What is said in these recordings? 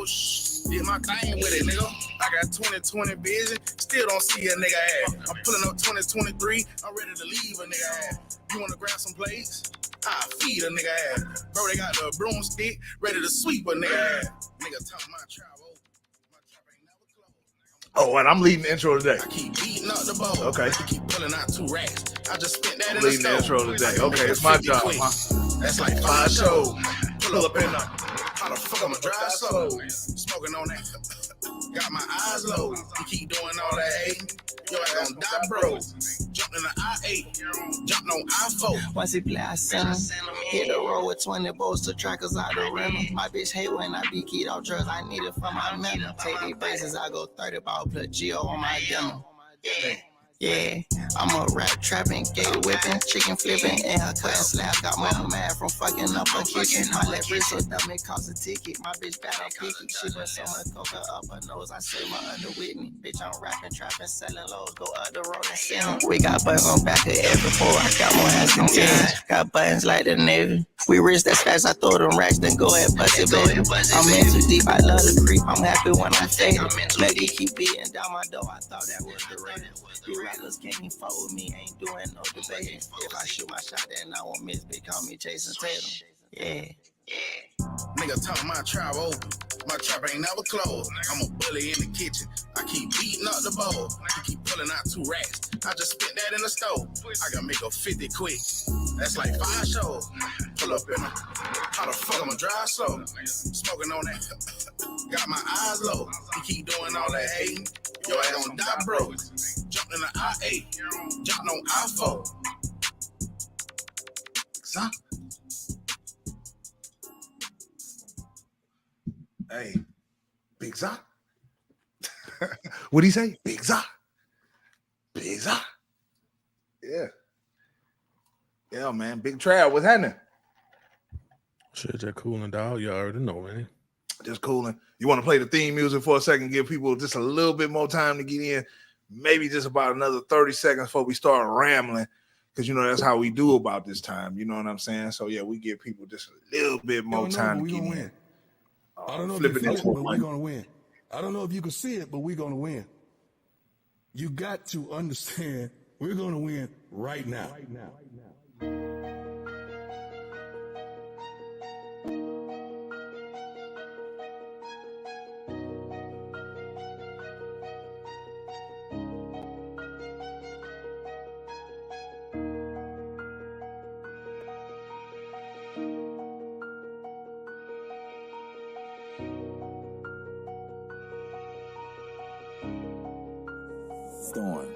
Did my thing with it, nigga. I got 20/20 vision, still don't see a nigga ass. I'm pulling up 2023, I'm ready to leave a nigga ass. You wanna grab some plates? I feed a nigga ass. Bro, they got the broomstick, ready to sweep a nigga ass. Nigga talk my travel. My trap ain't never closed. Oh, and I'm leading the intro today. I keep beating up the bowl. Okay. I keep pulling out 2 racks. I just spent that in Leading the intro today. Okay, it's my job. That's like 5 shows. Pull up in the, how the fuck I'ma drive so? Smoking on that. Got my eyes low. You keep doing all that hating. Yo, I gon' die, bro. Jumped in the I-8. Jumped on I-4. Once he play, I send him. Hit the road with 20 bolts to trackers out the rental. My bitch hate when I be keyed off drugs. I need it for my mental. Take these bases, I go 30 ball, put Geo on my demo. Yeah, I'm a rap trapping, gay whipping, chicken flipping, and her cutting slab. Got mama mad from fucking up her kitchen. My left wrist so dumb it cost a ticket. My bitch bad on picky. She put so much coca up her nose. I say my under with me. Bitch, I'm rapping, trapping, selling lows. Go up the road and send them. We got buttons on back of every four. I got more hands than 10. Got buttons like the Navy. We wrist that fast. I throw them racks, then go ahead, bust it, baby. I'm in too deep. I love the creep. I'm happy when I'm faded. Maybe keep beating down my door. I thought that was the rating. You rappers can't even fuck with me, ain't doing no debating. If I shoot my shot, then I won't miss. They call me Jason Tatum. Yeah. Nigga talk my trap open. My trap ain't never closed. I'm a bully in the kitchen. I keep beating up the bowl. I keep pulling out 2 racks. I just spent that in the stove. I can make a 50 quick. That's like 5 shows. Pull up in them. How the fuck I'ma drive slow? Smoking on that. Got my eyes low. You keep doing all that hating. Yo, I gon' die broke. Jumped in the I-8. Jumped on I-4. Son. Hey, Big Zah. What'd he say? Big Zah. Big Zah. Yeah. Yeah, man. Big Trav, what's happening? Shit, just cooling, dog. You already know, man. Just cooling. You want to play the theme music for a second, give people just a little bit more time to get in, maybe just about another 30 seconds before we start rambling, because, you know, that's how we do about this time. You know what I'm saying? So, yeah, we give people just a little bit more time to get in. Win. I don't know if you feel it, but we're going to win. I don't know if you can see it, but we're going to win. You got to understand we're going to win right now. Storm.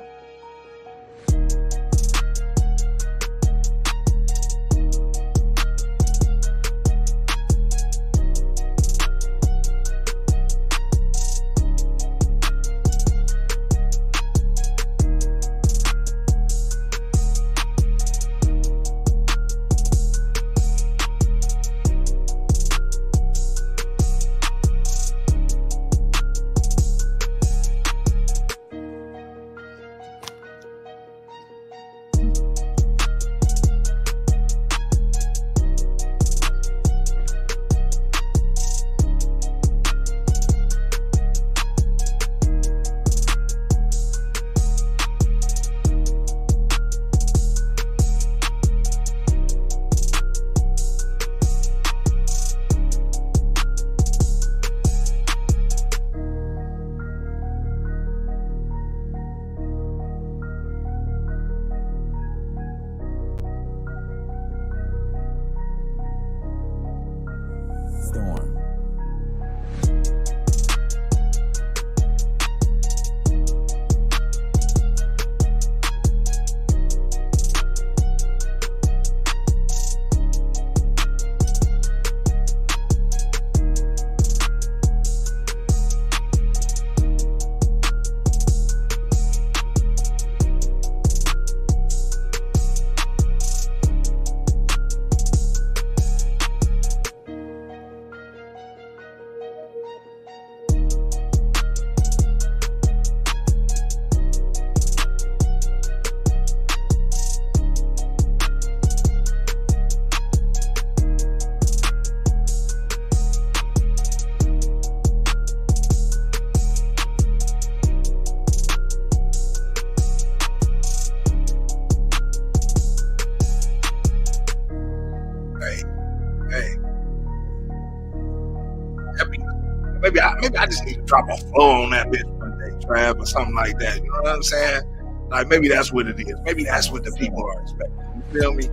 maybe I just need to drop a flow on that bitch one day, Trav, or something like that. You know what I'm saying? Like maybe that's what it is. Maybe that's what the people are expecting. You feel me?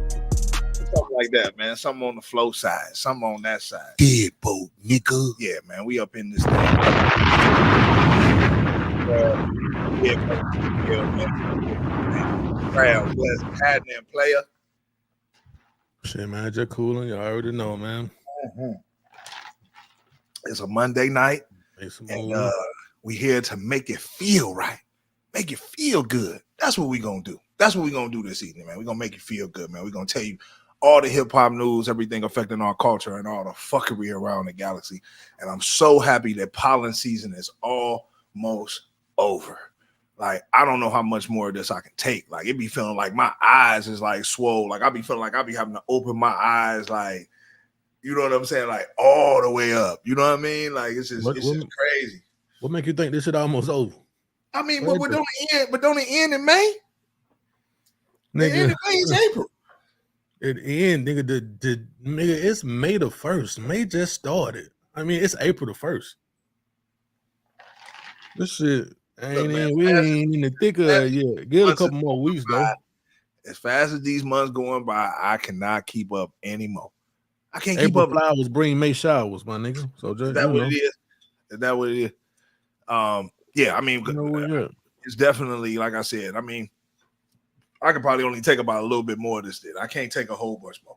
Something like that, man. Something on the flow side, something on that side. Deadbolt, nigga. Yeah, man. We up in this thing. Trav, West, Hadn't player. Shit, man, just cooling. You already know, man. Mm-hmm. It's a Monday night, and we here to make it feel right, make it feel good. That's what we gonna do. That's what we gonna do this evening, man. We gonna make it feel good, man. We gonna tell you all the hip hop news, everything affecting our culture, and all the fuckery around the galaxy. And I'm so happy that pollen season is almost over. Like, I don't know how much more of this I can take. Like, it be feeling like my eyes is like swole. Like, I be feeling like I be having to open my eyes, like, you know what I'm saying? Like all the way up. You know what I mean? Like it's just crazy. What make you think this shit almost over? I mean, but don't it end in May? Nigga, it end in May is April. It end, nigga. Nigga, it's May the 1st. May just started. I mean, it's April the 1st. This shit we ain't in the thick of it yet. Get a couple more weeks though. As fast as these months going by, I cannot keep up anymore. I can't April keep up. Flowers bring May showers, my nigga. So just, is that what it is? Is that what it is? Yeah, I mean, it's definitely, like I said, I mean, I could probably only take about a little bit more of this. I can't take a whole bunch more.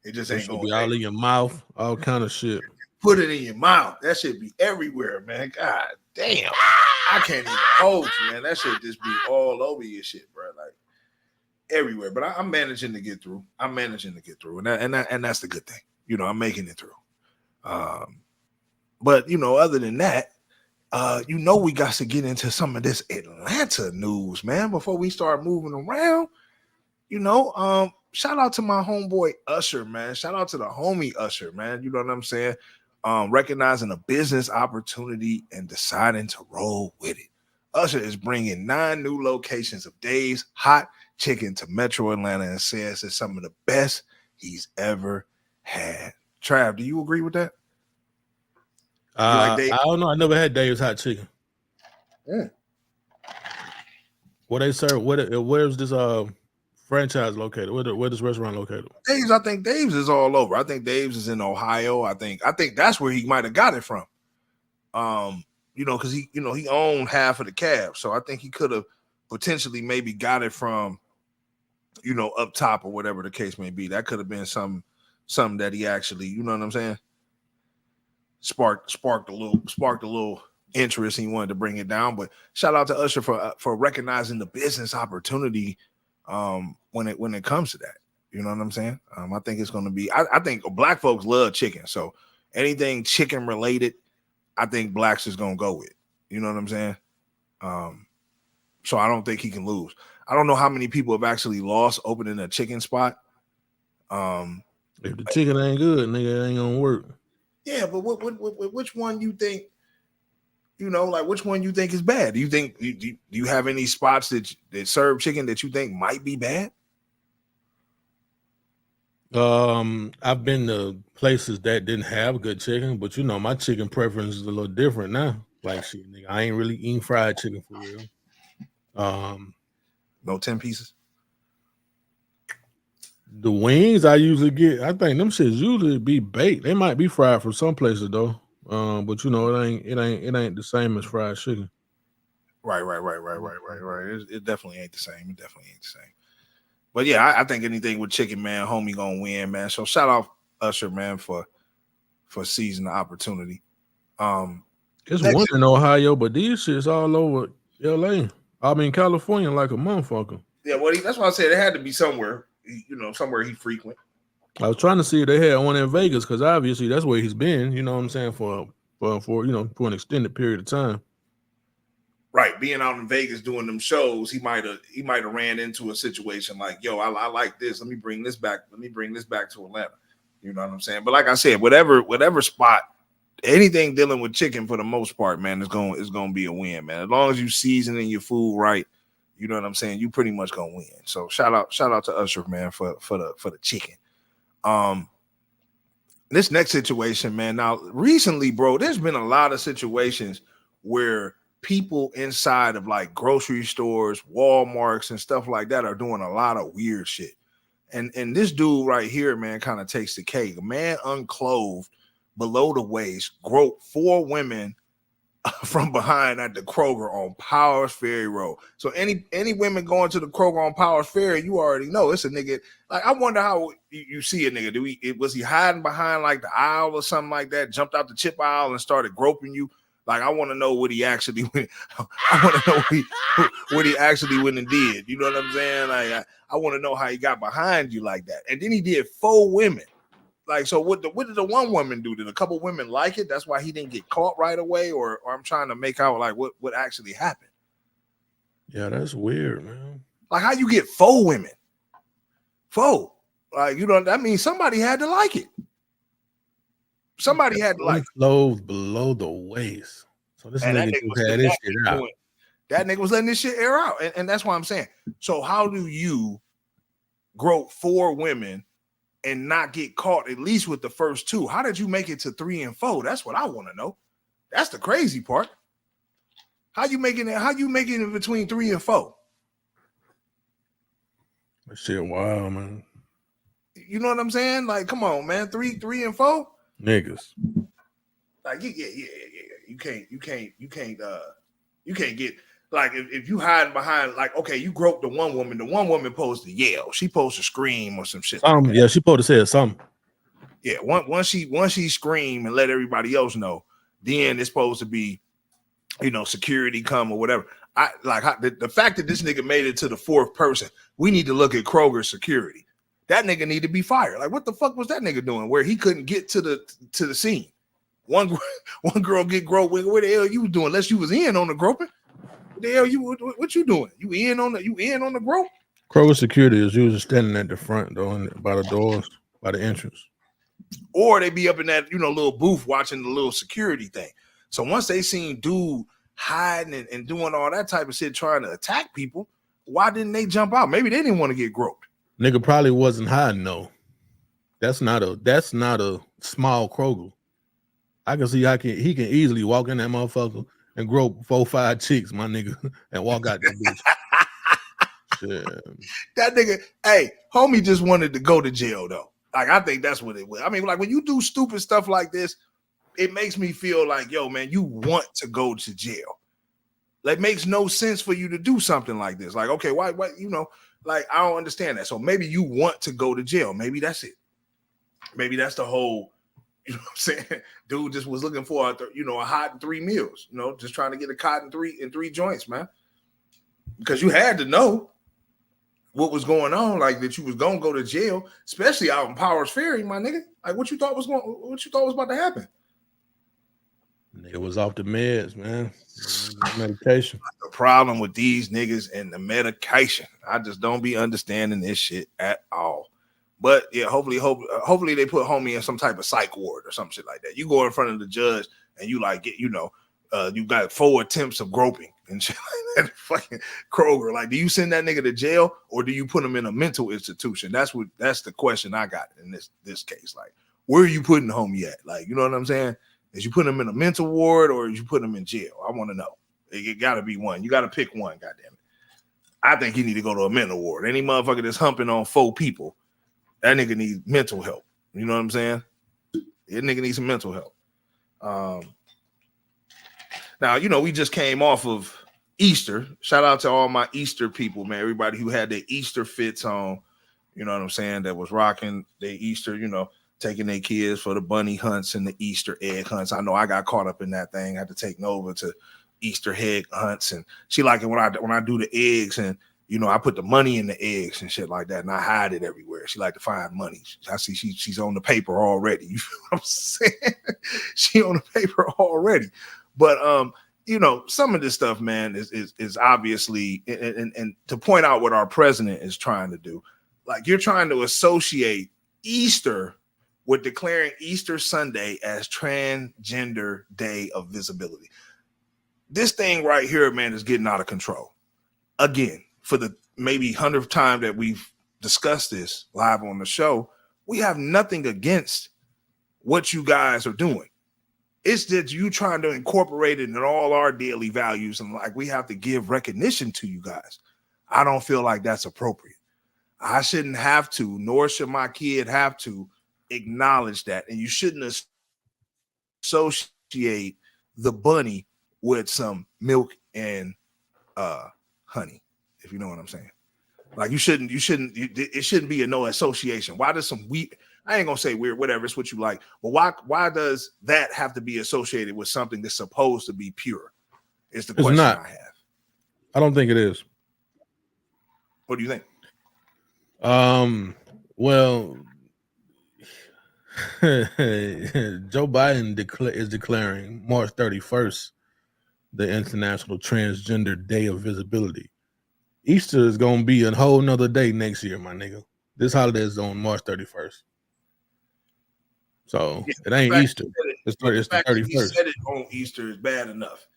It just ain't going. Be all in your mouth, all kind of shit. Put it in your mouth. That shit be everywhere, man. God damn. I can't even hold you, man. That shit just be all over your shit, bro. Like everywhere. But I'm managing to get through. And that's the good thing. You know, I'm making it through. But you know, other than that, you know, we got to get into some of this Atlanta news, man, before we start moving around. You know, shout out to my homeboy Usher, man. Shout out to the homie Usher, man. You know what I'm saying? Recognizing a business opportunity and deciding to roll with it. Usher is bringing 9 new locations of Dave's Hot Chicken to Metro Atlanta and says it's some of the best he's ever had. Trav, do you agree with that? I don't know. I never had Dave's Hot Chicken. What they serve? Where's this franchise located? Where this restaurant located? Dave's, I think Dave's is all over. I think Dave's is in Ohio. I think that's where he might have got it from. You know, because he owned half of the cab, so I think he could have potentially maybe got it from, you know, up top or whatever the case may be. That could have been something that he actually, you know what I'm saying, sparked a little interest. He wanted to bring it down. But shout out to Usher for recognizing the business opportunity when it comes to that. You know what I'm saying? I think it's going to be. I think black folks love chicken, so anything chicken related, I think blacks is going to go with. You know what I'm saying? So I don't think he can lose. I don't know how many people have actually lost opening a chicken spot. If the chicken ain't good, nigga, it ain't gonna work. Yeah, but which one you think? You know, like which one you think is bad? Do you think do you have any spots that serve chicken that you think might be bad? I've been to places that didn't have good chicken, but you know, my chicken preference is a little different now. Like shit, nigga, I ain't really eating fried chicken for real. No 10 pieces. The wings I usually get, I think them shits usually be baked. They might be fried from some places though. But you know, it ain't the same as fried chicken. Right. It definitely ain't the same. But yeah, I think anything with chicken, man, homie gonna win, man. So shout out Usher, man, for seizing the opportunity. It's one in Ohio, but these shits all over LA. I mean California like a motherfucker. Yeah, well, that's why I said it had to be somewhere, you know, somewhere he frequent. I was trying to see if they had one in Vegas because obviously that's where he's been, you know what I'm saying, for you know, for an extended period of time. Right, being out in Vegas doing them shows, he might have ran into a situation like, yo, I like this. Let me bring this back to Atlanta. You know what I'm saying? But like I said, whatever spot, anything dealing with chicken for the most part, man, is gonna be a win, man. As long as you seasoning your food right, you know what I'm saying, you pretty much gonna win. So shout out to Usher, man, for the chicken. This next situation, man. Now, recently, bro, there's been a lot of situations where people inside of like grocery stores, Walmarts, and stuff like that are doing a lot of weird shit. And this dude right here, man, kind of takes the cake. A man unclothed below the waist groped 4 women from behind at the Kroger on Powers Ferry Road. So any women going to the Kroger on Powers Ferry, you already know it's a nigga. Like, I wonder how you see a nigga. Was he hiding behind like the aisle or something like that? Jumped out the chip aisle and started groping you? Like, I want to know what he actually went. I want to know what he actually went and did. You know what I'm saying? Like, I want to know how he got behind you like that. And then he did 4 women. Like, so what did the one woman do? Did a couple women like it? That's why he didn't get caught right away? Or I'm trying to make out like what actually happened. Yeah, that's weird, man. Like, how you get 4 women? 4. Like, you know, that means somebody had to like it. Somebody had to like it. Clothes below the waist. So this nigga just had this shit out. That nigga was letting this shit air out. And that's why I'm saying. So how do you grope 4 women and not get caught at least with the first 2? How did you make it to 3 and 4? That's what I want to know. That's the crazy part. How you making it between 3 and 4? That shit wild, man. You know what I'm saying? Like, come on, man. 3 and 4? Niggas. Like, yeah. You can't get like if you hide behind, like, okay, you groped the one woman supposed to yell. She supposed to scream or some shit. Yeah, she supposed to say something. Yeah, once she scream and let everybody else know, then it's supposed to be, you know, security come or whatever. I like the fact that this nigga made it to the 4th person. We need to look at Kroger's security. That nigga need to be fired. Like, what the fuck was that nigga doing where he couldn't get to the scene? One girl get groped. What the hell you was doing? Unless you was in on the groping. What the hell what you doing? You in on the grope? Kroger security is usually standing at the front door, by the doors, by the entrance. Or they be up in that, you know, little booth watching the little security thing. So once they seen dude hiding and doing all that type of shit, trying to attack people, why didn't they jump out? Maybe they didn't want to get groped. Nigga probably wasn't hiding though. That's not a small Kroger. I can see he can easily walk in that motherfucker and grope 4-5 chicks, my nigga, and walk out that bitch. Shit. That nigga, hey, homie just wanted to go to jail though. Like, I think that's what it was. I mean, like, when you do stupid stuff like this, it makes me feel like, yo, man, you want to go to jail. Like, makes no sense for you to do something like this. Like, okay, why, you know, like, I don't understand that. So maybe you want to go to jail. Maybe that's it. Maybe that's the whole, you know what I'm saying? Dude just was looking for a hot in 3 meals, you know, just trying to get a cot in 3 joints, man. Because you had to know what was going on, like that you was gonna go to jail, especially out in Powers Ferry, my nigga. Like, what you thought was about to happen? Nigga was off the meds, man. Medication. The problem with these niggas and the medication, I just don't be understanding this shit at all. But yeah, hopefully they put homie in some type of psych ward or some shit like that. You go in front of the judge and you like get, you know, you got 4 attempts of groping and shit like that. Fucking Kroger. Like, do you send that nigga to jail or do you put him in a mental institution? That's the question I got in this case. Like, where are you putting the homie at? Like, you know what I'm saying? Is you put him in a mental ward or is you put him in jail? I want to know. It got to be one. You got to pick one. Goddamn it. I think he need to go to a mental ward. Any motherfucker that's humping on 4 people, that nigga needs mental help. You know what I'm saying? That nigga needs some mental help. Now, you know, we just came off of Easter. Shout out to all my Easter people, man. Everybody who had their Easter fits on, you know what I'm saying, that was rocking their Easter, you know, taking their kids for the bunny hunts and the Easter egg hunts. I know I got caught up in that thing. I had to take Nova to Easter egg hunts. And she like it when I do the eggs and, you know, I put the money in the eggs and shit like that, and I hide it everywhere. She like to find money. I see she's on the paper already. You know what I'm saying? She on the paper already. But you know, some of this stuff, man, is obviously, and to point out what our president is trying to do, like, you're trying to associate Easter with declaring Easter Sunday as Transgender Day of Visibility. This thing right here, man, is getting out of control. Again, for the maybe 100th time that we've discussed this live on the show, we have nothing against what you guys are doing. It's that you trying to incorporate it in all our daily values, and like we have to give recognition to you guys. I don't feel like that's appropriate. I shouldn't have to, nor should my kid have to acknowledge that. And you shouldn't associate the bunny with some milk and honey, if you know what I'm saying. Like it shouldn't be a no association. Why does some weird, I ain't gonna say weird, whatever, it's what you like, but why does that have to be associated with something that's supposed to be pure? Is the question I have. I don't think it is. What do you think? Well, Joe Biden is declaring March 31st the International Transgender Day of Visibility. Easter is going to be a whole nother day next year, my nigga. This holiday is on March 31st. So it ain't Easter. It's the 31st. He said it on Easter is bad enough.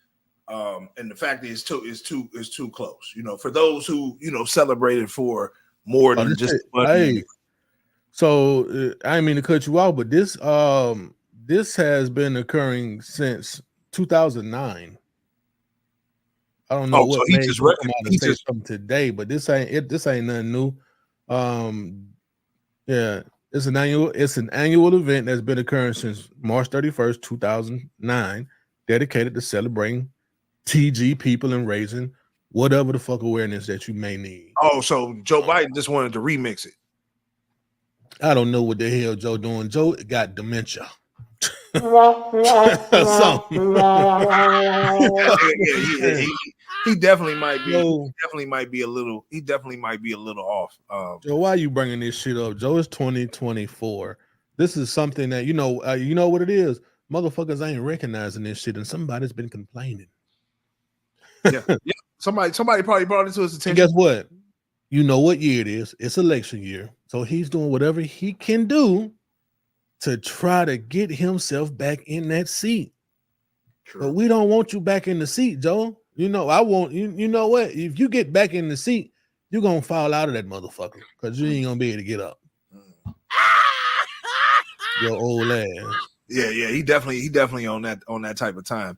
And the fact is too close. You know, for those who, you know, celebrated for more than just So I didn't mean to cut you off, but this has been occurring since 2009. I don't know what made him come out and say something today, but this ain't nothing new. Yeah, it's an annual event that's been occurring since March 31st, 2009, dedicated to celebrating TG people and raising whatever the fuck awareness that you may need. Oh, so Joe Biden just wanted to remix it. I don't know what the hell Joe doing. Joe got dementia. He definitely might be a little off. Joe, why are you bringing this shit up? Joe is 2024. This is something that you know what it is. Motherfuckers ain't recognizing this shit, and somebody's been complaining. Yeah. Somebody probably brought it to his attention. And guess what? You know what year it is? It's election year, so he's doing whatever he can do to try to get himself back in that seat. True. But we don't want you back in the seat, Joe. You know, I want you. You know what? If you get back in the seat, you're gonna fall out of that motherfucker because you ain't gonna be able to get up. Your old ass. Yeah, he definitely on that type of time.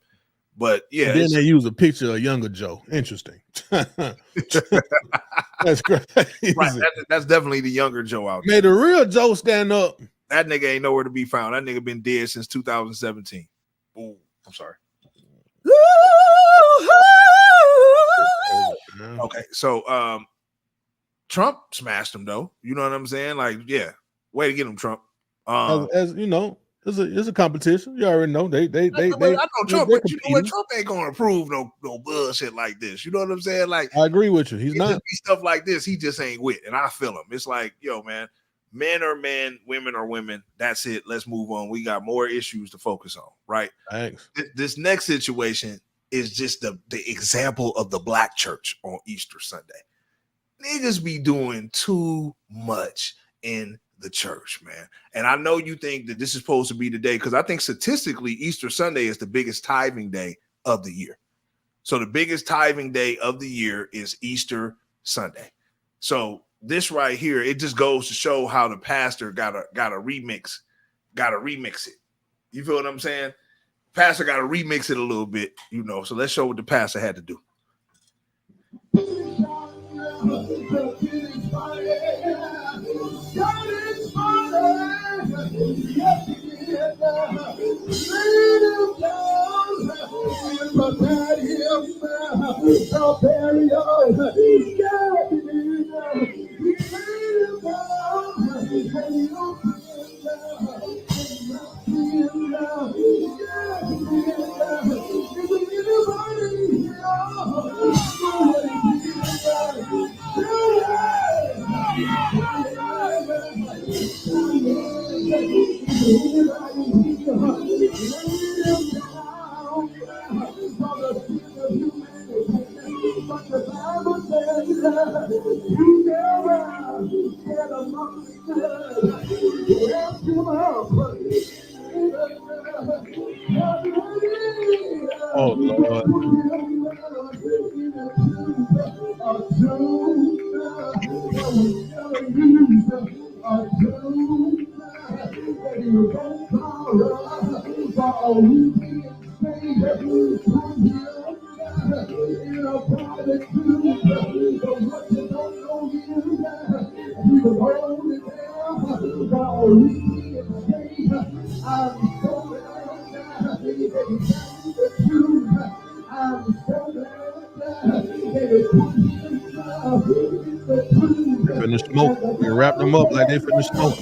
But yeah, and then they use a picture of younger Joe. Interesting. That's crazy. Right, that's definitely the younger Joe out there. May the real Joe stand up. That nigga ain't nowhere to be found. That nigga been dead since 2017. Oh, I'm sorry. Okay, so Trump smashed him though. You know what I'm saying? Like, yeah, way to get him, Trump. As you know, it's a competition. You already know they. I know Trump, but you know what? Trump ain't gonna approve no bullshit like this. You know what I'm saying? Like, I agree with you. He's not just be stuff like this. He just ain't with, and I feel him. It's like, yo, man, men are men, women are women. That's it. Let's move on. We got more issues to focus on, right? Thanks. This next situation is just the example of the black church on Easter Sunday. Niggas be doing too much in the church, man. And I know you think that this is supposed to be the day, because I think statistically Easter Sunday is the biggest tithing day of the year. So the biggest tithing day of the year is Easter Sunday. So this right here, it just goes to show how the pastor gotta remix it. You feel what I'm saying? Pastor gotta remix it a little bit, you know. So let's show what the pastor had to do. Oh Lord. They finna smoke. They wrap them up like they finna smoke.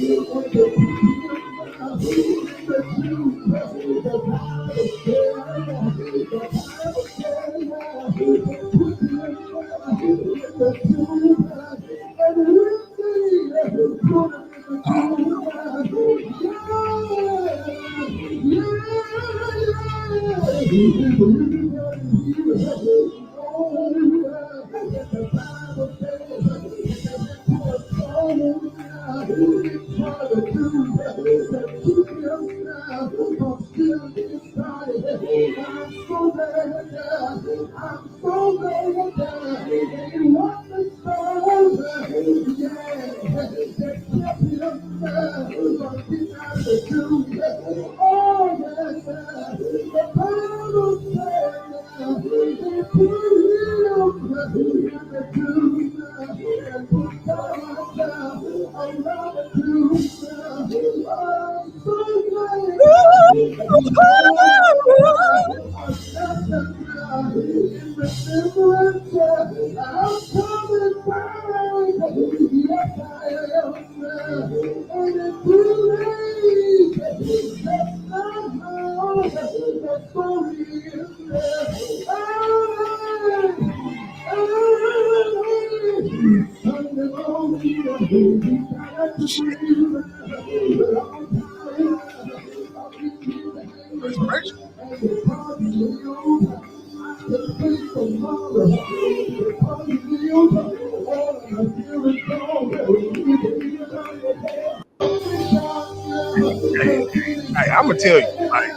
Hey, I'm gonna tell you, like,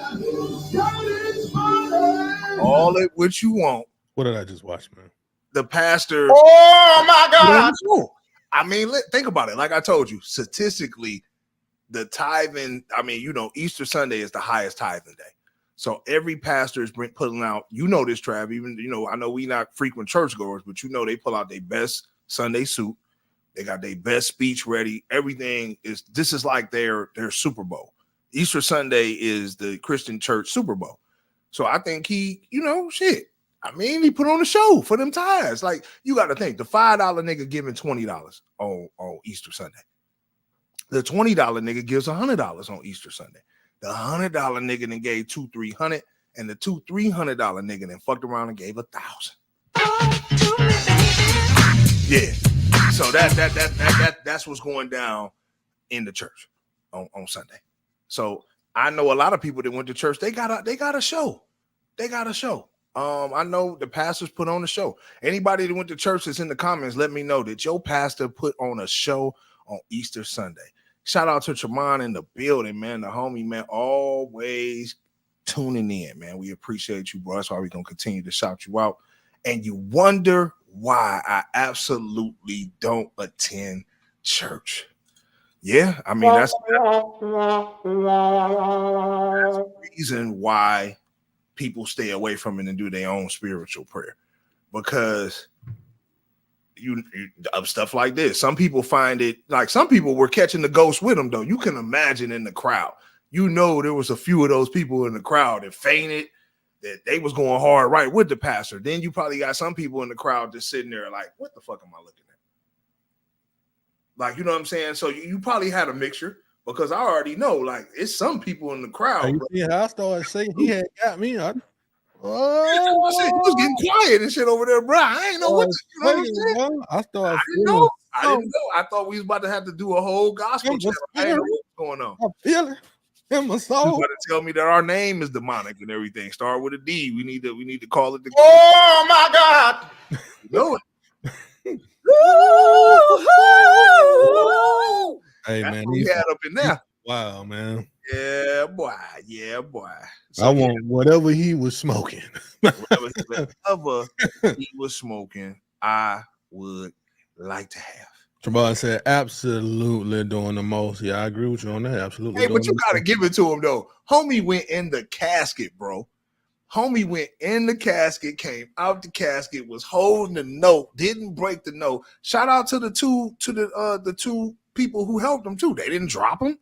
all it what you want. What did I just watch, man? The pastors. Oh my God! I mean, think about it. Like I told you, statistically, the tithing. I mean, Easter Sunday is the highest tithing day. So every pastor is putting out. You know this, Trav. Even I know we not frequent churchgoers, but they pull out their best Sunday suit. They got their best speech ready. Everything is. This is like their Super Bowl. Easter Sunday is the Christian church Super Bowl. So I think he, shit. I mean, he put on a show for them tithes. Like, you got to think, the $5 nigga giving $20 on Easter Sunday. The $20 nigga gives $100 on Easter Sunday. The $100 nigga then gave $200-300, and the $300 nigga then fucked around and gave $1,000. Yeah. So that's what's going down in the church on Sunday. So I know a lot of people that went to church. They got a show. They got a show. I know the pastors put on a show. Anybody that went to church that's in the comments, let me know that your pastor put on a show on Easter Sunday. Shout out to Tremont in the building, man. The homie, man, always tuning in, man. We appreciate you, bro. That's why we're going to continue to shout you out. And you wonder why I absolutely don't attend church. Yeah, I mean, that's the reason why people stay away from it and do their own spiritual prayer, because you of stuff like this. Some people find it, like, some people were catching the ghost with them, though. You can imagine in the crowd, there was a few of those people in the crowd that fainted, that they was going hard right with the pastor. Then you probably got some people in the crowd just sitting there like, what the fuck am I looking at? Like, you know what I'm saying? So you probably had a mixture, because I already know, like, it's some people in the crowd. You see how I started saying he had got me. He was getting quiet and shit over there, bro. I ain't know what I started. I didn't know. I thought we was about to have to do a whole gospel channel. I didn't know what's going on. I feel it in my soul. You got to tell me that our name is demonic and everything. Start with a D. We need to call it the. Oh my God! You know it. Hey, that's man, what we had up in there. Wow, man. Yeah, boy. So, I want whatever he was smoking. Whatever he was smoking, I would like to have. Trevon said, absolutely doing the most. Yeah, I agree with you on that. Absolutely. Hey, but doing you the gotta most. give it to him though. Homie went in the casket, bro. Homie went in the casket, came out the casket, was holding the note, didn't break the note. Shout out to the two people who helped him too. They didn't drop him.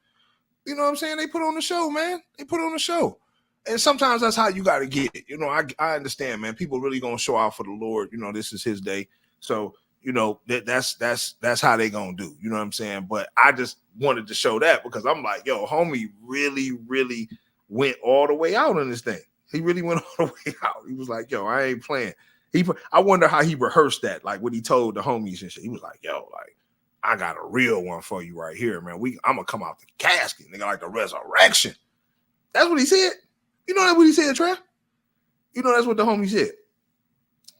You know what I'm saying? They put on the show, man. They put on the show. And sometimes that's how you got to get it. You know, I understand, man. People really gonna show out for the Lord. You know, this is His day, so you know that's how they gonna do. You know what I'm saying? But I just wanted to show that because I'm like, yo, homie, really went all the way out on this thing. He really went all the way out. He was like, yo, I ain't playing. I wonder how he rehearsed that, like what he told the homies and shit. He was like, yo, like, I got a real one for you right here, man. I'm gonna come out the casket, nigga, like the resurrection. That's what he said. You know that's what he said, Trav? You know that's what the homie said.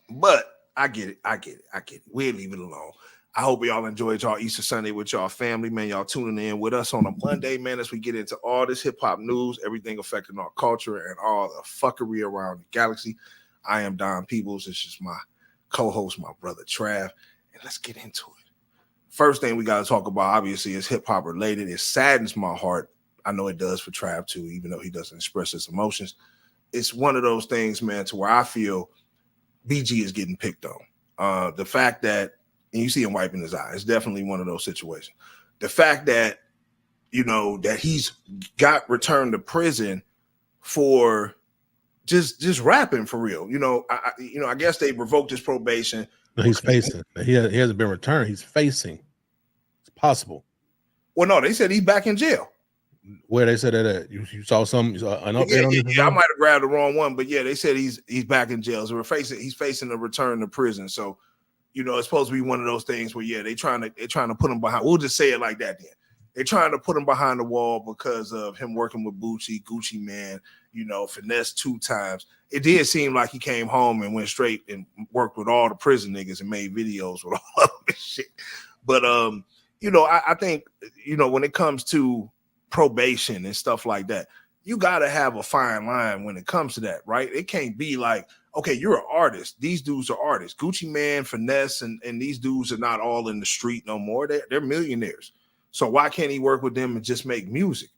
But I get it. We'll leave it alone. I hope y'all enjoyed y'all Easter Sunday with y'all family, man. Y'all tuning in with us on a Monday, man, as we get into all this hip-hop news, everything affecting our culture and all the fuckery around the galaxy. I am Don Peebles. It's just my co-host, my brother Trav. And let's get into it. First thing we got to talk about, obviously, is hip-hop related. It saddens my heart. I know it does for Trav too, even though he doesn't express his emotions. It's one of those things, man, to where I feel BG is getting picked on. The fact that, and you see him wiping his eye, it's definitely one of those situations. The fact that, you know, that he's got returned to prison for just rapping for real. You know, I guess they revoked his probation. He's facing. He hasn't been returned. He's facing. It's possible. Well, no, they said he's back in jail. Where they said that at? You saw some an update on this? Yeah, I might have grabbed the wrong one, but yeah, they said he's back in jail. So he's facing a return to prison. So, you know, it's supposed to be one of those things where they're trying to put him behind. We'll just say it like that then. They're trying to put him behind the wall because of him working with Gucci Man, you know, finesse 2 times. It did seem like he came home and went straight and worked with all the prison niggas and made videos with all of this shit. But you know, I think, you know, when it comes to probation and stuff like that, you got to have a fine line when it comes to that, right? It can't be like, okay, you're an artist. These dudes are artists. Gucci Man, Finesse, and these dudes are not all in the street no more. They're millionaires. So why can't he work with them and just make music?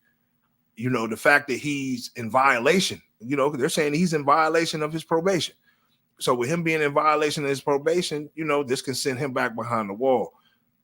You know, the fact that he's in violation, you know, they're saying he's in violation of his probation. So with him being in violation of his probation, you know, this can send him back behind the wall.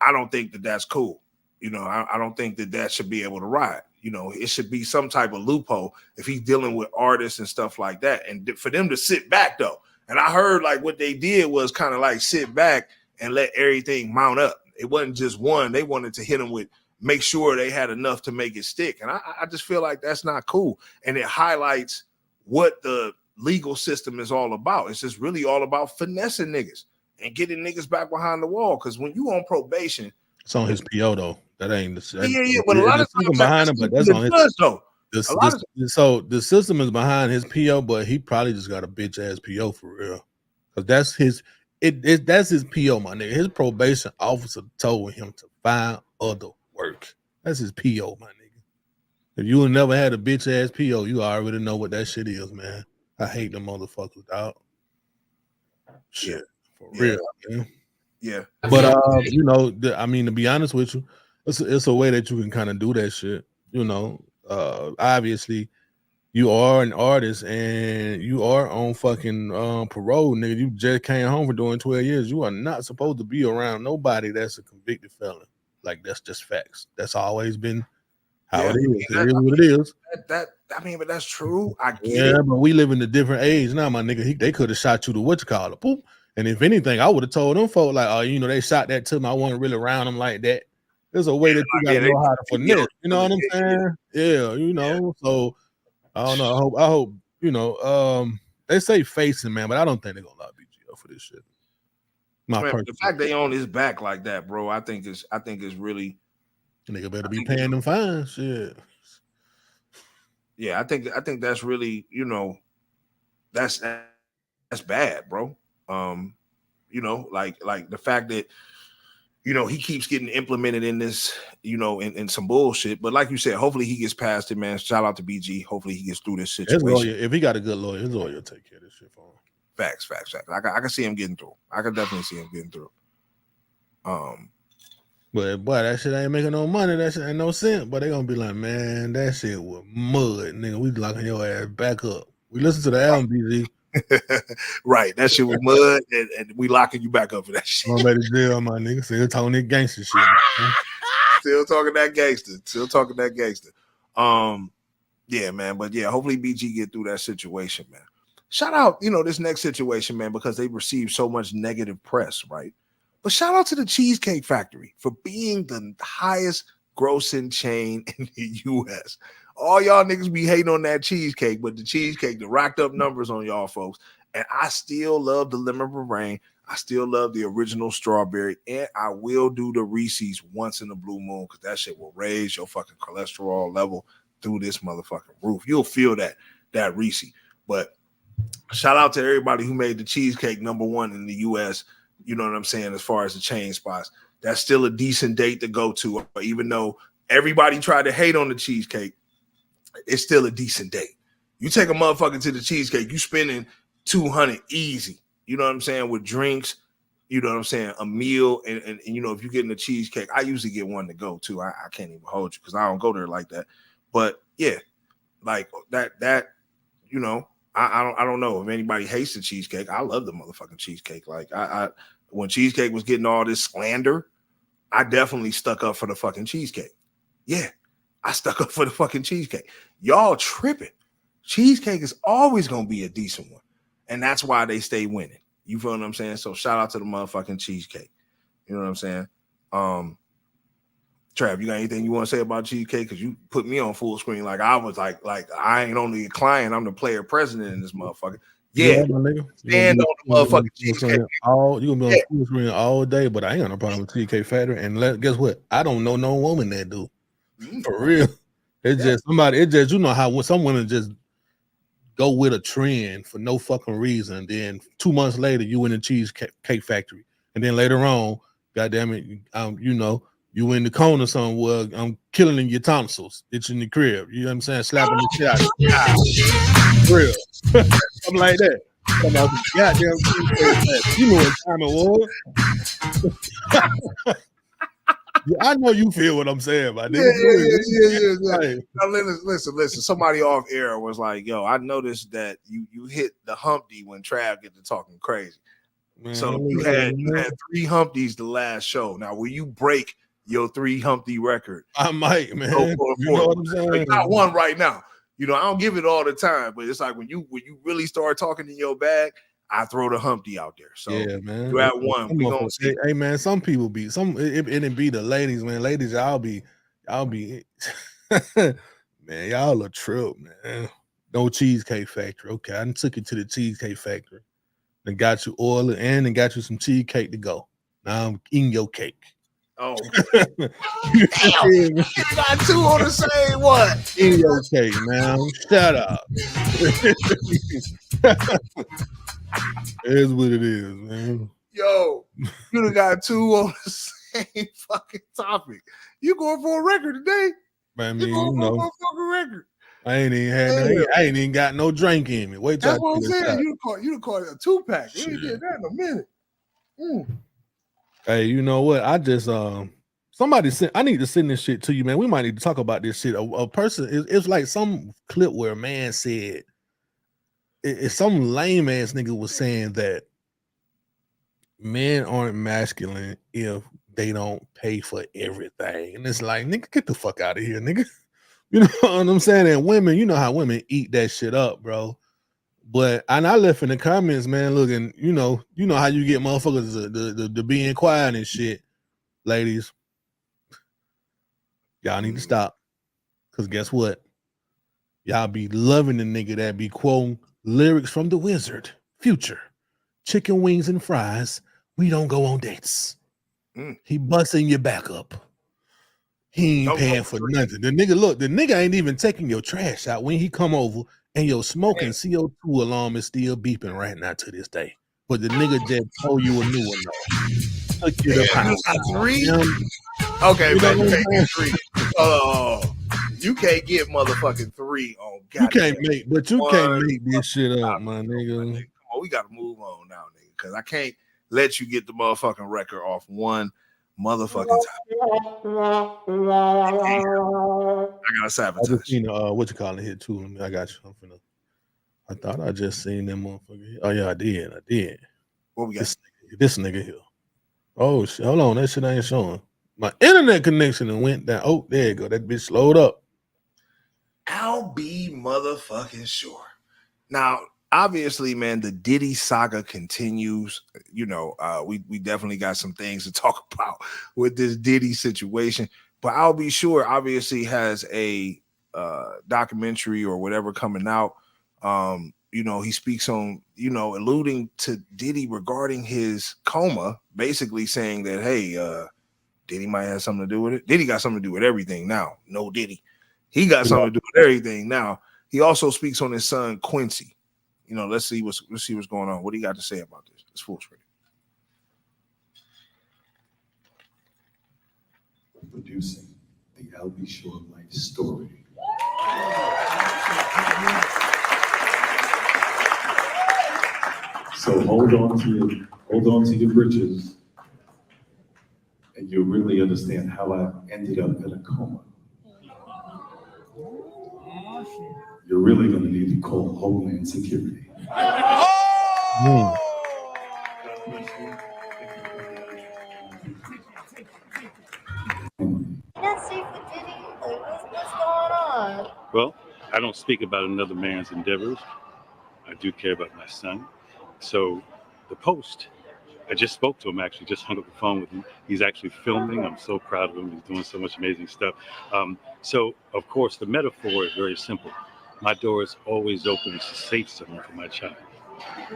I don't think that that's cool. You know, I don't think that should be able to ride. You know, it should be some type of loophole if he's dealing with artists and stuff like that. And for them to sit back, though. And I heard like what they did was kind of like sit back and let everything mount up. It wasn't just one. They wanted to hit him with, make sure they had enough to make it stick. And I just feel like that's not cool. And it highlights what the legal system is all about. It's just really all about finessing niggas and getting niggas back behind the wall. Because when you on probation, it's on his PO though. That ain't the but a lot of times behind him, but that's on his though. So the system is behind his PO, but he probably just got a bitch ass PO for real. Because that's his that's his PO, my nigga. His probation officer told him to find other work. That's his PO, my nigga. If you ain't never had a bitch ass PO, you already know what that shit is, man. I hate them motherfuckers, dog. Shit, for real, man. Yeah, but you know, I mean, to be honest with you, it's a way that you can kind of do that shit. You know, obviously, you are an artist and you are on fucking parole, nigga. You just came home for doing 12 years. You are not supposed to be around nobody that's a convicted felon. Like that's just facts. That's always been how it is. It is what it is. But that's true. I get it. But we live in a different age now, my nigga. They could have shot you to what you call it, boop. And if anything, I would have told them folks like, oh, you know, they shot that to me. I wasn't really around them like that. There's a way that you gotta know how to finesse. You know what I'm saying? Yeah, you know. So I don't know. I hope you know. They say facing, man, but I don't think they're gonna allow BG for this shit. The fact they on his back like that, bro, I think is really. Nigga better be paying them fines. Shit. Yeah, I think that's really, you know, that's bad, bro. You know, like the fact that, you know, he keeps getting implemented in this, you know, in some bullshit. But like you said, hopefully he gets past it, man. Shout out to BG. Hopefully he gets through this situation. If he got a good lawyer, his lawyer will take care of this shit for him. Facts. I can see him getting through. I can definitely see him getting through. But boy, that shit ain't making no money. That shit ain't no sense. But they gonna be like, man, that shit was mud, nigga. We locking your ass back up. We listen to the album, BG. Right, that shit was mud, and we locking you back up for that shit. I'm ready to jail, my nigga. Still talking that gangster shit. Still talking that gangster. Yeah, man. But yeah, hopefully BG get through that situation, man. Shout out, this next situation, man, because they received so much negative press, right? But shout out to the Cheesecake Factory for being the highest grossing chain in the U.S. All y'all niggas be hating on that cheesecake, but the cheesecake, the racked up numbers on y'all folks. And I still love the lemon meringue. I still love the original strawberry. And I will do the Reese's once in the blue moon because that shit will raise your fucking cholesterol level through this motherfucking roof. You'll feel that Reese. But shout out to everybody who made the cheesecake number one in the U.S., you know what I'm saying, as far as the chain spots. That's still a decent date to go to. Even though everybody tried to hate on the cheesecake, it's still a decent date. You take a motherfucker to the cheesecake, you spending $200 easy. You know what I'm saying? With drinks, you know what I'm saying? A meal, and if you're getting a cheesecake, I usually get one to go too. I can't even hold you because I don't go there like that. But yeah, like that, I don't know if anybody hates the cheesecake. I love the motherfucking cheesecake. Like I when cheesecake was getting all this slander, I definitely stuck up for the fucking cheesecake. Yeah, I stuck up for the fucking cheesecake. Y'all tripping. Cheesecake is always gonna be a decent one, and that's why they stay winning. You feel what I'm saying? So shout out to the motherfucking cheesecake. You know what I'm saying? Trav, you got anything you want to say about cheesecake? Because you put me on full screen like I was like I ain't only a client, I'm the player president in this motherfucker. Yeah, my nigga. Stand on the motherfucking cheesecake. You gonna be on full screen all day, but I ain't got no problem with Cheesecake Factory. And guess what? I don't know no woman that do. For real. It's just somebody. It's just how some women just go with a trend for no fucking reason. Then 2 months later, you in the Cheesecake Factory, and then later on, goddamn it, you in the corner somewhere, I'm killing in your tonsils. It's in the crib. You know what I'm saying? Slapping the shit out of you. Real. Something like that. About the goddamn you know what time it was. Yeah, I know you feel what I'm saying, my nigga. Yeah. Now, listen. Somebody off air was like, yo, I noticed that you hit the Humpty when Trav get to talking crazy. Man, so you had 3 Humpties the last show. Now, will you break your 3 Humpty record? I might, man. You know what I'm saying? Like, got one right now. I don't give it all the time, but it's like when you really start talking in your bag, I throw the Humpty out there. So yeah, man. You at one. We gonna see. Hey, man, some people be it be the ladies, man. Ladies, y'all be man, y'all a trip, man. No Cheesecake Factory. Okay, I took you to the Cheesecake Factory. Then got you oil and got you some cheesecake to go. Now I'm eating your cake. Oh, you got 2 on the same one. In your cake, man. Shut up. It is what it is, man. Yo, you done got 2 on the same fucking topic. You going for a record today? Man, you going for a fucking record? I ain't even even got no drink in me. Wait till that's what I'm saying. You call it a 2-pack. You ain't get that in a minute. Hey, you know what? I just somebody said I need to send this shit to you, man. We might need to talk about this shit. A person it's like some clip where a man said it's some lame ass nigga was saying that men aren't masculine if they don't pay for everything. And it's like, nigga, get the fuck out of here, nigga. You know what I'm saying? And women, you know how women eat that shit up, bro. But I left in the comments, man, looking, you know how you get motherfuckers to being quiet and shit. Ladies, y'all need to stop. Because guess what? Y'all be loving the nigga that be quoting lyrics from the Wizard, Future. Chicken wings and fries. We don't go on dates. He busting your back up. He ain't paying for nothing. The nigga ain't even taking your trash out when he come over, and your smoking CO2 alarm is still beeping right now to this day. But the nigga just told you a new one though. Took you to pound. 3? Okay, man, you can't get 3. Oh, you can't get motherfucking 3 on. You can't make this shit up, my nigga. Come on, we gotta move on now, nigga, because I can't let you get the motherfucking record off one motherfucking time. I gotta I sabotage. just seen what you call it here too. I got you. I thought I just seen that motherfucker. Oh yeah, I did. What we got? This nigga here. Oh shit! Hold on, that shit ain't showing. My internet connection and went down. Oh, there you go. That bitch slowed up. I'll be motherfucking sure. Now, obviously, man, the Diddy saga continues. You know, we definitely got some things to talk about with this Diddy situation. But I'll be sure, obviously, has a documentary or whatever coming out. You know, he speaks on, you know, alluding to Diddy regarding his coma, basically saying that, hey, Diddy might have something to do with it. Diddy got something to do with everything now. No Diddy. He got something to do with everything now. He also speaks on his son Quincy. You know, let's see what's going on. What do you got to say about this? It's full screen. Producing the LB Short life story. So hold on to your britches, and you'll really understand how I ended up in a coma. You're really going to need to call Homeland Security. That's safe with Diddy. Like, what's going on? Well, I don't speak about another man's endeavors. I do care about my son. So the Post, I just spoke to him, actually, just hung up the phone with him. He's actually filming. I'm so proud of him. He's doing so much amazing stuff. So, of course, the metaphor is very simple. My door is always open. It's a safe zone for my child,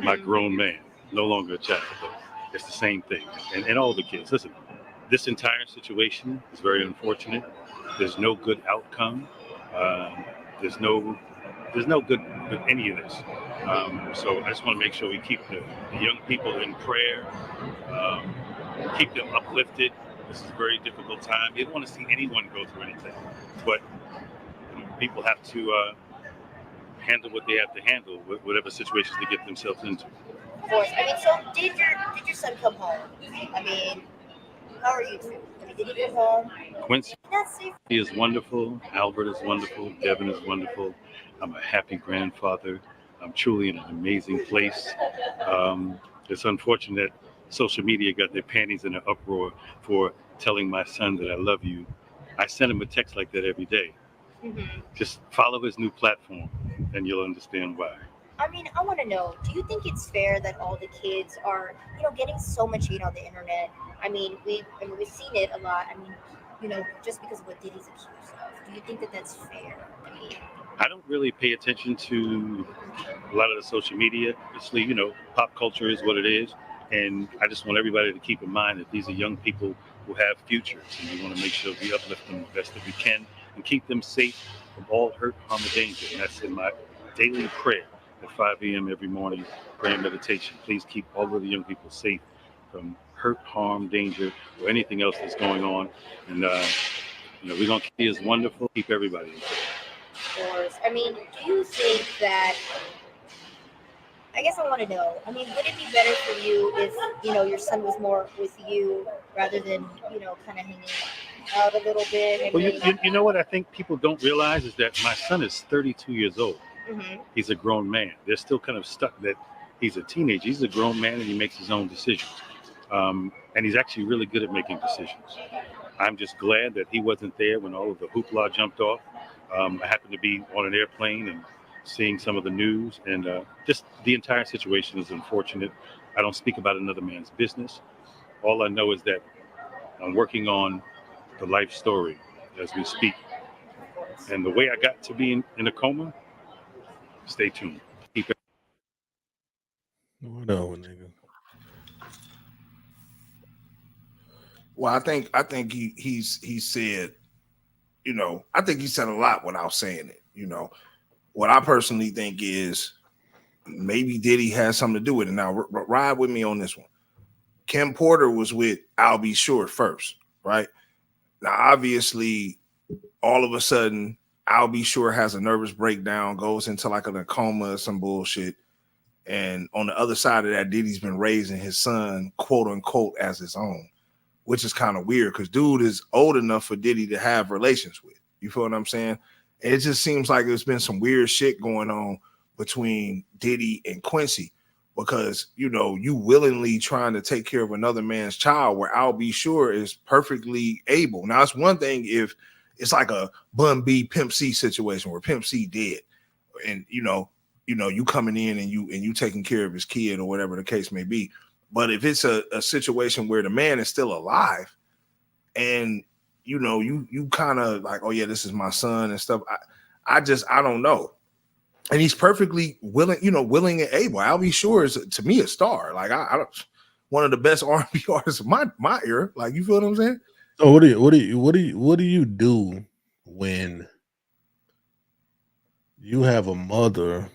my grown man, no longer a child, but it's the same thing. And all the kids. Listen, this entire situation is very unfortunate. There's no good outcome. There's no good with any of this. So I just want to make sure we keep the young people in prayer, keep them uplifted. This is a very difficult time. You don't want to see anyone go through anything, but people have to handle what they have to handle, whatever situations they get themselves into. Of course. I mean, so did your son come home? I mean, how are you two? I mean, did he come home? Quincy That's safe. is wonderful. Albert is wonderful. Devin is wonderful. I'm a happy grandfather. I'm truly in an amazing place. It's unfortunate that social media got their panties in an uproar for telling my son that I love you. I send him a text like that every day. Mm-hmm. Just follow his new platform and you'll understand why. I mean, I want to know, do you think it's fair that all the kids are, getting so much hate on the internet? I mean, we've seen it a lot. I mean, just because of what Diddy's accused of. Do you think that that's fair? I mean, I don't really pay attention to a lot of the social media. Obviously, pop culture is what it is. And I just want everybody to keep in mind that these are young people who have futures. And we want to make sure we uplift them the best that we can and keep them safe from all hurt, harm, and danger. And that's in my daily prayer at 5 a.m. every morning, prayer and meditation. Please keep all of the young people safe from hurt, harm, danger, or anything else that's going on. And, we're going to keep is wonderful, keep everybody in prayer. Of course. I mean, do you think that, I guess I want to know, I mean, would it be better for you if, your son was more with you rather than, kind of hanging out a little bit? Well, you know what I think people don't realize is that my son is 32 years old. Mm-hmm. He's a grown man. They're still kind of stuck that he's a teenager. He's a grown man and he makes his own decisions. And he's actually really good at making decisions. I'm just glad that he wasn't there when all of the hoopla jumped off. I happened to be on an airplane and seeing some of the news, and just the entire situation is unfortunate. I don't speak about another man's business. All I know is that I'm working on the life story as we speak. And the way I got to be in a coma, stay tuned. Keep it. What up, nigga? Well, I think he said, I think he said a lot without saying it. What I personally think is maybe Diddy has something to do with it. Now, ride with me on this one. Kim Porter was with I'll Be Sure first, right? Now, obviously, all of a sudden, I'll Be Sure has a nervous breakdown, goes into like a coma or some bullshit. And on the other side of that, Diddy's been raising his son, quote unquote, as his own. which is kind of weird because dude is old enough for Diddy to have relations with. You feel what I'm saying? And it just seems like there's been some weird shit going on between Diddy and Quincy because, you know, you willingly trying to take care of another man's child where I'll be sure is perfectly able. Now, it's one thing if it's like a Bun B Pimp C situation where Pimp C dead and, you know, you coming in and you taking care of his kid or whatever the case may be. But if it's a situation where the man is still alive and, you know, you kind of like, oh yeah, this is my son and stuff. I don't know. And he's perfectly willing, willing and able. I'll be sure is to me a star. Like I don't, one of the best R&B artists of my era. Like, you feel what I'm saying? So what do you do when you have a mother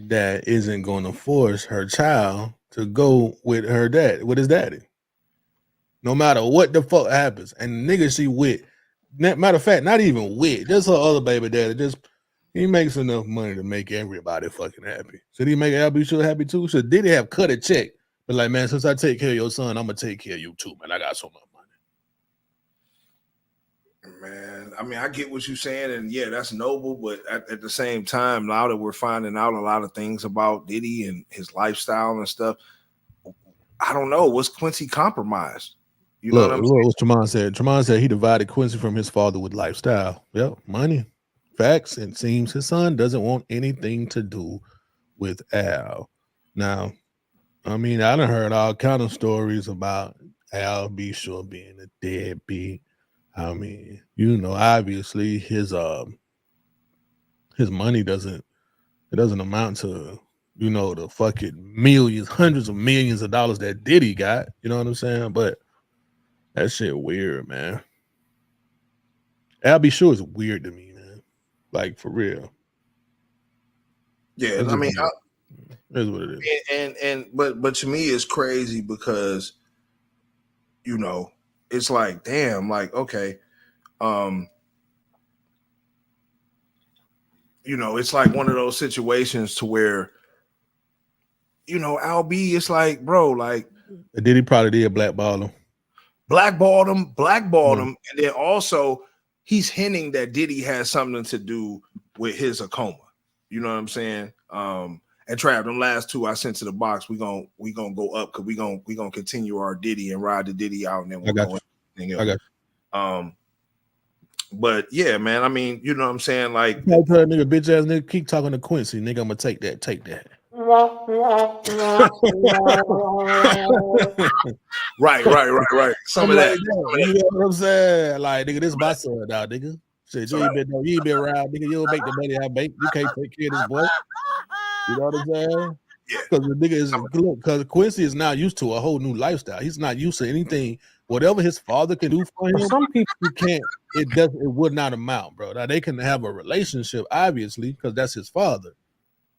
that isn't going to force her child to go with his daddy? No matter what the fuck happens, and the nigga she with, matter of fact, not even with, just her other baby daddy, he makes enough money to make everybody fucking happy. Should he make Albie Shore happy too? Should Diddy have cut a check? But like, man, since I take care of your son, I'm gonna take care of you too, man. I got so much money. Man, I mean, I get what you're saying, and yeah, that's noble, but at the same time, now that we're finding out a lot of things about Diddy and his lifestyle and stuff, I don't know. Was Quincy compromised? You know what I'm saying? What Tremont said. Tremont said he divided Quincy from his father with lifestyle. Yep, money. Facts. It seems his son doesn't want anything to do with Al. Now, I mean, I done heard all kind of stories about Al B. Shore being a deadbeat. I mean, obviously his money doesn't amount to, the fucking millions, hundreds of millions of dollars that Diddy got. You know what I'm saying? But that shit weird, man. Al B. Shore is weird to me, man. Like, for real. Yeah, I mean, that's what it is. But to me, it's crazy because, it's like, damn, like, okay, it's like one of those situations to where, Al B, it's like, bro, like, Diddy probably did blackball him. Blackballed him, and then also he's hinting that Diddy has something to do with his Acoma. You know what I'm saying? And Trav, them last two I sent to the box, we gonna go up because we gonna continue our Diddy and ride the Diddy out, and then we'll go anything else. I got you. But yeah, man, I mean, you know what I'm saying? Like, nigga, bitch ass nigga, keep talking to Quincy, nigga. I'm gonna take that. Right. Some of that. You know what I'm saying? Like, nigga, this my son now, nigga. Shit, you ain't been around, nigga. You don't make the money I make. You can't take care of this boy. You know what I'm saying? Because the nigga is, because Quincy is now used to a whole new lifestyle. He's not used to anything. Whatever his father can do for him, some people he can't. It would not amount, bro. Now they can have a relationship, obviously, because that's his father.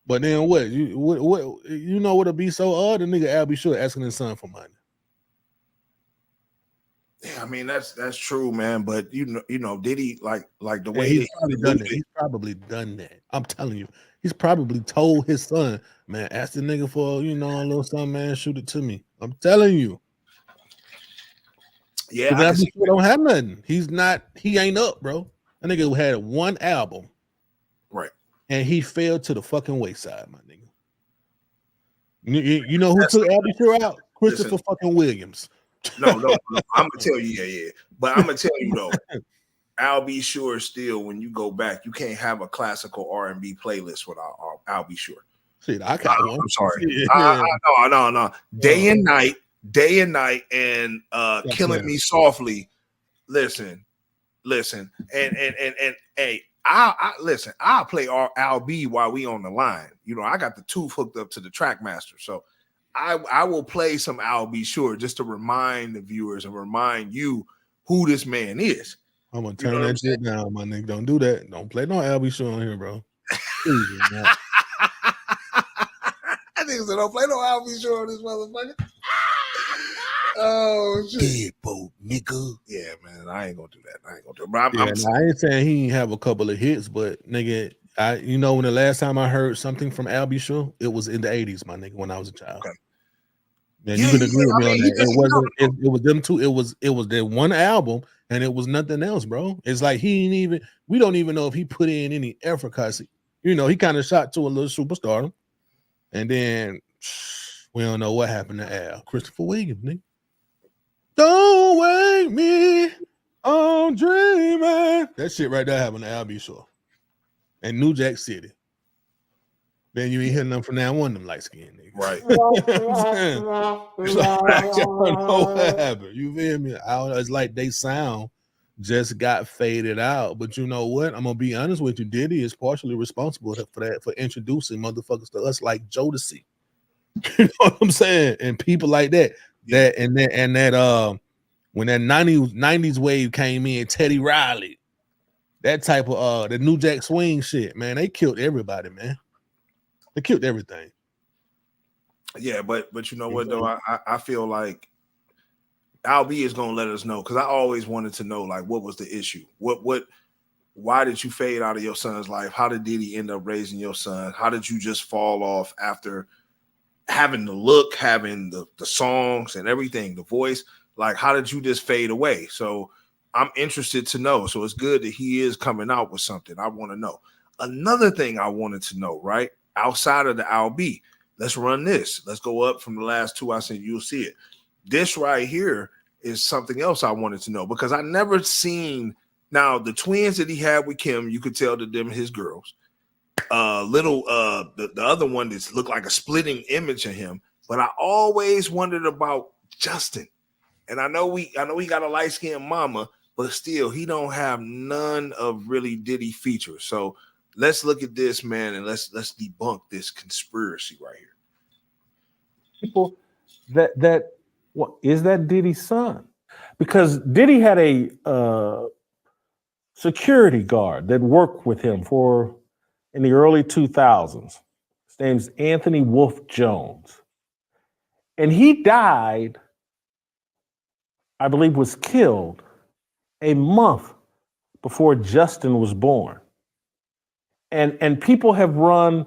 But then what? What'll be so odd? The nigga Al B. Shore asking his son for money. Yeah, I mean that's true, man. But Diddy like the way he's probably done that. He's probably done that. I'm telling you, he's probably told his son, man, ask the nigga for a little something, man, shoot it to me. I'm telling you. Yeah, Al B. Shore don't have nothing. He ain't up, bro. That nigga had one album, right? And he fell to the fucking wayside, my nigga. You know who took Al B. Shore out? Christopher fucking Williams. No. I'm gonna tell you, yeah. But I'm gonna tell you though, Al B. Shore still, when you go back, you can't have a classical R&B playlist without Al B. Shore. See, I got one. I'm sorry. No. Day and night, and Killing Me Softly. Listen, and hey. I'll play Al B while we on the line. I got the tooth hooked up to the Trackmaster, so I will play some Al B. Shore just to remind the viewers and remind you who this man is. I'm gonna turn that shit down, my nigga. Don't do that. Don't play no Al B. Shore on here, bro. I think so. Don't play no Al B. Shore on this motherfucker. Oh shit, Deadbolt, nigga. Yeah, man, I ain't gonna do that. I ain't saying he ain't have a couple of hits, but nigga, when the last time I heard something from Al B. Shore, it was in the 80s, my nigga, when I was a child. Okay. And you can agree with me on that. It wasn't. It was them two. It was their one album, and it was nothing else, bro. It's like he ain't even. We don't even know if he put in any effort, cause he kind of shot to a little superstardom, and then we don't know what happened to Al. Christopher Williams, nigga. Don't wake me, I'm dreaming. That shit right there happened to Al B. Shore and New Jack City. Then you ain't hear nothing from now on them light skinned niggas. Right. It's like, I don't know what happened. You feel me? It's like they sound just got faded out. But you know what? I'm gonna be honest with you. Diddy is partially responsible for that, for introducing motherfuckers to us like Jodeci. You know what I'm saying? And people like that. That when that 90s wave came in, Teddy Riley, that type of the New Jack Swing shit, man, they killed everybody, man. They killed everything. Yeah, but you know what though? I feel like Al B is gonna let us know, because I always wanted to know, like, what was the issue? Why did you fade out of your son's life? How did Diddy end up raising your son? How did you just fall off after having the look, having the songs and everything, the voice? Like, how did you just fade away? So I'm interested to know. So it's good that he is coming out with something. I want to know. Another thing I wanted to know, right? Outside of the Al B, let's run this. Let's go up from the last two. I said you'll see it. This right here is something else I wanted to know, because I never seen. Now the twins that he had with Kim, you could tell that them his girls. The other one that looked like a splitting image of him. But I always wondered about Justin. And I know he got a light-skinned mama, but still he don't have none of really Diddy features. So let's look at this, man, and let's debunk this conspiracy right here. People that what is that Diddy's son? Because Diddy had a security guard that worked with him in the early 2000s. His name's Anthony Wolf Jones. And he died, I believe was killed, a month before Justin was born. And people have run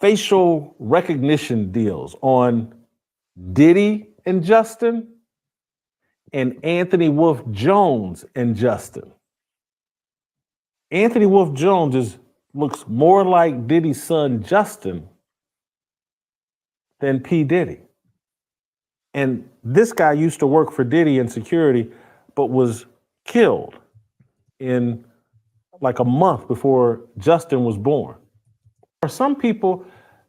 facial recognition deals on Diddy and Justin and Anthony Wolf Jones and Justin. Anthony Wolf Jones looks more like Diddy's son Justin than P. Diddy. And this guy used to work for Diddy in security, but was killed in like a month before Justin was born. There are some people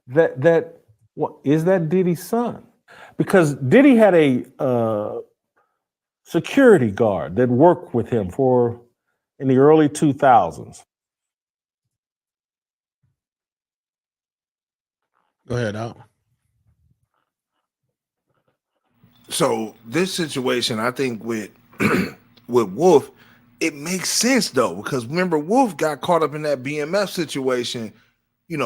that what is that Diddy's son? Because Diddy had a security guard that worked with him in the early 2000s. Go ahead, Al. So this situation, I think with Wolf, it makes sense though, because remember Wolf got caught up in that BMF situation,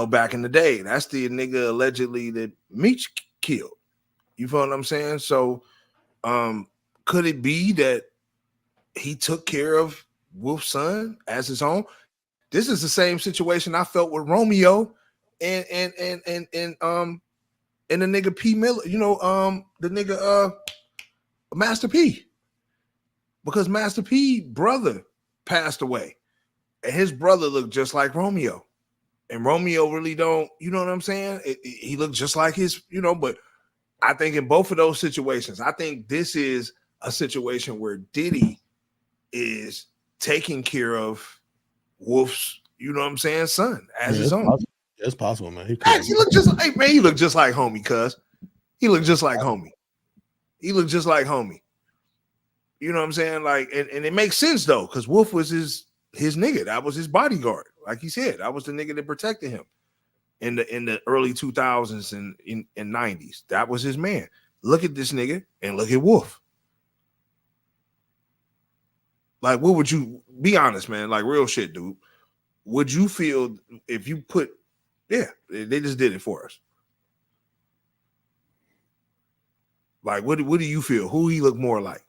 back in the day. That's the nigga allegedly that Meech killed. You feel what I'm saying? So could it be that he took care of Wolf's son as his own? This is the same situation I felt with Romeo and the nigga P Miller, the nigga Master P. Because Master P brother passed away. And his brother looked just like Romeo. And Romeo really don't, you know what I'm saying? He looked just like his, but I think in both of those situations, I think this is a situation where Diddy is taking care of Wolf's, son as his own. Possible. It's possible, man. He looked just like, man, he looked just like homie, cuz. He looked just like homie. He looked just like homie. You know what I'm saying? Like, and it makes sense though, because Wolf was his nigga. That was his bodyguard. Like he said, that was the nigga that protected him in the early 2000s and in 90s. That was his man. Look at this nigga and look at Wolf. Like, what would you be honest, man? Like real shit, dude. Would you feel if you put, they just did it for us. Like, what do you feel? Who he look more like?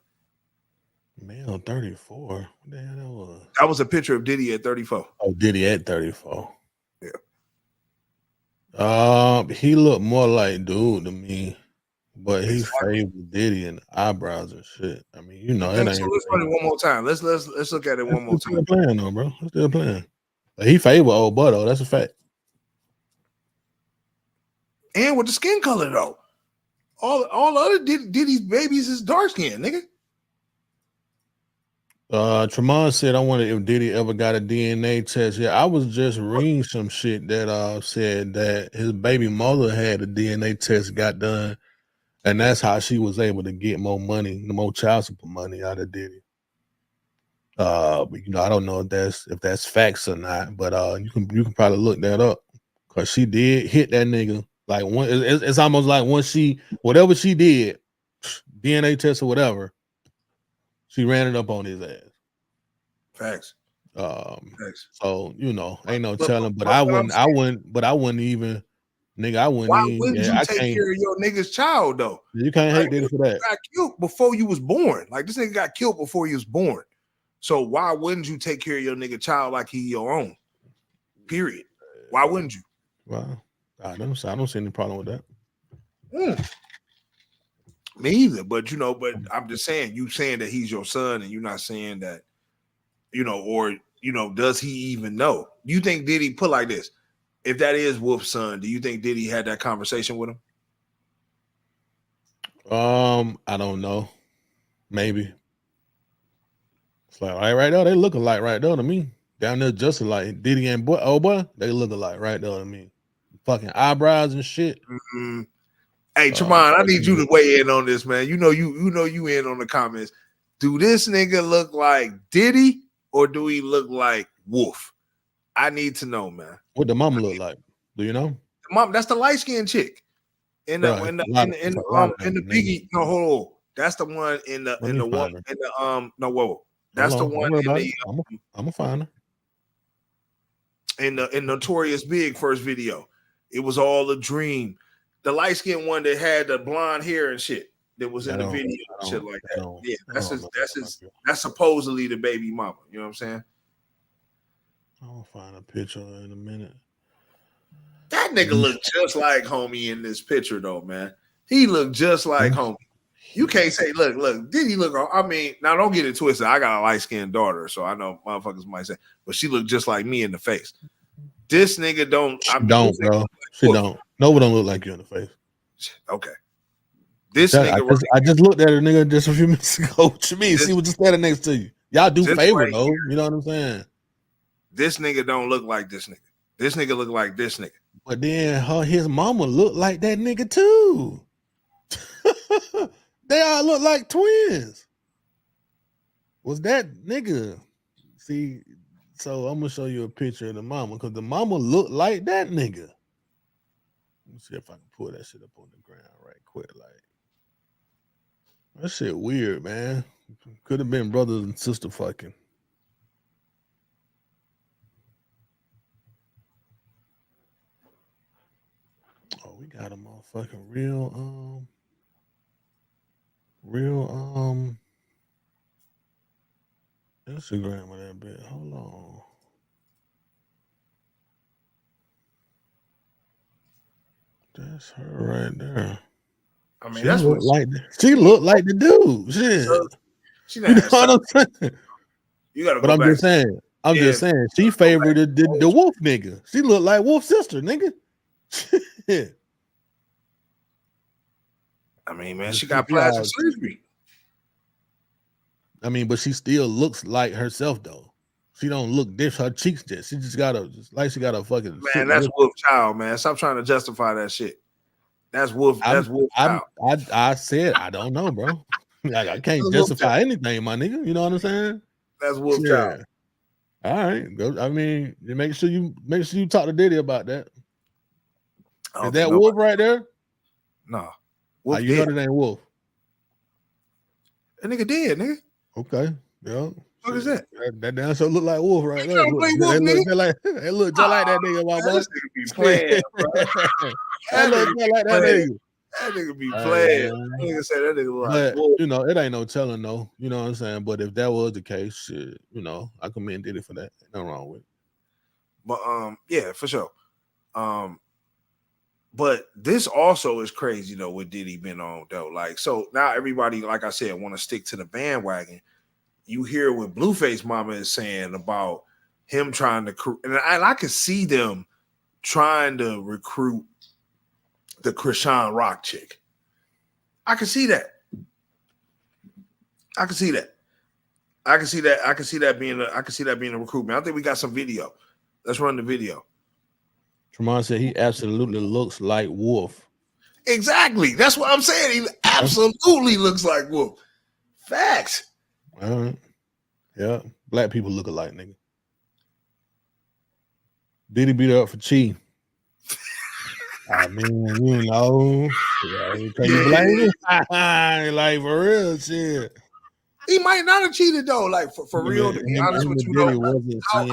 Man, 34. What the hell that was? That was a picture of Diddy at 34. Oh, Diddy at 34. Yeah. He looked more like dude to me, But he favored Diddy and the eyebrows and shit. I mean, you know, it ain't. So let's run it one more time. Let's look at it one more time. Still playing though, bro. Still playing. But he favored old boy though. That's a fact. And with the skin color though, all other Diddy's babies is dark skin, nigga. Tremont said, I wonder if Diddy ever got a DNA test. Yeah, I was just reading some shit that said that his baby mother had a DNA test got done, and that's how she was able to get more money, more child support money out of Diddy. But, you know, I don't know if that's facts or not, but you can probably look that up because she did hit that nigga like one. It's almost like once whatever she did, DNA test or whatever, she ran it up on his ass. Facts. So you know, ain't no telling. But I wouldn't even, nigga. I wouldn't. Why even, wouldn't you take care of your nigga's child though? You can't hate Diddy for that. Got killed before you was born. Like this nigga got killed before he was born. So why wouldn't you take care of your nigga child like he your own? Period. Why wouldn't you? Well, I don't see any problem with that. Me either. But you know, I'm just saying, you saying that he's your son, and you're not saying that, you know, or you know, does he even know? You think Diddy put like this? If that is Wolf's son, do you think Diddy had that conversation with him? I don't know. Maybe. It's like right there, they look alike right there to me. Down there, just like Diddy and boy, they look alike right there to me. Fucking eyebrows and shit. Mm-hmm. Hey, Tremont, I need you to weigh in on this, man. You know you in on the comments. Do this nigga look like Diddy or do he look like Wolf? I need to know, man. What the mama look like? Do you know? The mom, that's the light skinned chick. In the Biggie. No, hold on. That's the one in the one in the no whoa. That's the one in the I'm gonna find her. In Notorious Big first video. It was all a dream. The light skinned one that had the blonde hair and shit that was in the video and shit like that. Yeah, that's supposedly the baby mama. You know what I'm saying? I'll find a picture in a minute. That nigga looked just like homie in this picture though, man. He looked just like homie. You can't say, look, did he look? I mean, now don't get it twisted. I got a light-skinned daughter, so I know motherfuckers might say, but she looked just like me in the face. This nigga don't. Bro. She don't. Nobody don't look like you in the face. Okay. This nigga. I just looked at her nigga just a few minutes ago. What you mean? She was just standing next to you. Y'all do favor though. You know what I'm saying? This nigga don't look like this nigga. This nigga look like this nigga. But then his mama looked like that nigga too. They all look like twins. Was that nigga? See, so I'm gonna show you a picture of the mama because the mama looked like that nigga. Let me see if I can pull that shit up on the ground right quick. Like that shit weird, man. Could have been brothers and sister fucking. Oh, we got a motherfucking real Instagram of that bit. Hold on. That's her right there. I mean, that's what she looked like the dude. Shit. She you know what I'm saying? You gotta. But I'm just saying. I'm just saying. She favored the Wolf nigga. She looked like Wolf's sister, nigga. I mean, man, she got plastic surgery. I mean, but she still looks like herself though. She don't look different. Her cheeks she just got a fucking. Man, that's Wolf child, man. Stop trying to justify that shit. That's Wolf. That's Wolf child. I said I don't know, bro. Like I can't justify anything, my nigga. You know what I'm saying? That's Wolf child. All right, go. I mean, make sure you talk to Diddy about that. Is that Wolf right there? No. Wolf you know the name Wolf. That nigga dead, nigga. Okay. Yeah. What is that? That damn show look like Wolf right there. They look just like that nigga, my boy. This nigga be playing, bro. That look just like that nigga. That nigga be playing. That nigga said that nigga like Wolf. You know, it ain't no telling though. You know what I'm saying? But if that was the case, shit, you know, I commend Diddy for that. Nothing wrong with it. But yeah, for sure. But this also is crazy though. What Diddy been on though? Like, so now everybody, like I said, want to stick to the bandwagon. You hear what Blueface Mama is saying about him trying to, and I can see them trying to recruit the Krishan Rock chick. I can see that. I can see that. I can see that. I can see that being a recruitment. I think we got some video. Let's run the video. Tremont said he absolutely looks like Wolf. Exactly. That's what I'm saying. He absolutely looks like Wolf. Facts. All right. Yeah. Black people look alike, nigga. Diddy beat her up for cheating. I mean, you know, can you blame him? Like, for real, shit. He might not have cheated though. Like for real, to be honest with you, though,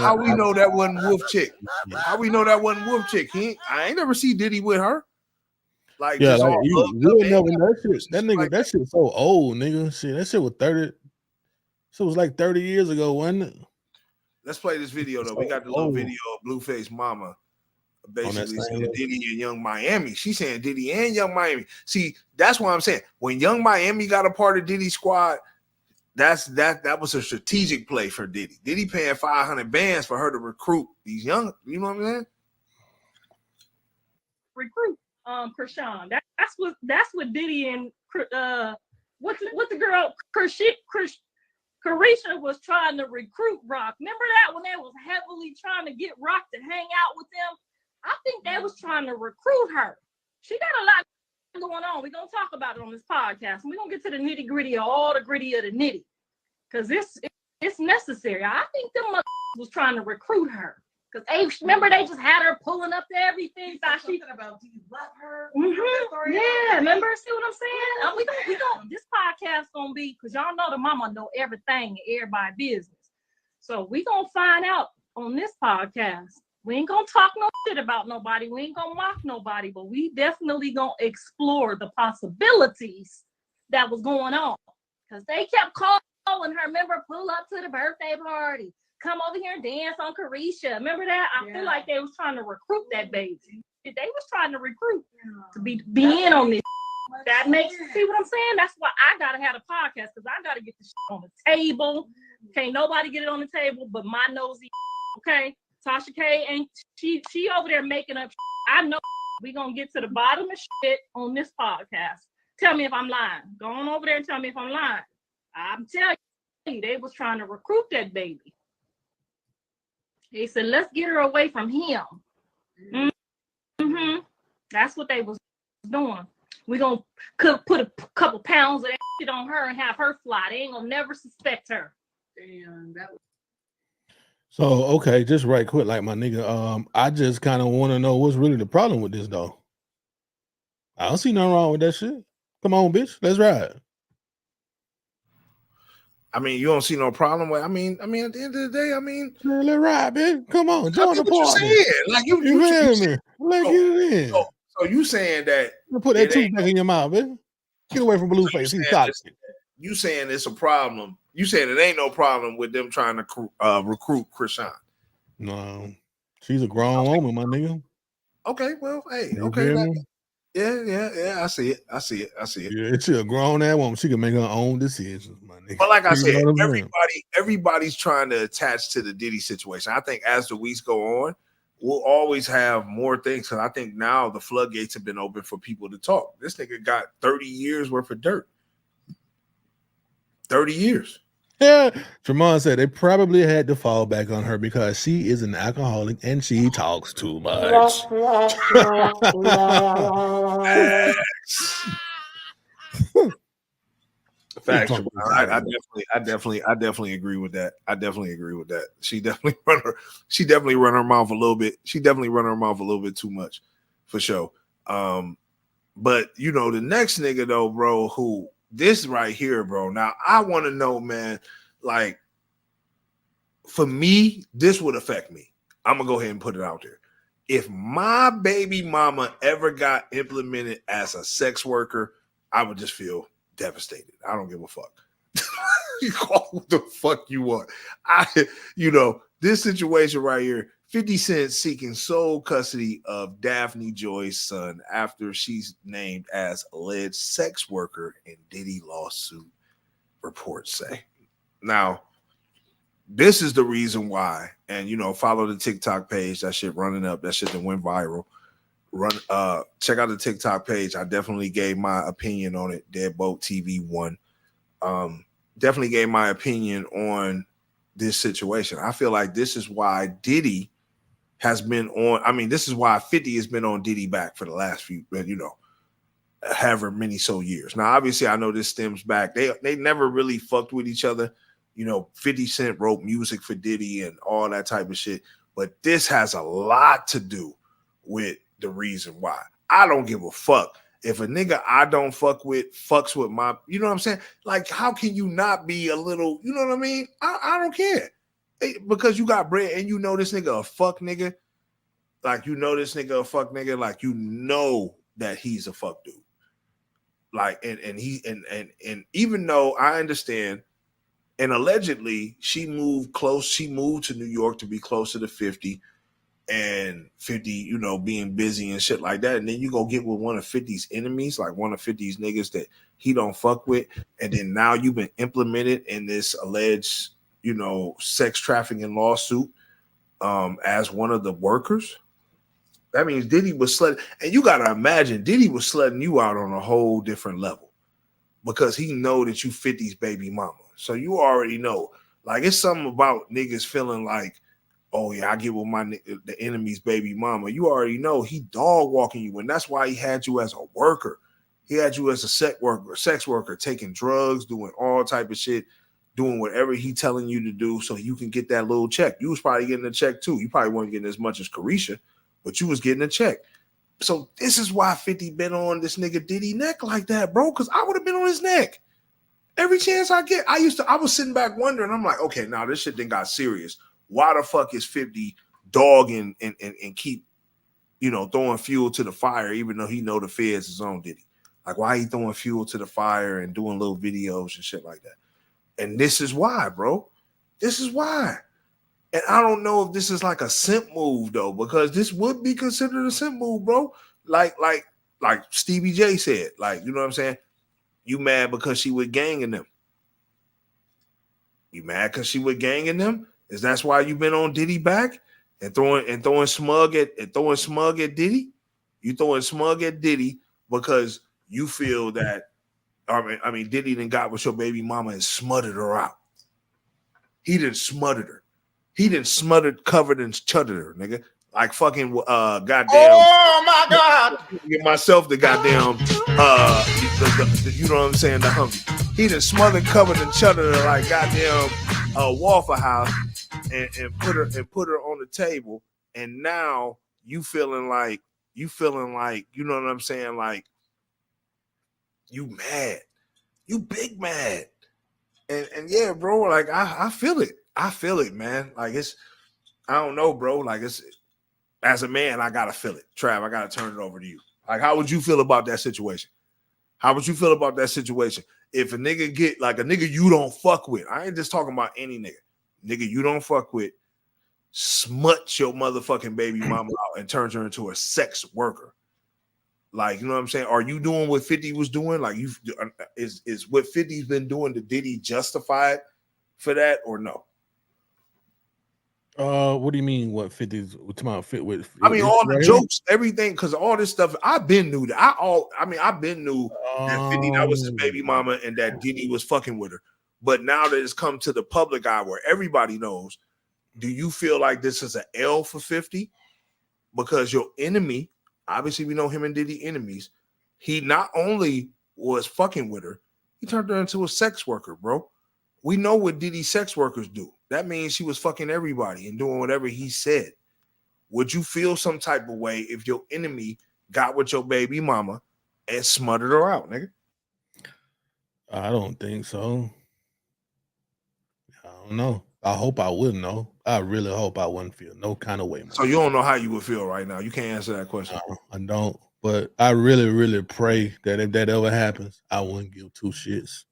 how we know that wasn't Wolf chick? How we know that wasn't Wolf chick? I ain't never see Diddy with her. Like, yeah, just like, all you never that shit. That nigga, like that shit so old, nigga. Shit, that shit was 30. So it was like 30 years ago, wasn't it? Let's play this video though. We got the little video of Blueface Mama basically saying Diddy and Young Miami. She's saying Diddy and Young Miami. See, that's what I'm saying. When Young Miami got a part of Diddy's squad, that was a strategic play for Diddy. Diddy paying 500 bands for her to recruit these young, you know what I'm saying? Recruit Krishan. That's what Diddy and what's the girl Carisha was trying to recruit Rock. Remember that when they was heavily trying to get Rock to hang out with them? I think they was trying to recruit her. She got a lot going on. We're gonna talk about it on this podcast. And we're gonna get to the nitty-gritty of all the gritty of the nitty. Because it's necessary. I think them was trying to recruit her. Because remember they just had her pulling up to everything. Thought she about, do you love her? Mm-hmm. Yeah, remember? See what I'm saying? We don't this podcast gonna be, because y'all know the mama know everything and everybody business. So we gonna find out on this podcast. We ain't gonna talk no shit about nobody. We ain't gonna mock nobody, but we definitely gonna explore the possibilities that was going on. Because they kept calling her, remember, pull up to the birthday party. Come over here and dance on Carisha. Remember that? I feel like they was trying to recruit that baby. They was trying to recruit to be in on this. That makes, see what I'm saying? That's why I gotta have a podcast, because I gotta get the shit on the table. Can't nobody get it on the table but my nosy. Okay, Tasha K, and she over there making up. I know we gonna get to the bottom of shit on this podcast. Tell me if I'm lying. Go on over there and tell me if I'm lying. I'm telling you, they was trying to recruit that baby. They said, let's get her away from him. Mm-hmm. That's what they was doing. We gonna put a couple pounds of that shit on her and have her fly. They ain't gonna never suspect her. Damn, that was. So, okay, just right quick, like my nigga, I just kind of want to know what's really the problem with this, though. I don't see nothing wrong with that shit. Come on, bitch, let's ride. I mean, you don't see no problem with. I mean, at the end of the day, I mean, let's ride, bitch. Come on, join the party. Like you feel me? Let's get it in. So you saying that? Put that tooth back in your mouth, bitch. Get away from Blueface. He's toxic. You saying it's a problem? You saying it ain't no problem with them trying to recruit Krishan? No, she's a grown woman, my nigga. Okay, well, hey, okay. Yeah. I see it. Yeah, she's a grown ass woman. She can make her own decisions, my nigga. But like I said, everybody's trying to attach to the Diddy situation. I think as the weeks go on, we'll always have more things. Because I think now the floodgates have been open for people to talk. This nigga got 30 years worth of dirt. 30 years. Yeah, Tremont said they probably had to fall back on her because she is an alcoholic and she talks too much. Facts. I definitely agree with that. She definitely run her mouth a little bit. She definitely run her mouth a little bit too much, for sure. But you know, the next nigga though, bro, who this right here, bro. Now I want to know, man, like for me, this would affect me. I'm gonna go ahead and put it out there. If my baby mama ever got implemented as a sex worker, I would just feel devastated. I don't give a fuck. You call what the fuck you want. This situation right here 50 Cent seeking sole custody of Daphne Joy's son after she's named as alleged sex worker in Diddy lawsuit, reports say. Now, this is the reason why, and follow the TikTok page. That shit running up. That shit that went viral. Check out the TikTok page. I definitely gave my opinion on it. Deadbolt TV1. Definitely gave my opinion on this situation. I feel like this is why Diddy has been on. I mean, this is why 50 has been on Diddy back for the last few, however many so years. Now, obviously, I know this stems back. They never really fucked with each other. 50 Cent wrote music for Diddy and all that type of shit. But this has a lot to do with the reason why. I don't give a fuck if a nigga I don't fuck with fucks with my, you know what I'm saying? Like, how can you not be a little, you know what I mean? I don't care. Because you got bread and this nigga a fuck nigga. Like, this nigga a fuck nigga. Like, that he's a fuck dude. Like, and even though I understand, and allegedly she moved to New York to be closer to 50, and 50, being busy and shit like that. And then you go get with one of 50's enemies, like one of 50's niggas that he don't fuck with. And then now you've been implemented in this alleged, sex trafficking lawsuit as one of the workers. That means Diddy was sledding. And you got to imagine Diddy was sledding you out on a whole different level because he know that you 50's baby mama. So you already know. Like, it's something about niggas feeling like, oh yeah, I get with the enemy's baby mama. You already know he dog walking you, and that's why he had you as a worker. He had you as a sex worker, taking drugs, doing all type of shit, doing whatever he telling you to do so you can get that little check. You was probably getting a check too. You probably weren't getting as much as Carisha, but you was getting a check. So this is why 50 been on this nigga Diddy neck like that, bro, because I would have been on his neck. Every chance I get. I was sitting back wondering, I'm like, okay, now this shit then got serious. Why the fuck is 50 dogging and keep, throwing fuel to the fire, even though he know the feds is on Diddy? Like, why he throwing fuel to the fire and doing little videos and shit like that? And this is why, bro. This is why. And I don't know if this is like a simp move, though, because this would be considered a simp move, bro. Like Stevie J said, like, you know what I'm saying? You mad because she with ganging them. You mad because she with ganging them? Is that's why you've been on Diddy back and throwing smug at Diddy? You throwing smug at Diddy because you feel that I mean Diddy done got with your baby mama and smothered her out. He didn't smothered her. He didn't smothered, covered, and chuttered her, nigga. Like fucking goddamn. Oh my God! Give myself the goddamn you know what I'm saying, the Humvee. He done smothered, covered, and chuttered her like goddamn Waffle House and put her on the table. And now you feeling like, you know what I'm saying, like you mad, you big mad. And yeah, bro, like I feel it. I feel it, man. Like I don't know, bro. Like as a man, I gotta feel it. Trav, I gotta turn it over to you. Like, how would you feel about that situation? How would you feel about that situation? If a nigga get like a nigga you don't fuck with, I ain't just talking about any nigga you don't fuck with, smut your motherfucking baby mama out and turns her into a sex worker. Like, you know what I'm saying? Are you doing what 50 was doing? Like, is what 50's been doing to Diddy justified for that or no? What do you mean? What 50's about fit with? I mean, all the jokes, everything, because all this stuff. I've been knew that. I've been knew that 50 that was his baby mama and that Diddy was fucking with her. But now that it's come to the public eye where everybody knows, do you feel like this is an L for 50? Because your enemy, obviously we know him and Diddy enemies. He not only was fucking with her, he turned her into a sex worker, bro. We know what Diddy sex workers do. That means she was fucking everybody and doing whatever he said. Would you feel some type of way if your enemy got with your baby mama and smothered her out, nigga? I don't think so. I don't know. I hope I wouldn't know. I really hope I wouldn't feel no kind of way. So you don't know how you would feel right now. You can't answer that question. No, I don't. But I really, really pray that if that ever happens, I wouldn't give two shits.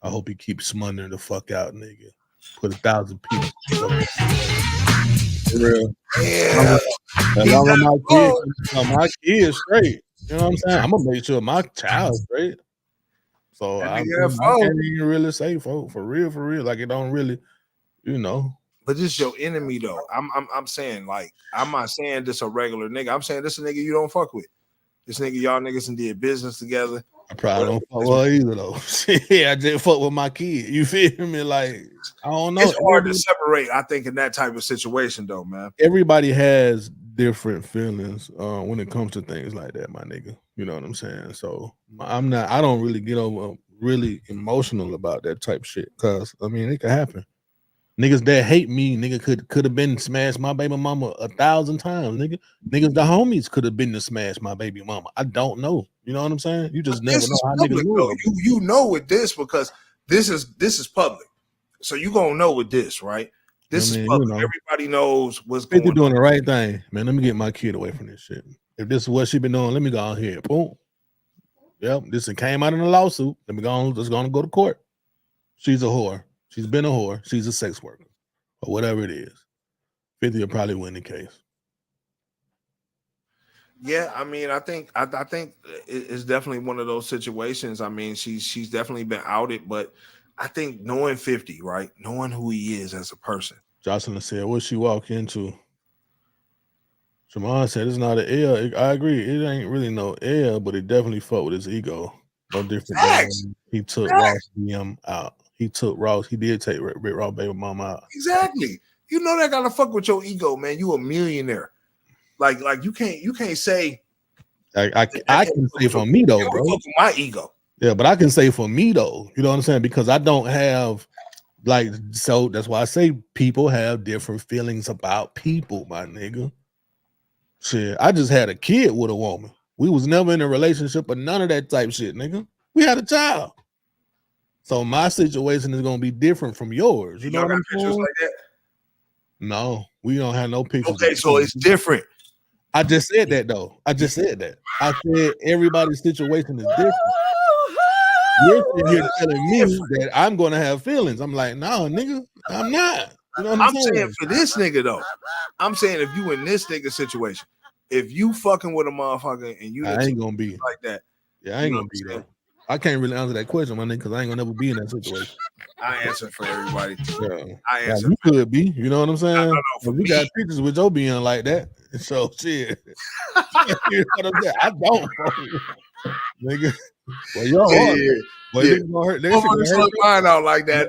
I hope he keeps smothering the fuck out, nigga. Put 1,000 people. For real. Yeah. As long as my kids straight. You know what I'm saying? I'm gonna make sure my child's straight. So I can't even really say for real. Like it don't really, you know. But this is your enemy though. I'm saying, like, I'm not saying this a regular nigga. I'm saying this a nigga you don't fuck with. This nigga, y'all niggas and did business together. I probably don't fuck with her either though. Yeah, I just fuck with my kid. You feel me? Like, I don't know. It's hard to separate, I think, in that type of situation though, man. Everybody has different feelings when it comes to things like that, my nigga. You know what I'm saying? So I don't really get over really emotional about that type of shit. Cause I mean it could happen. Niggas that hate me, nigga, could have been smashed my baby mama 1,000 times, nigga. Niggas, the homies could have been to smash my baby mama. I don't know. You know what I'm saying? You just never know how niggas know. You know with this because this is public. So you gonna know with this, right? This is public. You know, everybody knows what's going on. Doing the right thing, man. Let me get my kid away from this shit. If this is what she been doing, let me go on here. Boom. Yep, this came out in a lawsuit. Let me go on. Just gonna go to court. She's a whore. She's been a whore. She's a sex worker, or whatever it is. 50 will probably win the case. Yeah, I mean, I think it's definitely one of those situations. I mean, she's definitely been outed, but I think knowing 50, right, knowing who he is as a person. Jocelyn said, "What she walk into?" Shamon said, "It's not an L." I agree. It ain't really no L, but it definitely fucked with his ego. No different than he took Ross BM out. He took Ross. He did take Rick Ross baby mama out. Exactly. You know that gotta fuck with your ego, man. You a millionaire. Like you can't say. I can say for me though, bro. My ego. Yeah, but I can say for me though. You know what I'm saying? Because I don't have so that's why I say people have different feelings about people, my nigga. Shit, I just had a kid with a woman. We was never in a relationship, but none of that type shit, nigga. We had a child. So my situation is gonna be different from yours. You know what I'm saying? Like that? No, we don't have no pictures. Okay, so it's different. I just said that though. I said everybody's situation is different. You're sitting here telling me that I'm gonna have feelings. I'm like, no, nigga, I'm not. You know what I'm saying for this nigga though. I'm saying if you in this nigga situation, if you fucking with a motherfucker and you I ain't gonna be like that. Yeah, I ain't gonna be there. I can't really answer that question, my nigga, because I ain't gonna never be in that situation. I answer for everybody. Yeah. I answer. You could be, you know what I'm saying? No, we got pictures with your being like that. So shit. You know what I'm saying? I don't, nigga. Well, y'all hard. Well, nigga gonna hurt. Motherfuckers find out like that.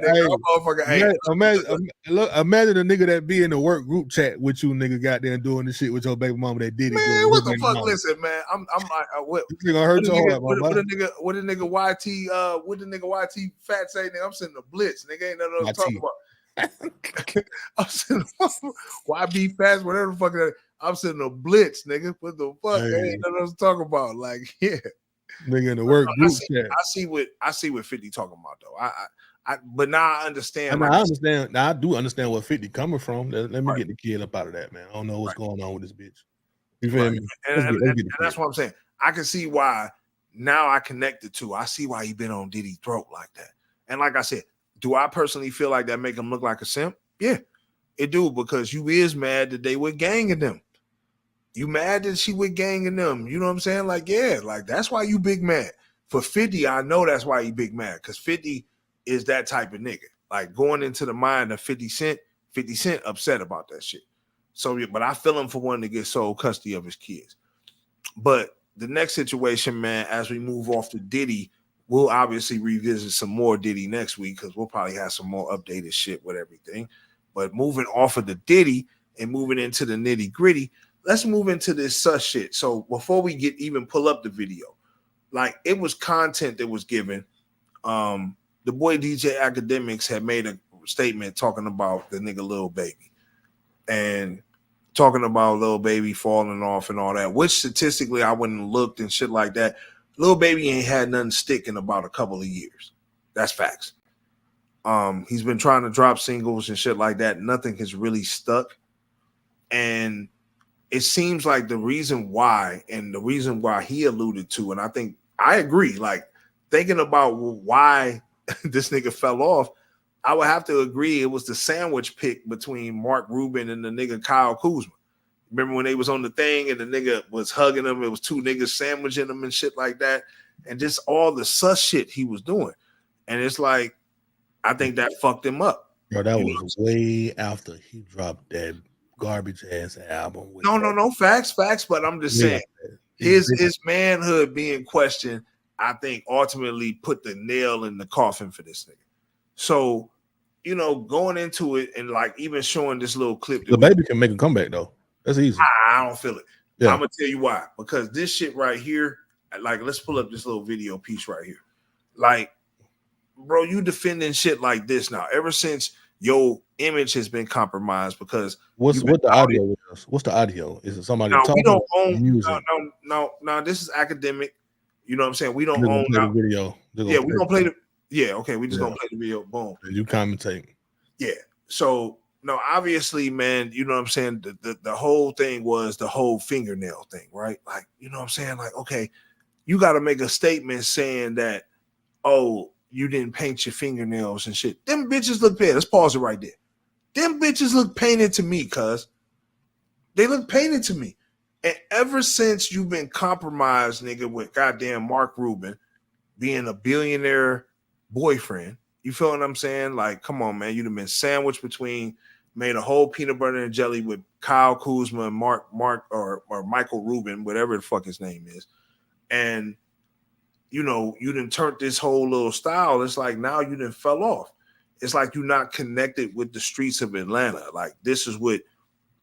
Imagine a nigga that be in the work group chat with you, nigga, goddamn doing the shit with your baby mama that did it. Man, what the fuck? Mama. Listen, man, I'm like, what? You gonna hurt your heart, what the nigga YT fat say? Nigga, I'm sitting the blitz. Nigga, ain't nothing else to talk about. I'm sitting YB fast, whatever the fuck. I'm sitting a blitz, nigga. What the fuck? Hey. Ain't nothing else to talk about. Like, yeah. Nigga in the work group chat. I see what 50 talking about though. But now I understand. I understand. Now I do understand where 50 coming from. Let me get the kid up out of that, man. I don't know what's going on with this bitch. You feel me? And that's what I'm saying. I can see why now I connect the two. I see why he been on Diddy's throat like that. And like I said, do I personally feel like that make him look like a simp? Yeah, it do, because you is mad that they were ganging them. You mad that she with ganging them? You know what I'm saying? Like, yeah, like that's why you big mad. For 50, I know that's why you big mad, because 50 is that type of nigga. Like going into the mind of 50 Cent upset about that shit. So, but I feel him for wanting to get sole custody of his kids. But the next situation, man, as we move off to Diddy, we'll obviously revisit some more Diddy next week because we'll probably have some more updated shit with everything. But moving off of the Diddy and moving into the nitty gritty, let's move into this sus shit. So before we even pull up the video, like it was content that was given. The boy DJ Academics had made a statement talking about the nigga Lil Baby and talking about Lil Baby falling off and all that, which statistically I wouldn't have looked and shit like that. Lil Baby ain't had nothing stick in about a couple of years. That's facts. He's been trying to drop singles and shit like that. Nothing has really stuck. And it seems like the reason why he alluded to, and I think I agree, like thinking about why this nigga fell off, I would have to agree it was the sandwich pick between Mark Rubin and the nigga Kyle Kuzma. Remember when they was on the thing and the nigga was hugging him? It was two niggas sandwiching him and shit like that. And just all the sus shit he was doing. And it's like, I think that fucked him up. Bro, that was way after he dropped that garbage ass album. No, facts. But I'm just saying, his manhood being questioned, I think ultimately put the nail in the coffin for this nigga. So, going into it and like even showing this little clip. The baby can make a comeback though. That's easy. I don't feel it. Yeah. I'm gonna tell you why. Because this shit right here, like, let's pull up this little video piece right here. Like, bro, you defending shit like this now. Ever since your image has been compromised because what the audio is? What's the audio? Is it somebody talking? We don't own music. No. This is academic. You know what I'm saying? We don't own the video. Yeah, we gonna play the. Yeah, okay. We just gonna play the video. Boom. You commentate. Yeah. So. No, obviously, man, you know what I'm saying? The whole thing was the whole fingernail thing, right? Like, you know what I'm saying? Like, okay, you got to make a statement saying that, oh, you didn't paint your fingernails and shit. Them bitches look painted. Let's pause it right there. Them bitches look painted to me, cuz. They look painted to me. And ever since you've been compromised, nigga, with goddamn Mark Rubin being a billionaire boyfriend, you feel what I'm saying? Like, come on, man. You'd have been sandwiched made a whole peanut butter and jelly with Kyle Kuzma and Mark or Michael Rubin, whatever the fuck his name is. And, you done turned this whole little style. It's like now you done fell off. It's like you're not connected with the streets of Atlanta. Like, this is what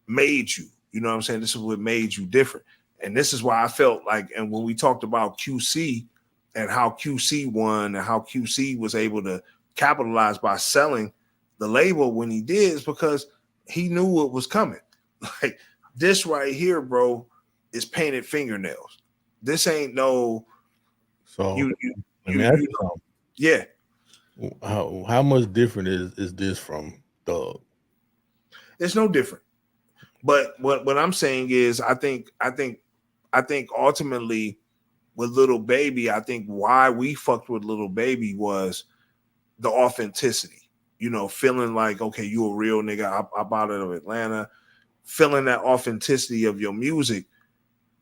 made you. You know what I'm saying? This is what made you different. And this is why I felt like, and when we talked about QC and how QC won and how QC was able to capitalize by selling the label when he did, is because he knew what was coming. Like, this right here, bro, is painted fingernails. This ain't no. So yeah. How much different is this from Thug? It's no different. But what I'm saying is, I think ultimately with Lil Baby, I think why we fucked with Lil Baby was the authenticity. Feeling like, okay, you a real nigga. I'm out of Atlanta. Feeling that authenticity of your music.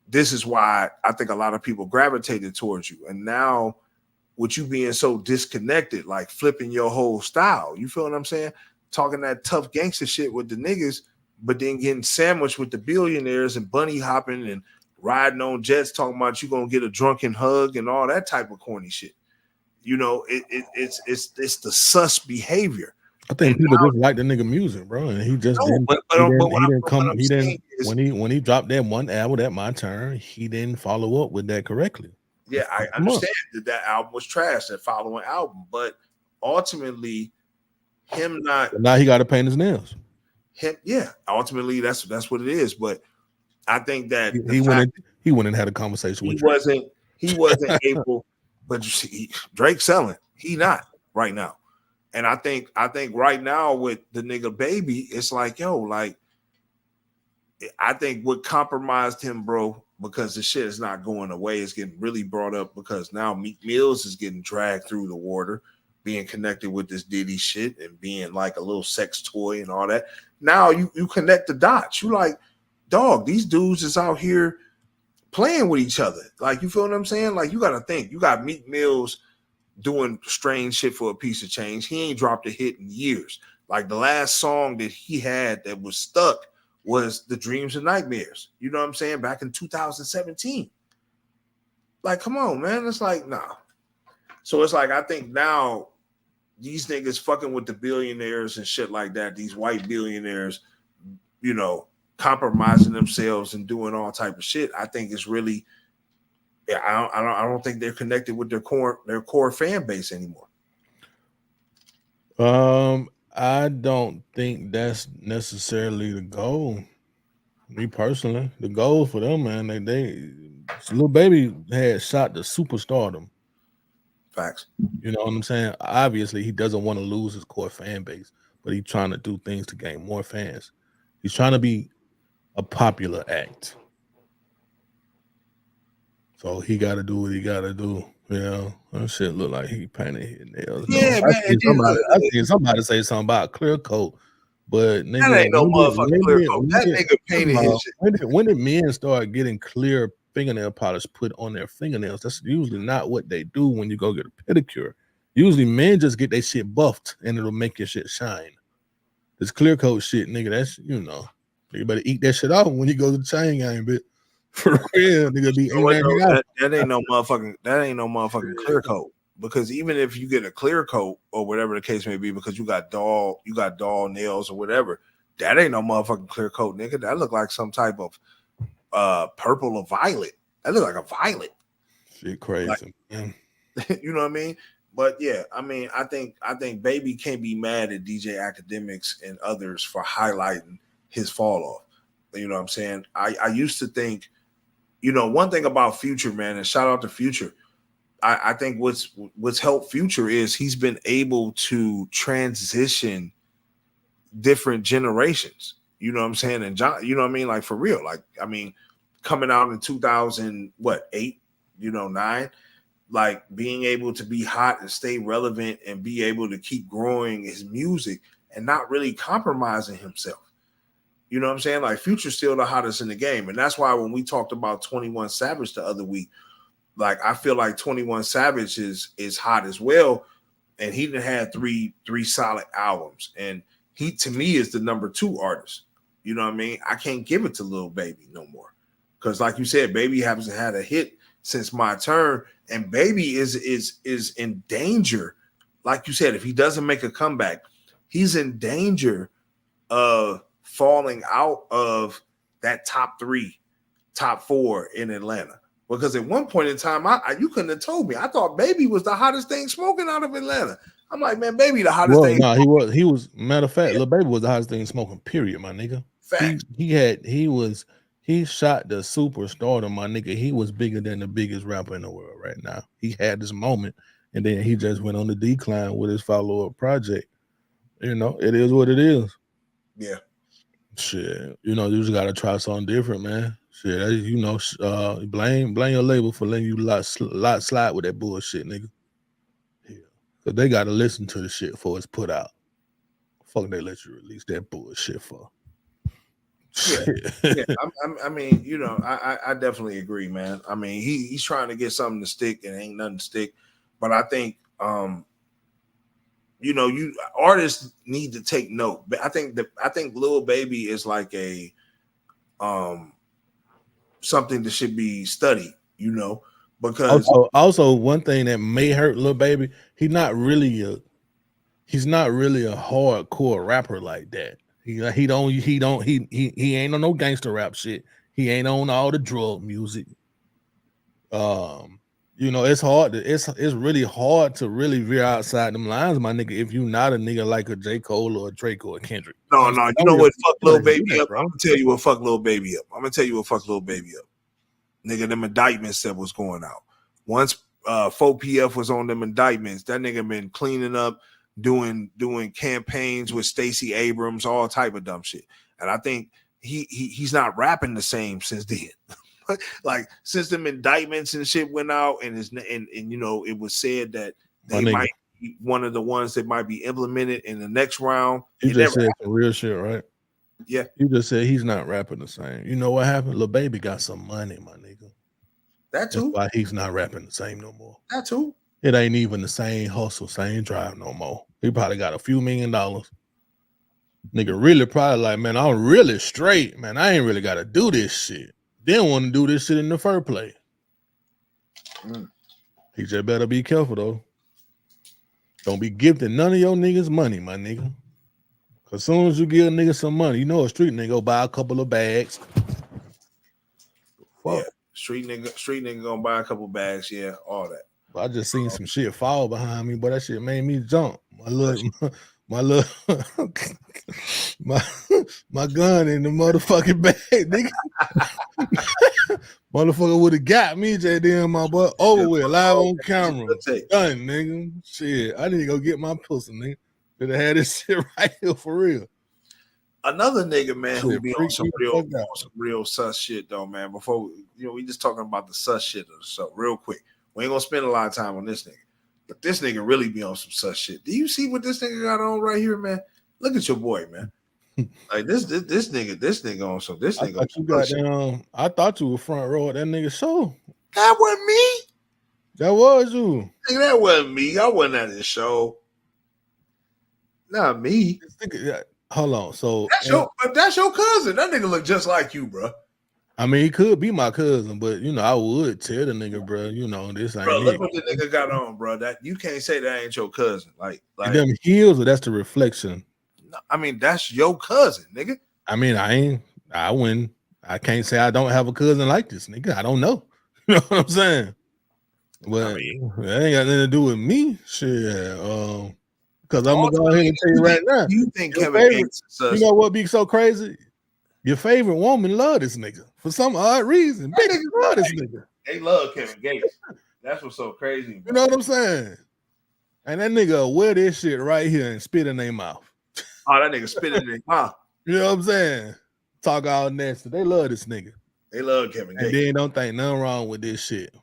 This is why I think a lot of people gravitated towards you. And now, with you being so disconnected, like flipping your whole style, you feel what I'm saying? Talking that tough gangster shit with the niggas, but then getting sandwiched with the billionaires and bunny hopping and riding on jets, talking about you gonna get a drunken hug and all that type of corny shit. It's the sus behavior. I think people just like the nigga music, bro, and he just didn't. When he dropped that one album, at My Turn, he didn't follow up with that correctly. Yeah, I understand that album was trash, that following album, but ultimately, him not. Now he got to paint his nails. Ultimately, that's what it is. But I think that he went and had a conversation with you. He wasn't able. But you see, Drake selling. He not right now. And I think right now with the nigga Baby, it's like, yo, like, I think what compromised him, bro, because the shit is not going away. It's getting really brought up because now Meek Mills is getting dragged through the water, being connected with this Diddy shit and being like a little sex toy and all that. Now you connect the dots. You like, dog, these dudes is out here playing with each other. Like, you feel what I'm saying? Like, you got to think. You got Meek Mills doing strange shit for a piece of change. He ain't dropped a hit in years. Like, the last song that he had that was stuck was The Dreams and Nightmares. You know what I'm saying? Back in 2017. Like, come on, man. It's like, nah. So it's like, I think now these niggas fucking with the billionaires and shit like that, these white billionaires, compromising themselves and doing all type of shit. I think it's really, I don't think they're connected with their core fan base anymore. I don't think that's necessarily the goal. Me personally, the goal for them, man, Lil Baby had shot the superstardom. Facts. You know what I'm saying? Obviously, he doesn't want to lose his core fan base, but he's trying to do things to gain more fans. He's trying to be a popular act. So he got to do what he got to do. Yeah, that shit look like he painted his nails. Yeah, No, man. And then look, I seen somebody say something about clear coat, but nigga, that ain't no motherfucking clear coat. That nigga painted his shit. when did men start getting clear fingernail polish put on their fingernails? That's usually not what they do when you go get a pedicure. Usually men just get their shit buffed and it'll make your shit shine. This clear coat shit, nigga, that's you better eat that shit off when you go to the chain game, bitch. For real, nigga be eating that ain't no motherfucking clear coat. Because even if you get a clear coat or whatever the case may be, because you got doll nails or whatever, that ain't no motherfucking clear coat, nigga. That look like some type of purple or violet. That look like a violet. Shit crazy, man. You know what I mean? But yeah, I mean, I think Baby can't be mad at DJ Academics and others for highlighting his fall off. You know what I'm saying? I used to think, one thing about Future, man, and shout out to Future. I think what's helped Future is he's been able to transition different generations. You know what I'm saying? And John, you know what I mean? Like for real. Like, I mean, coming out in 2008, 9, like being able to be hot and stay relevant and be able to keep growing his music and not really compromising himself. You know what I'm saying? Like Future's still the hottest in the game. And that's why when we talked about 21 Savage the other week, like I feel like 21 Savage is hot as well. And he done had three solid albums. And he, to me, is the number 2 artist. You know what I mean? I can't give it to Lil Baby no more. Because like you said, Baby hasn't had a hit since My Turn. And Baby is in danger. Like you said, if he doesn't make a comeback, he's in danger of falling out of that top 3, top 4 in Atlanta. Because at one point in time, you couldn't have told me. I thought Baby was the hottest thing smoking out of Atlanta. I'm like, man, Baby the hottest thing. No, he was. Matter of fact, Lil Baby was the hottest thing smoking. Period, my nigga. Facts. He shot the superstardom, my nigga. He was bigger than the biggest rapper in the world right now. He had this moment, and then he just went on the decline with his follow-up project. It is what it is. Yeah. Shit, you just gotta try something different, man. Shit, blame your label for letting you lot slide with that bullshit, nigga. Yeah, cause they gotta listen to the shit before it's put out. Fuck, they let you release that bullshit for. Yeah. I mean, I definitely agree, man. I mean, he's trying to get something to stick and ain't nothing to stick. But I think, artists need to take note. But I think Lil Baby is like a something that should be studied, because also one thing that may hurt Lil Baby, he's not really a hardcore rapper like that. He ain't on no gangster rap shit. He ain't on all the drug music. It's hard it's really hard to really veer outside them lines, my nigga, if you not a nigga like a J. Cole or a Drake or a Kendrick. No, you know what? Fuck Lil Baby up. I'm gonna tell you what fuck Lil Baby up. Nigga, them indictments that was going out. Once 4PF was on them indictments, that nigga been cleaning up, doing campaigns with Stacey Abrams, all type of dumb shit. And I think he's not rapping the same since then. Like since them indictments and shit went out, and it was said that they might be one of the ones that might be implemented in the next round. You just said some real shit, right? Yeah. You just said he's not rapping the same. You know what happened? Lil Baby got some money, my nigga. That too. That's why he's not rapping the same no more. That too. It ain't even the same hustle, same drive no more. He probably got a few $1 million. Nigga really probably like, man, I'm really straight, man. I ain't really got to do this shit. Didn't want to do this shit in the first place. He just better be careful though. Don't be gifting none of your niggas money, my nigga. Cause as soon as you give a nigga some money, a street nigga go buy a couple of bags. Fuck. Yeah, street nigga gonna buy a couple bags. Yeah, all that. I just seen some shit fall behind me, but that shit made me jump. My gun in the motherfucking bag, nigga. Motherfucker would have got me, JD, my boy. Over with, live on camera. Done, nigga. Shit, I need to go get my pussy, nigga. Could have had this shit right here for real. Another nigga, man, who be on some real sus shit though, man. Before we just talking about the sus shit of the show, real quick. We ain't gonna spend a lot of time on this nigga. But this nigga really be on some such shit. Do you see what this nigga got on right here, man? Look at your boy, man. Like this nigga on some. This nigga on some shit. I thought you were front row at that nigga show. That wasn't me. That was you. Nigga, that wasn't me. I wasn't at his show. Not me. Hold on. So that's your cousin. That nigga look just like you, bro. I mean, he could be my cousin, but I would tell the nigga, bro. This ain't. Bro, look what the nigga got on, bro. That you can't say that ain't your cousin. Like them heels, or that's the reflection. I mean, that's your cousin, nigga. I mean, I can't say I don't have a cousin like this, nigga. I don't know. You know what I'm saying? But that ain't got nothing to do with me. Shit. Because I'm gonna go ahead and tell you right now. You think Kevin Gates is you know what be so crazy? Your favorite woman love this nigga for some odd reason. Bitches love this nigga. They love Kevin Gates. That's what's so crazy. Bro. You know what I'm saying? And that nigga wear this shit right here and spit in their mouth. Oh, that nigga spit in their mouth. You know what I'm saying? Talk all nasty. They love this nigga. They love Kevin Gates. And then don't think nothing wrong with this shit.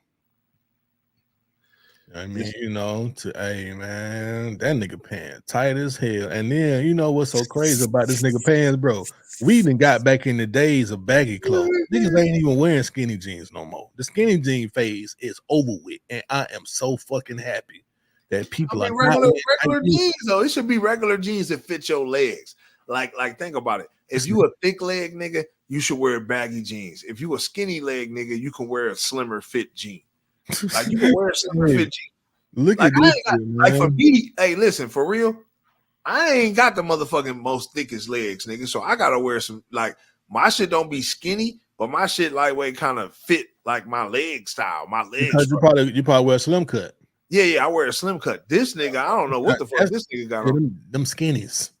I mean, hey man, that nigga pants tight as hell. And then you know what's so crazy about this nigga pants, bro? We even got back in the days of baggy clothes. Niggas ain't even wearing skinny jeans no more. The skinny jean phase is over with, and I am so fucking happy that people are regular jeans though. It should be regular jeans that fit your legs. Like think about it. If you a thick leg nigga, you should wear baggy jeans. If you a skinny leg nigga, you can wear a slimmer fit jean. Like you can wear a slimmer fit jean. Look at this shit, like for me, hey, listen, for real, I ain't got the motherfucking most thickest legs, nigga. So I gotta wear some, like, my shit don't be skinny, but my shit lightweight kind of fit like my leg style. My legs. Because you probably wear a slim cut. Yeah, I wear a slim cut. This nigga, I don't know what the fuck this nigga got on. Them skinnies.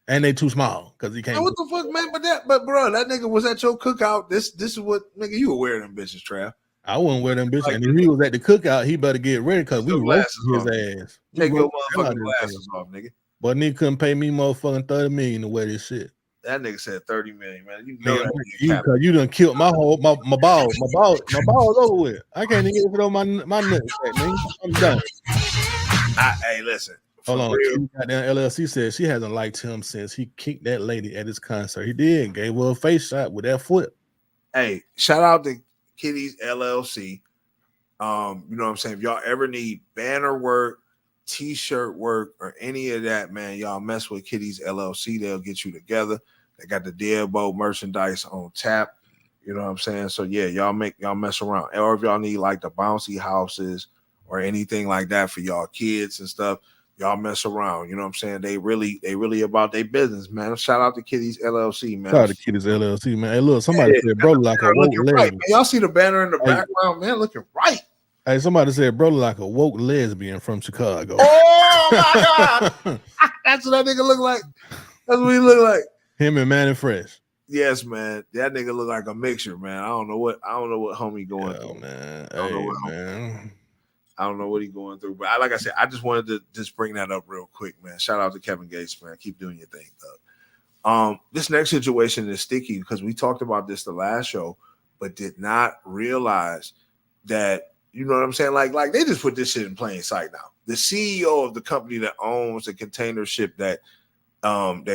And they too small because he can't. Man, what the fuck, man? But bro, that nigga was at your cookout. This is what nigga you were wearing them bitches, Trav. I wouldn't wear them bitches. Like, and if he was at the cookout, he better get ready because we roasted his ass. Take your motherfucking glasses off, nigga. But nigga couldn't pay me motherfucking $30 million to wear this shit. That nigga said $30 million, man. You know that you done killed my whole my balls. My balls over with. I can't even get it on my nuts, man. I'm done. Hey, listen. Hold on. Goddamn LLC said she hasn't liked him since he kicked that lady at his concert. He did. Gave her a face shot with that foot. Hey, shout out to Kitties LLC. You know what I'm saying? If y'all ever need banner work, t-shirt work, or any of that, man, y'all mess with Kitties LLC. They'll get you together. They got the Deadbolt merchandise on tap. You know what I'm saying? So yeah, y'all mess around. Or if y'all need like the bouncy houses or anything like that for y'all kids and stuff, y'all mess around. You know what I'm saying? They really about their business, man. Shout out to Kitties LLC, man. Shout out to Kitties LLC, man. Hey, look, somebody said bro like a woke lesbian. Right, y'all see the banner in the background, man, looking right. Hey, somebody said bro like a woke lesbian from Chicago. Oh my God. That's what that nigga look like. That's what he look like. Him and Man and Fresh. Yes, man. That nigga look like a mixture, man. I don't know what homie going through. Man. I don't know what he's going through. But like I said, I just wanted to just bring that up real quick, man. Shout out to Kevin Gates, man. Keep doing your thing, Doug. This next situation is sticky because we talked about this the last show, but did not realize that, you know what I'm saying? Like they just put this shit in plain sight now. The CEO of the company that owns the container ship that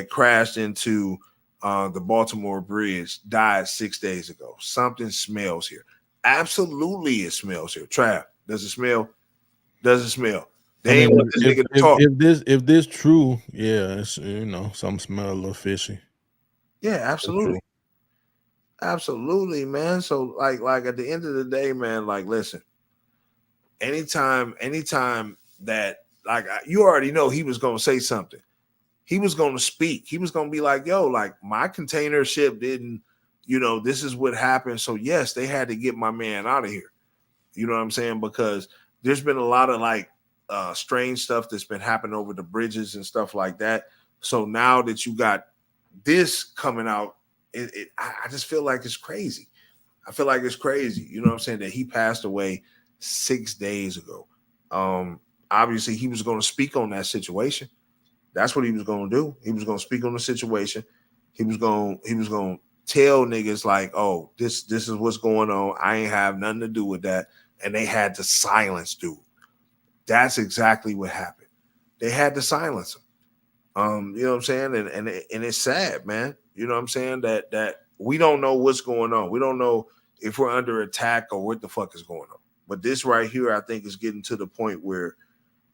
crashed into the Baltimore Bridge died 6 days ago. Something smells here. Absolutely, it smells here. Trav, does it smell? Does it smell? They ain't want this nigga to talk. If this true, yeah, it's, something smell a little fishy. Yeah, absolutely. Absolutely, man. So like at the end of the day, man, like listen, anytime that like you already know he was gonna say something. He was gonna speak. He was gonna be like, yo, like my container ship didn't, this is what happened. So yes, they had to get my man out of here. You know what I'm saying? Because there's been a lot of like strange stuff that's been happening over the bridges and stuff like that. So now that you got this coming out, I just feel like it's crazy. I feel like it's crazy. You know what I'm saying? That he passed away 6 days ago. Obviously, he was going to speak on that situation. That's what he was going to do. He was going to speak on the situation. He was going to tell niggas like, oh, this is what's going on. I ain't have nothing to do with that. and they had to silence dude. That's exactly what happened. They had to silence him. You know what I'm saying? And it's sad, man. You know what I'm saying? That we don't know what's going on. We don't know if we're under attack or what the fuck is going on. But this right here, I think, is getting to the point where,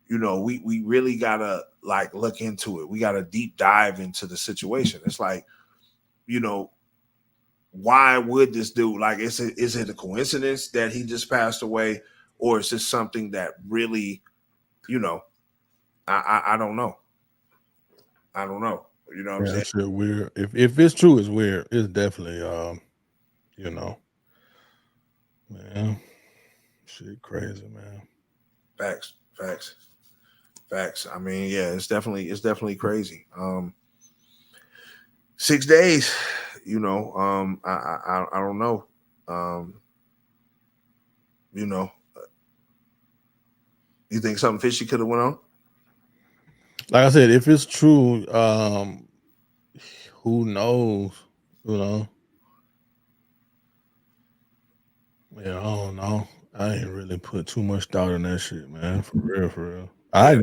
you know, we really gotta like look into it. We gotta deep dive into the situation. It's like, you know, why would this dude, like, is it a coincidence that he just passed away, or is this something that really, you know, I don't know. I don't know. You know what I'm saying? Shit weird. If it's true, it's weird. It's definitely you know, man, shit crazy, man. Facts. I mean, yeah, it's definitely crazy. 6 days, you know, I don't know. You know, you think something fishy could have went on? Like I said, if it's true, who knows? You know. Yeah, I don't know. I ain't really put too much thought in that shit, man. For real. Yeah.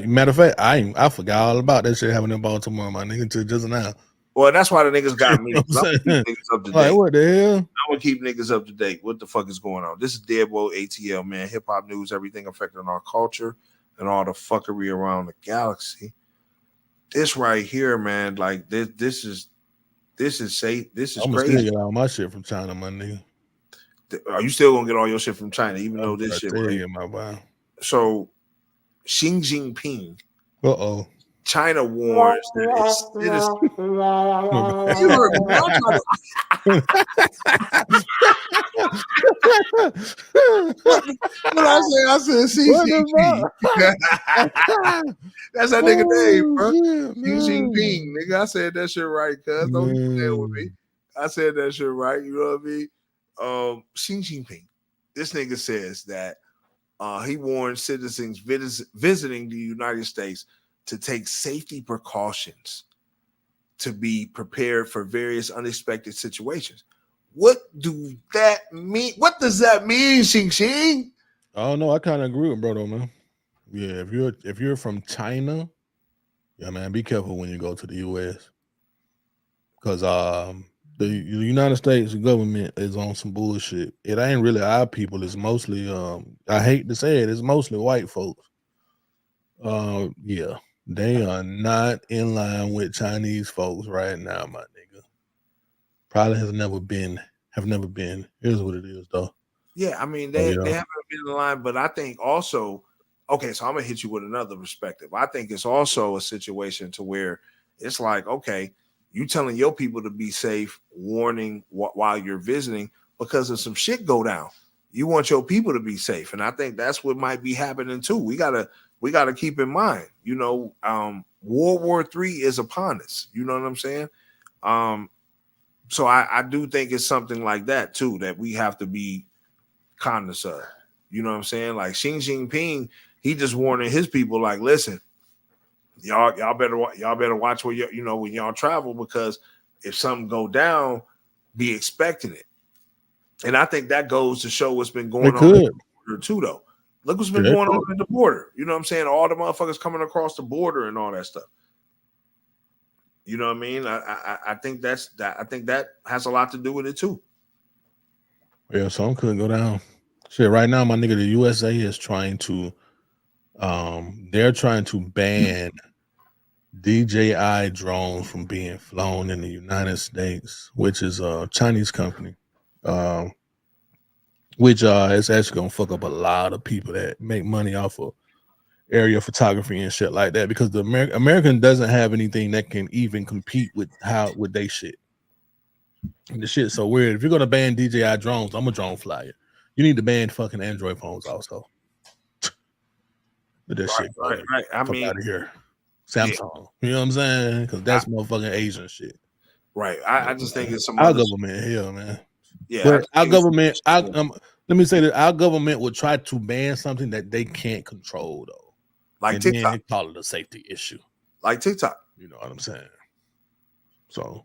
Matter of fact, I forgot all about that shit happening in Baltimore, my nigga, until just now. Well, that's why the niggas got me. You know what I'm I'm gonna saying? keep niggas up to Like, date. what the hell? I'm gonna keep niggas up to date. What the fuck is going on? This is Deadbolt ATL, man. Hip hop news, everything affecting our culture and all the fuckery around the galaxy. This right here, man, like this is safe. This is I'm gonna still crazy. get all my shit from China, my nigga. Are you still gonna get all your shit from China, even though this shit? Right? My boy. So, Xi Jinping, Uh-oh. China warns that its citizens. You heard me, man. What I said Xi Jinping. That's that nigga name, bro. Xi Jinping, nigga. I said that shit right, cuz. Don't be playing with me. I said that shit right. You know what I mean? Xi Jinping. This nigga says that he warned citizens visiting the United States to take safety precautions to be prepared for various unexpected situations. What do that mean? What does that mean, Xing Xing? I don't know. I kind of agree with bro though, man. Yeah, if you're from China, yeah, man, be careful when you go to the US. Because the United States government is on some bullshit. It ain't really our people. It's mostly I hate to say it, it's mostly white folks. Yeah, they are not in line with Chinese folks right now, my nigga. Probably have never been. Here's what it is, though. Yeah, I mean they haven't been in line, but I think also, okay, so I'm gonna hit you with another perspective. I think it's also a situation to where it's like, okay, you telling your people to be safe, warning while you're visiting because of some shit go down. You want your people to be safe, and I think that's what might be happening too. We gotta keep in mind, you know, World War III is upon us. You know what I'm saying? So I do think it's something like that too that we have to be cognizant of. You know what I'm saying? Like Xi Jinping, he just warning his people, like, listen, y'all better watch where you know when y'all travel, because if something go down, be expecting it. And I think that goes to show what's been going on at the border too, though. Look what's been going on at the border. You know what I'm saying? All the motherfuckers coming across the border and all that stuff. You know what I mean? I think I think that has a lot to do with it too. Yeah, some couldn't go down. Shit, right now, my nigga, the USA is trying to they're trying to ban DJI drones from being flown in the United States, which is a Chinese company. Which is actually gonna fuck up a lot of people that make money off of aerial photography and shit like that, because the American doesn't have anything that can even compete with they shit. And the shit's so weird. If you're gonna ban DJI drones, I'm a drone flyer. You need to ban fucking Android phones also. But that shit, right. I mean, out of here, Samsung. Yeah. You know what I'm saying? Because that's motherfucking Asian shit. Right. I just think it's some our other government here, man. Yeah, but our government, let me say that our government would try to ban something that they can't control, though. Like and TikTok. Then they call it a safety issue. Like TikTok. You know what I'm saying? So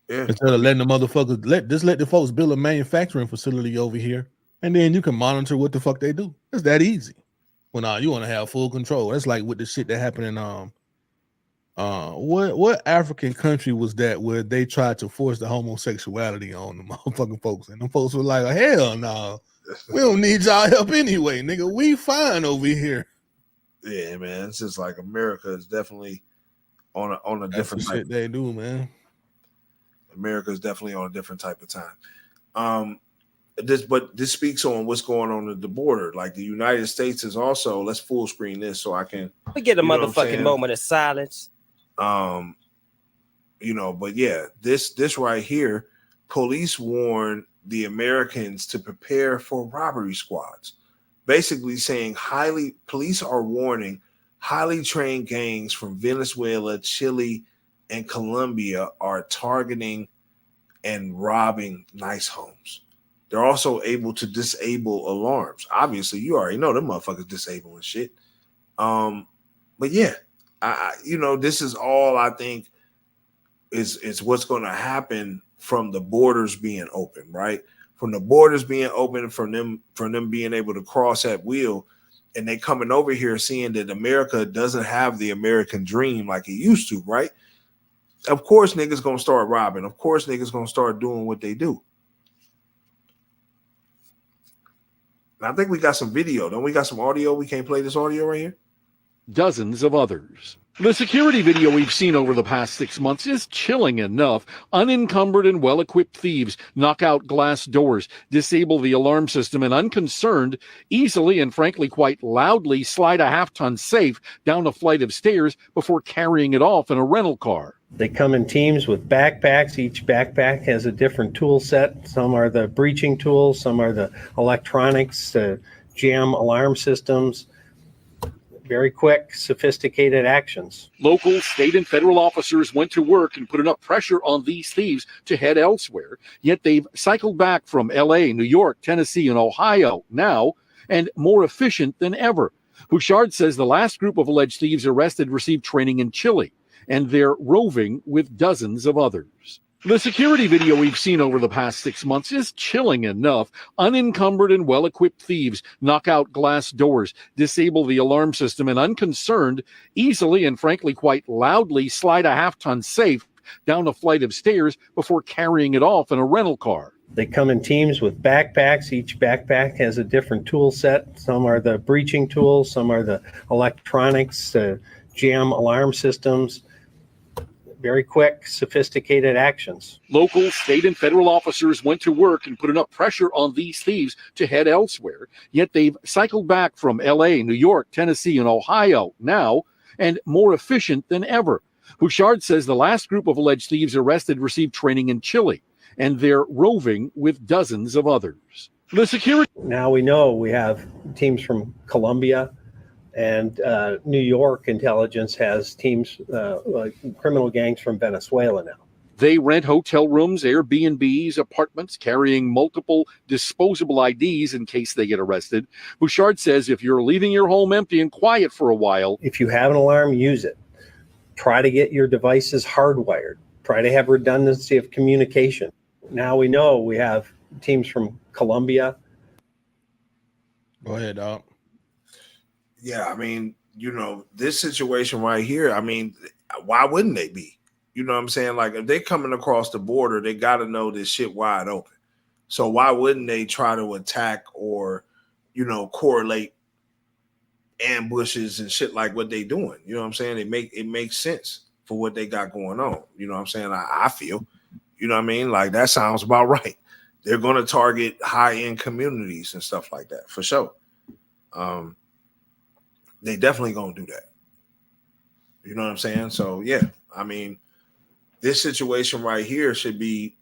yeah, instead of letting the motherfuckers let the folks build a manufacturing facility over here and then you can monitor what the fuck they do. It's that easy. Well, you want to have full control. That's like with the shit that happened in what African country was that where they tried to force the homosexuality on the motherfucking folks, and the folks were like, hell no, we don't need y'all help anyway, nigga. We fine over here. Yeah, man. It's just like America is definitely on a That's different the type. shit they do, man. America is definitely on a different type of time. This speaks on what's going on at the border. Like the United States is also. Let's full screen this so I can. We get a motherfucking moment of silence. But yeah, this right here, police warn the Americans to prepare for robbery squads. Basically saying police are warning highly trained gangs from Venezuela, Chile, and Colombia are targeting and robbing nice homes. They're also able to disable alarms. Obviously, you already know them motherfuckers disabling shit. But yeah, this is all I think is what's going to happen from the borders being open, right? From the borders being open, from them being able to cross at will, and they coming over here seeing that America doesn't have the American dream like it used to, right? Of course, niggas gonna start robbing. Of course, niggas gonna start doing what they do. And I think we got some video. Don't we got some audio? We can't play this audio right here. Dozens of others. The security video we've seen over the past 6 months is chilling enough. Unencumbered and well-equipped thieves knock out glass doors, disable the alarm system, and unconcerned, easily and frankly quite loudly slide a half-ton safe down a flight of stairs before carrying it off in a rental car. They come in teams with backpacks. Each backpack has a different tool set. Some are the breaching tools, some are the electronics, jam alarm systems. Very quick, sophisticated actions. Local, state, and federal officers went to work and put enough pressure on these thieves to head elsewhere, yet they've cycled back from L.A., New York, Tennessee, and Ohio now, and more efficient than ever. Bouchard says the last group of alleged thieves arrested received training in Chile, and they're roving with dozens of others. The security video we've seen over the past 6 months is chilling enough. Unencumbered and well-equipped thieves knock out glass doors, disable the alarm system, and unconcerned, easily and frankly quite loudly slide a half-ton safe down a flight of stairs before carrying it off in a rental car. They come in teams with backpacks. Each backpack has a different tool set. Some are the breaching tools, some are the electronics, jam alarm systems. Very quick, sophisticated actions. Local, state, and federal officers went to work and put enough pressure on these thieves to head elsewhere, yet they've cycled back from L.A., New York, Tennessee, and Ohio now, and more efficient than ever. Bouchard says the last group of alleged thieves arrested received training in Chile, and they're roving with dozens of others. The security... Now we know we have teams from Colombia, and New York intelligence has teams, like criminal gangs from Venezuela now. They rent hotel rooms, Airbnbs, apartments, carrying multiple disposable IDs in case they get arrested. Bouchard says if you're leaving your home empty and quiet for a while... If you have an alarm, use it. Try to get your devices hardwired. Try to have redundancy of communication. Now we know we have teams from Colombia. Go ahead, dog. Yeah, I mean, this situation right here, I mean, why wouldn't they be? You know what I'm saying? Like, if they coming across the border, they got to know this shit wide open. So why wouldn't they try to attack or, correlate ambushes and shit like what they doing? You know what I'm saying? It makes sense for what they got going on. You know what I'm saying? I feel, you know what I mean? Like, that sounds about right. They're going to target high-end communities and stuff like that, for sure. They definitely gonna do that. You know what I'm saying? So yeah, I mean, this situation right here should be,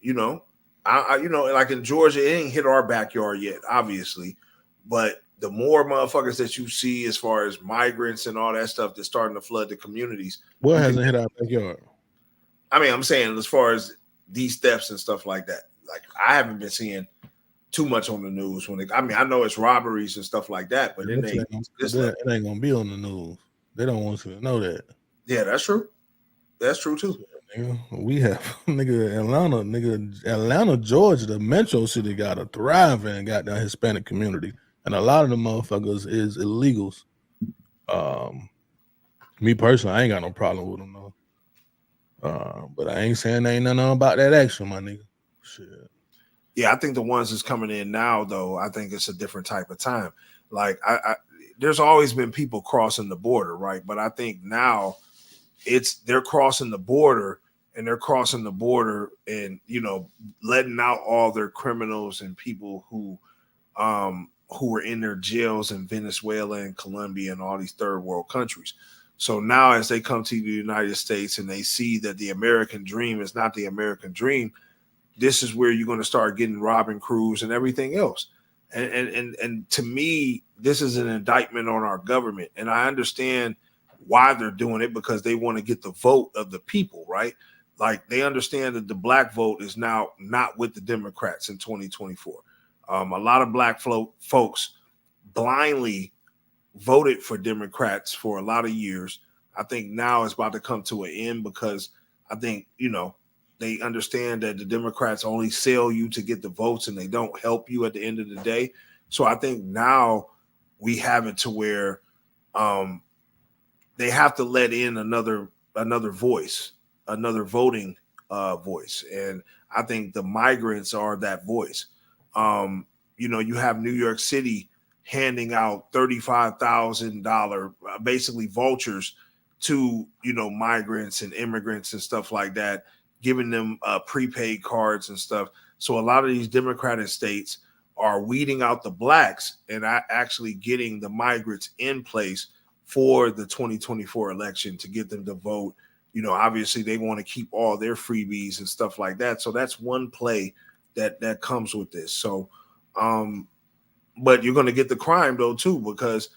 like in Georgia, it ain't hit our backyard yet, obviously, but the more motherfuckers that you see as far as migrants and all that stuff that's starting to flood the communities. What hasn't hit our backyard? I mean, I'm saying as far as these thefts and stuff like that, like I haven't been seeing too much on the news I know it's robberies and stuff like that, but it ain't gonna be on the news. They don't want you to know that. Yeah, that's true. That's true too. We have Atlanta, Georgia, the metro city got a thriving goddamn Hispanic community, and a lot of the motherfuckers is illegals. Me personally, I ain't got no problem with them though. But I ain't saying ain't nothing about that action, my nigga. Shit. Yeah, I think the ones that's coming in now, though, I think it's a different type of time. Like, there's always been people crossing the border, right? But I think now they're crossing the border, and they're crossing the border and letting out all their criminals and people who were in their jails in Venezuela and Colombia and all these third world countries. So now as they come to the United States and they see that the American dream is not the American dream, this is where you're going to start getting Robin Cruz and everything else. And to me, this is an indictment on our government. And I understand why they're doing it, because they want to get the vote of the people, right? Like, they understand that the black vote is now not with the Democrats in 2024. A lot of black folks blindly voted for Democrats for a lot of years. I think now it's about to come to an end, because I think, they understand that the Democrats only sell you to get the votes and they don't help you at the end of the day. So I think now we have it to where they have to let in another voice, another voting voice. And I think the migrants are that voice. You have New York City handing out $35,000 basically vouchers to migrants and immigrants and stuff like that, giving them prepaid cards and stuff. So a lot of these Democratic states are weeding out the blacks and actually getting the migrants in place for the 2024 election to get them to vote. Obviously they want to keep all their freebies and stuff like that. So that's one play that comes with this. So, but you're going to get the crime though too, because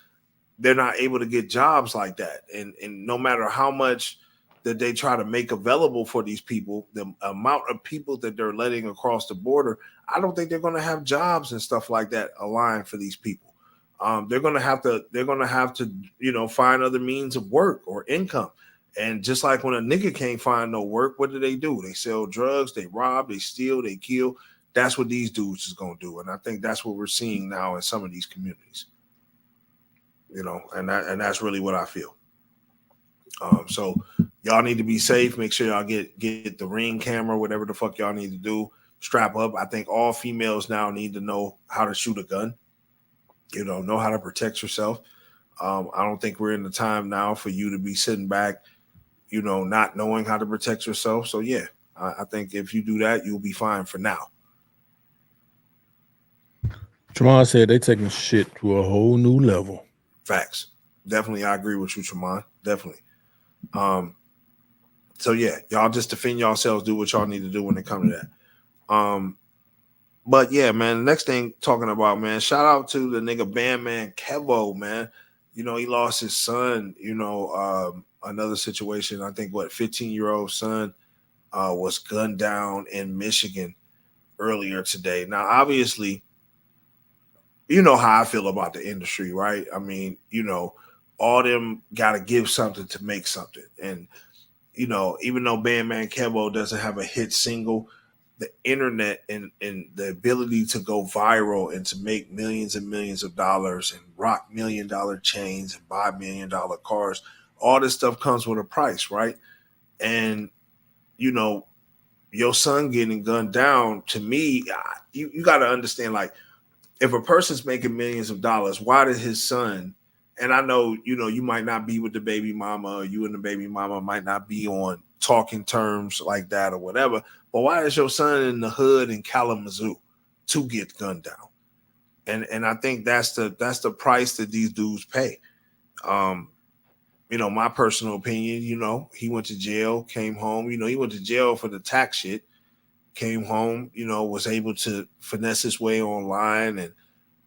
they're not able to get jobs like that. And no matter how much that they try to make available for these people, the amount of people that they're letting across the border, I don't think they're going to have jobs and stuff like that aligned for these people. They're going to have to, find other means of work or income. And just like when a nigga can't find no work, what do? They sell drugs, they rob, they steal, they kill. That's what these dudes is going to do. And I think that's what we're seeing now in some of these communities. And that's really what I feel. So y'all need to be safe. Make sure y'all get the Ring camera, whatever the fuck y'all need to do. Strap up. I think all females now need to know how to shoot a gun. Know how to protect yourself. I don't think we're in the time now for you to be sitting back, not knowing how to protect yourself. So yeah, I think if you do that, you'll be fine for now. Tremont said they taking shit to a whole new level. Facts. Definitely, I agree with you, Tremont. Definitely. So yeah, y'all just defend yourselves, do what y'all need to do when it comes to that. But yeah, man, the next thing talking about, man, shout out to the nigga Bandman Kevo, man. He lost his son, another situation. I think 15-year-old son was gunned down in Michigan earlier today. Now, obviously, you know how I feel about the industry, right? I mean, all them got to give something to make something. And, even though Bandman Kevo doesn't have a hit single, the internet and the ability to go viral and to make millions and millions of dollars and rock $1 million chains and buy $1 million cars, all this stuff comes with a price, right? And, your son getting gunned down, to me, you got to understand, like, if a person's making millions of dollars, why did his son, and I know, you might not be with the baby mama, or you and the baby mama might not be on talking terms like that or whatever, but why is your son in the hood in Kalamazoo to get gunned down? And I think that's the price that these dudes pay. My personal opinion, he went to jail, came home, he went to jail for the tax shit, came home, was able to finesse his way online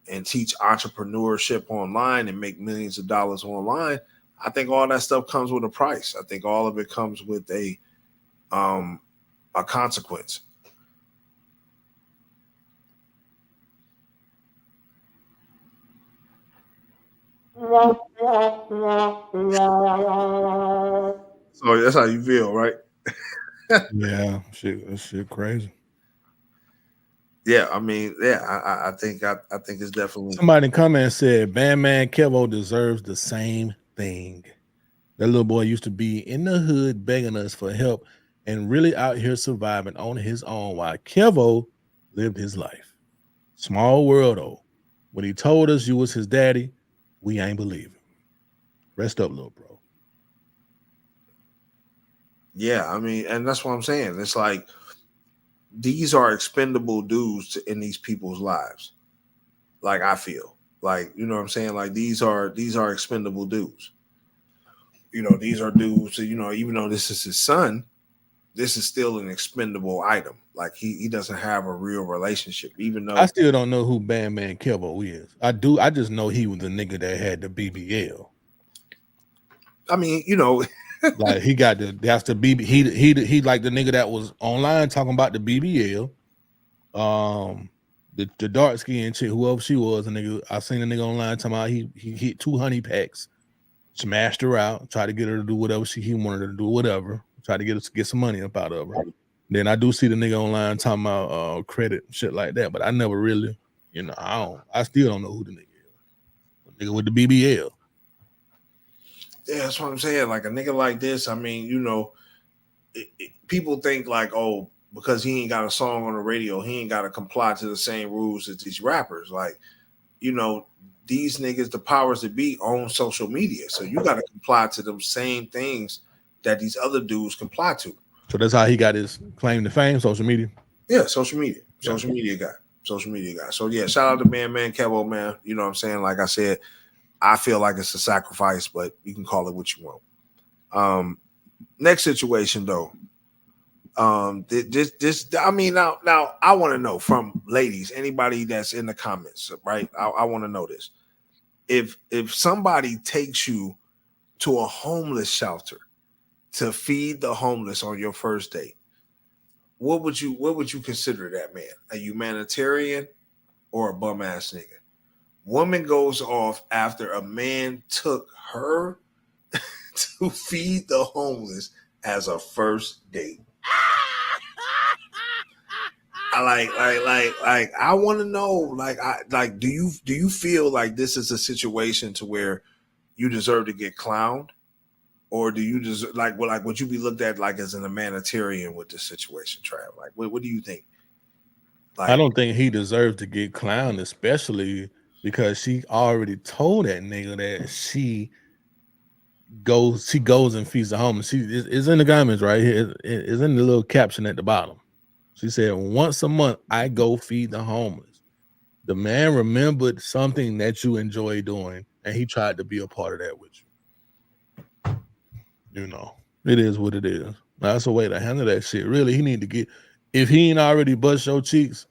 and teach entrepreneurship online and make millions of dollars online. I think all that stuff comes with a price. I think all of it comes with a consequence. So that's how you feel, right? Yeah, shit crazy. Yeah, I mean, yeah, I think it's definitely Somebody in the comments said Bandman Kevo deserves the same thing. That little boy used to be in the hood begging us for help and really out here surviving on his own while Kevo lived his life. Small world though. When he told us you was his daddy, we ain't believe him. Rest up, little bro. Yeah, I mean, and that's what I'm saying. It's like these are expendable dudes in these people's lives. Like I feel, like you know what I'm saying. Like these are expendable dudes. You know, these are dudes. You know, even though this is his son, this is still an expendable item. Like he doesn't have a real relationship, even though I still don't know who Bandman Kevo is. I just know he was the nigga that had the BBL. I mean, you know, like that's the BB. He like the nigga that was online talking about the BBL. The dark skinned chick, whoever she was, a nigga. I seen a nigga online talking about he hit 2 honey packs, smashed her out, tried to get her to do whatever he wanted her to do, whatever. Tried to get some money up out of her. Then I do see the nigga online talking about credit shit like that, but I never really, you know, I still don't know who the nigga is. The nigga with the BBL. Yeah, that's what I'm saying. Like a nigga like this, I mean, you know, people think like, oh, because he ain't got a song on the radio, he ain't got to comply to the same rules as these rappers. Like, you know, these niggas, the powers that be, own social media, so you got to comply to them same things that these other dudes comply to. So that's how he got his claim to fame, social media. Yeah, social media guy. So yeah, shout out to Man Kevo, man. You know what I'm saying? Like I said, I feel like it's a sacrifice, but you can call it what you want. Next situation though. This I mean now I want to know from ladies, anybody that's in the comments, right? I want to know this. If somebody takes you to a homeless shelter to feed the homeless on your first date, what would you consider that man? A humanitarian or a bum ass nigga? Woman goes off after a man took her to feed the homeless as a first date. I want to know, do you feel like this is a situation to where you deserve to get clowned, or do you deserve would you be looked at like as an humanitarian with this situation, Trav? Like, what do you think? Like, I don't think he deserves to get clowned, especially because she already told that nigga that she goes and feeds the homeless. She is in the comments right here. It's in the little caption at the bottom. She said, once a month, I go feed the homeless. The man remembered something that you enjoy doing, and he tried to be a part of that with you. You know, it is what it is. That's a way to handle that shit. Really, he need to get, if he ain't already bust your cheeks,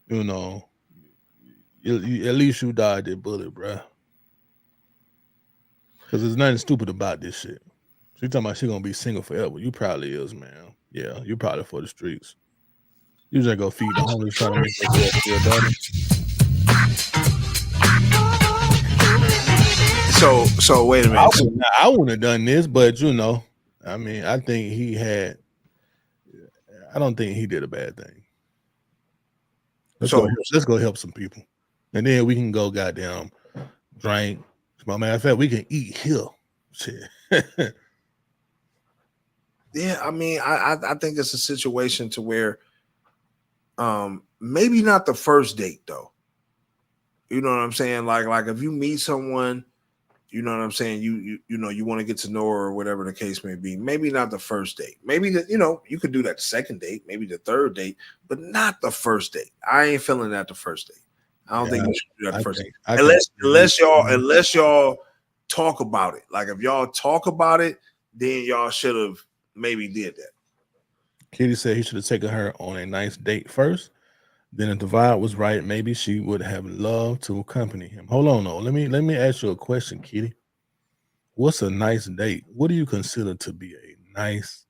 you know, at least you dodged that bullet, bruh. Because there's nothing stupid about this shit. She talking about she gonna be single forever. You probably is, man. Yeah, you probably for the streets. You just go feed the homeless, trying to make yourself feel better. So wait a minute. I wouldn't have done this, but you know, I mean, I don't think he did a bad thing. Let's go help some people, and then we can go goddamn drink. As a matter of fact, we can eat here. Shit. Yeah, I mean, I think it's a situation to where, maybe not the first date though. You know what I'm saying? Like if you meet someone, you know what I'm saying, you know, you want to get to know her or whatever the case may be. Maybe not the first date. Maybe you could do that the second date, maybe the third date, but not the first date. I ain't feeling that the first date. I don't think you should do that the first date. Unless y'all talk about it. Like if y'all talk about it, then y'all should have maybe did that. Kitty said he should have taken her on a nice date first. Then if the vibe was right, maybe she would have loved to accompany him. Hold on, though. Let me ask you a question, Kitty. What's a nice date? What do you consider to be a nice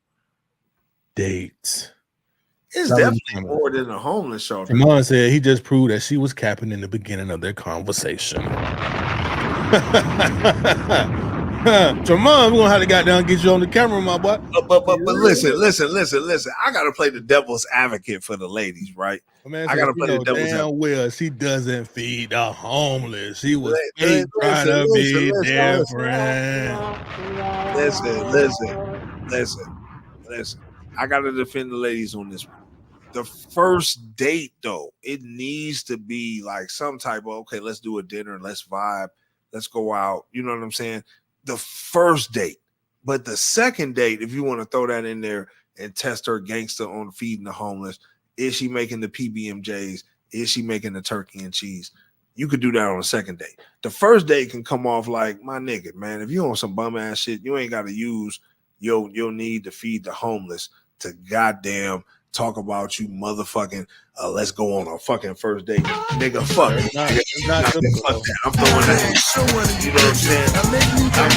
date? It's definitely more than a homeless shelter. Simone said he just proved that she was capping in the beginning of their conversation. Tremont, we're gonna have to goddamn get you on the camera, my boy. But listen. I gotta play the devil's advocate for the ladies, right? I gotta play the devil's advocate. Well, she doesn't feed the homeless. She was trying to be different. Listen. I gotta defend the ladies on this one. The first date, though, it needs to be like some type of, okay, let's do a dinner, let's vibe, let's go out. You know what I'm saying? The first date. But the second date, if you want to throw that in there and test her gangster on feeding the homeless, is she making the PB&Js? Is she making the turkey and cheese? You could do that on the second date. The first date can come off like, my nigga, man, if you on some bum ass shit, you ain't got to use your need to feed the homeless to goddamn talk about you motherfucking let's go on a fucking first date. Nigga, fuck it. Fuck that. I'm throwing that. You know what I'm saying? I'm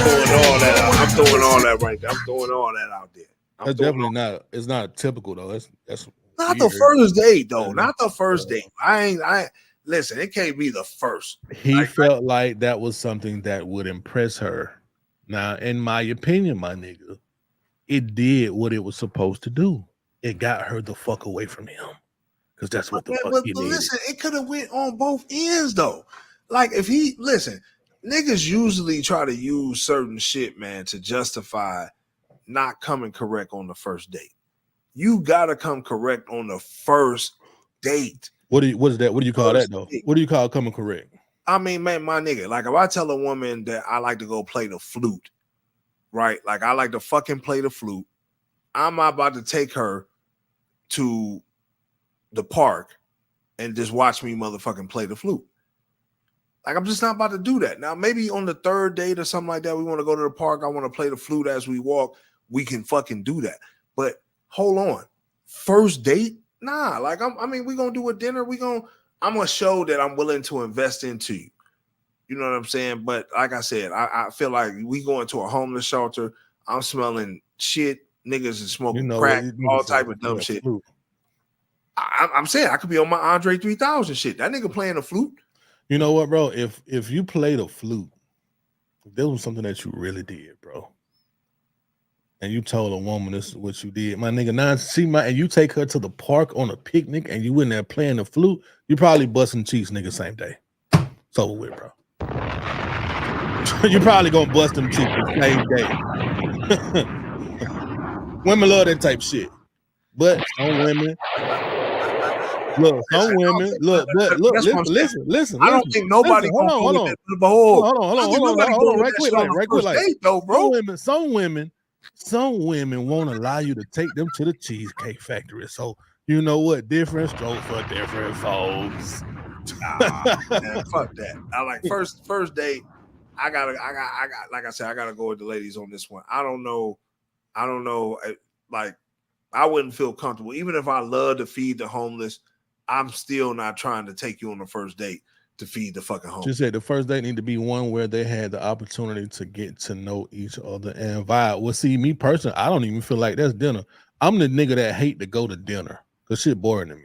throwing all that right there. I'm throwing all that out there. That's definitely not. It's not typical though. That's not weird. The first date though. Not the first date. I listen. It can't be the first. He felt like that was something that would impress her. Now, in my opinion, my nigga, it did what it was supposed to do. It got her the fuck away from him, because that's what the fuck he did. Listen, it could have went on both ends though. Like if he listen, niggas usually try to use certain shit, man, to justify not coming correct on the first date. You gotta come correct on the first date. What is that? What do you call that though? What do you call coming correct? I mean, man, my nigga, like if I tell a woman that I like to go play the flute, right? Like I like to fucking play the flute. I'm about to take her to the park and just watch me motherfucking play the flute. Like I'm just not about to do that. Now, maybe on the third date or something like that, we want to go to the park. I want to play the flute as we walk. We can fucking do that. But hold on. First date? Nah. Like we're gonna do a dinner. I'm gonna show that I'm willing to invest into you. You know what I'm saying? But like I said, I feel like we go into a homeless shelter. I'm smelling shit. Niggas is smoking crack, all type of dumb shit. I'm saying I could be on my Andre 3000 shit. That nigga playing the flute. You know what, bro? If you play the flute, if there was something that you really did, bro, and you told a woman this is what you did, my nigga, and you take her to the park on a picnic and you in there playing the flute, you probably busting cheeks, nigga, same day. It's over with, bro. You probably gonna bust them cheeks the same day. Women love that type shit, but some women, listen. I don't think nobody. Hold on, right quick, bro. Some women won't allow you to take them to the Cheesecake Factory. So you know what? Different stroke for different folks. Man, fuck that. I like first date. I got like I said, I gotta go with the ladies on this one. I don't know. Like, I wouldn't feel comfortable. Even if I love to feed the homeless, I'm still not trying to take you on the first date to feed the fucking homeless. Just said the first date need to be one where they had the opportunity to get to know each other and vibe. Well, see, me personally, I don't even feel like that's dinner. I'm the nigga that hate to go to dinner because shit boring to me.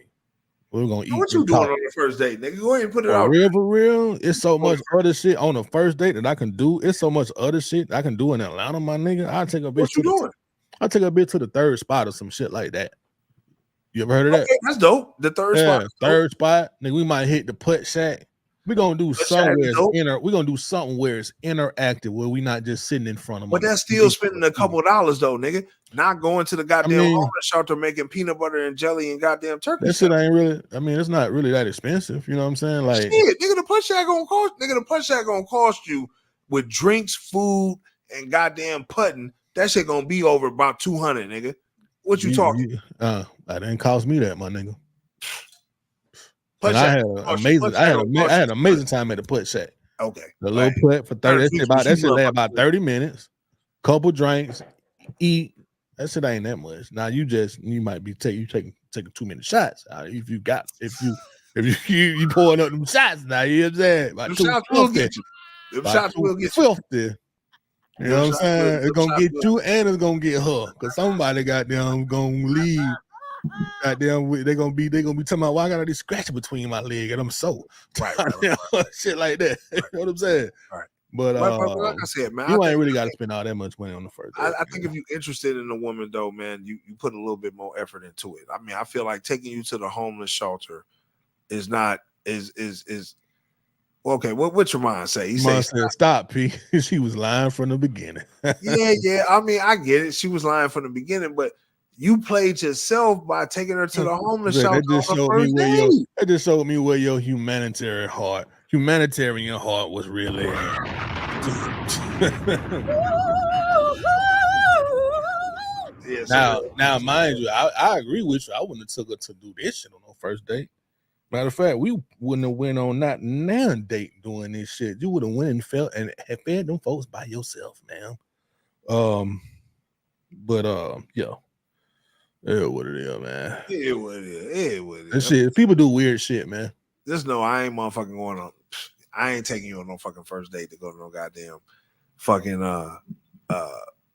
We're gonna eat. What you doing on the first date, nigga? Go ahead and put it out. For real. It's so much other shit on the first date that I can do. It's so much other shit I can do in Atlanta, my nigga. I'll take a bitch. What you doing? I'll take a bitch to the third spot or some shit like that. You ever heard of that? Okay, that's dope. The third spot. Third spot. Nigga, we might hit the putt shack. We're gonna do something where it's interactive, where we not just sitting in front of them. But that's still spending a couple dollars though, nigga. Not going to the goddamn homeless shelter making peanut butter and jelly and goddamn turkey. That shit ain't really. I mean, it's not really that expensive. You know what I'm saying? Like, shit, nigga, the putt shack gonna cost you with drinks, food, and goddamn putting. That shit gonna be over about 200, nigga. What you talking? That didn't cost me that, my nigga. I had an amazing time at the putt shack. Okay. The little putt for 30. That shit lay about 30 minutes. Couple drinks, eat. That shit ain't that much. Now you might be taking 2-minute shots. If you pouring up them shots now, you know what I'm saying? About them shots will get you. Them shots will get you. You know what I'm saying? It's gonna get you and it's gonna get her. Cause somebody goddamn gonna leave. Goddamn, they gonna be talking about, why I got all this scratch between my leg and I'm so right. Shit like that. You know what I'm saying? Right. But like I said, man, you ain't really got to spend all that much money on the first date. I think if you're interested in a woman, though, man, you put a little bit more effort into it. I mean, I feel like taking you to the homeless shelter is not okay. What's your mind say? He said, "Stop, P." She was lying from the beginning. yeah. I mean, I get it. She was lying from the beginning, but you played yourself by taking her to the homeless shelter. That just showed me where your humanitarian heart was really at. Now, mind you, I agree with you. I wouldn't have took her to do this shit on no first date. Matter of fact, we wouldn't have went on not now date doing this shit. You would have went and felt and have fed them folks by yourself, man. Yeah. Yeah, what it is, man. Yeah, what it is. That shit, people do weird shit, man. Just know I ain't motherfucking going on. I ain't taking you on no fucking first date to go to no goddamn fucking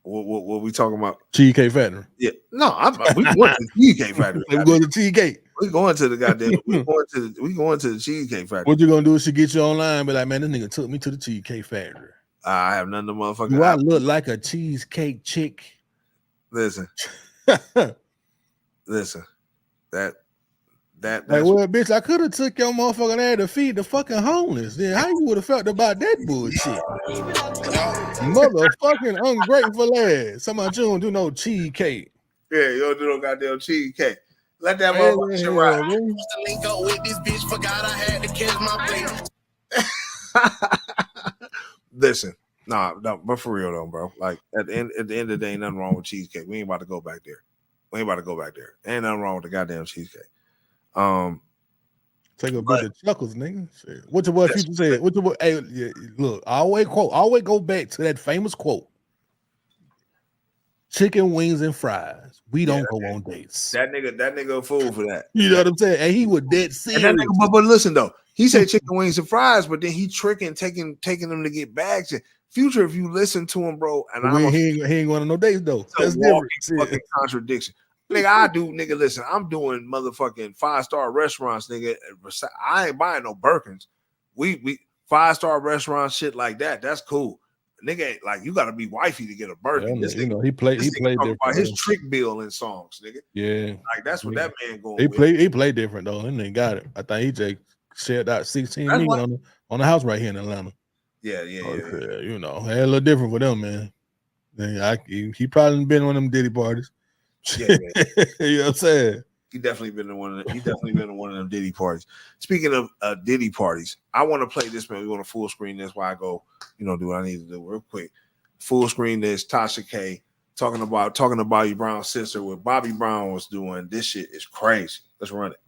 what we talking about? Cheesecake Factory. Yeah, no, we going to the Cheesecake Factory. We going to Cheesecake. We going to the goddamn. we going to the Cheesecake Factory. What you gonna do is she get you online, be like, man, this nigga took me to the Cheesecake Factory. I have none of the motherfuckers. Do I look like a cheesecake chick? Listen. Listen, that's like, well, bitch, I could have took your motherfucking ass to feed the fucking homeless. Then how you would have felt about that bullshit? Motherfucking ungrateful ass. Somebody you don't do no cheesecake. Yeah, you don't do no goddamn cheesecake. Let that motherfucker ride. I used to link up with this bitch, forgot I had to catch my plate. Listen, no, but for real though, bro. Like at the end of the day, ain't nothing wrong with cheesecake. We ain't about to go back there. Ain't nothing wrong with the goddamn cheesecake. Take a bit of chuckles, nigga. Shit. What your boy Future said? What your boy? Hey, yeah, look, I always go back to that famous quote: "Chicken wings and fries. We don't go on dates." That nigga a fool for that. You know what I'm saying? And he was dead serious. But listen though, he said chicken wings and fries, but then he tricking, taking them to get bags. Future, if you listen to him, bro, and he ain't going on no dates though. That's different. Fucking contradiction. Nigga, I do, nigga. Listen, I'm doing motherfucking 5-star restaurants, nigga. I ain't buying no Birkins. We 5-star restaurant shit like that. That's cool. Nigga, ain't like you got to be wifey to get a Birkin. Yeah, you know, he played different. About his trick bill in songs, nigga. Yeah, like that's what that man going. He played different though. And they got it. I think he just shared out 16 million on the house right here in Atlanta. Yeah. You know, had a little different for them, man. He probably been on them Diddy parties. Yeah. You know what I'm saying? He definitely been in one of them Diddy parties. Speaking of Diddy parties, I want to play this, man. We want to full screen this while I go, do what I need to do real quick. Full screen this, Tasha K talking about Bobby Brown's sister, what Bobby Brown was doing. This shit is crazy. Let's run it.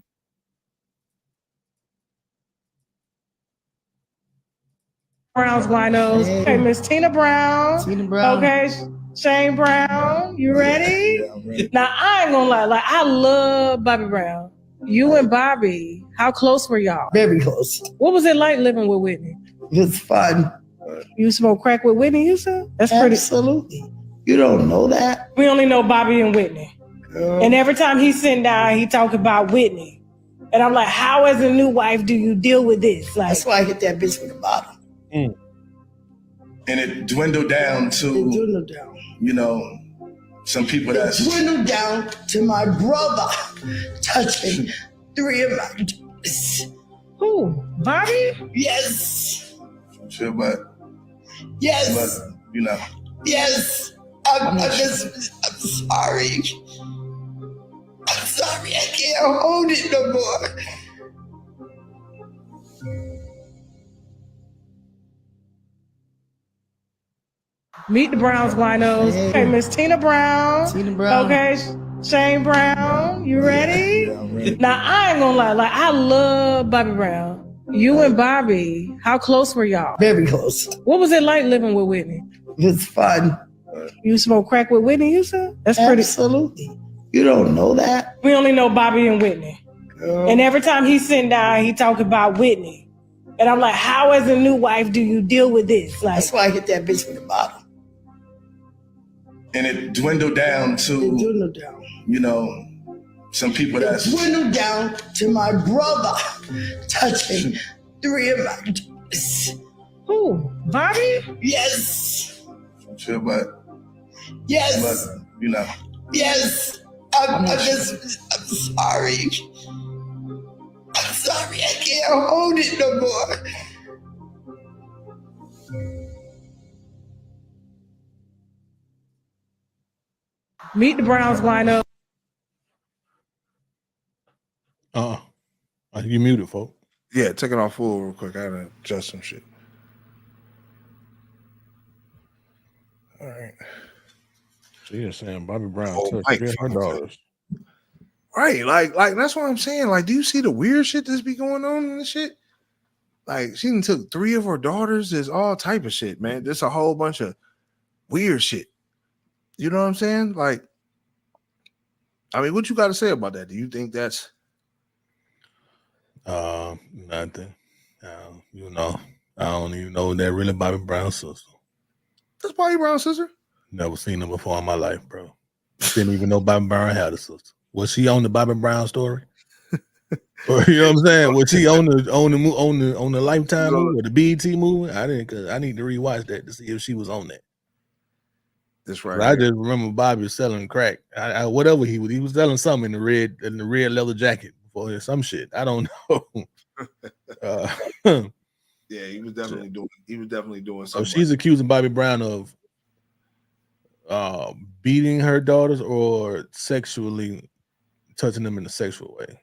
Brown's winos. Hey, Miss Tina Brown. Okay, Shane Brown. You ready? Yeah, now I ain't gonna lie. Like I love Bobby Brown. You and Bobby, how close were y'all? Very close. What was it like living with Whitney? It was fun. You smoke crack with Whitney, you said? That's Absolutely. You don't know that? We only know Bobby and Whitney. And every time he sit down, he talk about Whitney. And I'm like, how as a new wife do you deal with this? Like, that's why I hit that bitch with the bottom. And it dwindled down to, some people It dwindled down to my brother touching 3 of my daughters. Who? Bobby? Yes. Sure, but yes. But, Yes. I'm sorry. I'm sorry. I can't hold it no more. Meet the Browns winos. Hey, Miss Tina Brown. Okay, Shane Brown. You ready? Yeah, now I ain't gonna lie. Like I love Bobby Brown. You and Bobby, how close were y'all? Very close. What was it like living with Whitney? It was fun. You smoke crack with Whitney, you said? That's Absolutely. You don't know that? We only know Bobby and Whitney. And every time he sit down, he talk about Whitney. And I'm like, how as a new wife do you deal with this? Like, that's why I hit that bitch with the bottom. And it dwindled down to, some people It dwindled down to my brother touching 3 of my daughters. Who? Bobby? Yes. Sure, but Yes. but you know. Yes. I'm sorry. I'm sorry. I can't hold it no more. Meet the Browns lineup. You muted, folks. Yeah, take it off full real quick. I gotta adjust some shit. All right. She is saying Bobby Brown Oh, touched Mike, three of her daughters. Right, like that's what I'm saying. Like, do you see the weird shit that's be going on in this shit? Like, she done took 3 of her daughters. There's all type of shit, man. There's a whole bunch of weird shit. You know what I'm saying? Like, I mean, what you got to say about that? Do you think that's Nothing. You know, I don't even know that really Bobby Brown's sister. That's Bobby Brown's sister? Never seen her before in my life, bro. Didn't even know Bobby Brown had a sister. Was she on the Bobby Brown story? Or, you know what I'm saying? Was she on the Lifetime movie or the BET movie? I didn't, cause I need to rewatch that to see if she was on that. This right I here. just remember Bobby selling crack. Whatever he was selling something in the red leather jacket before some shit. I don't know. Yeah, he was definitely doing So something. she's accusing Bobby Brown of beating her daughters or sexually touching them in a sexual way.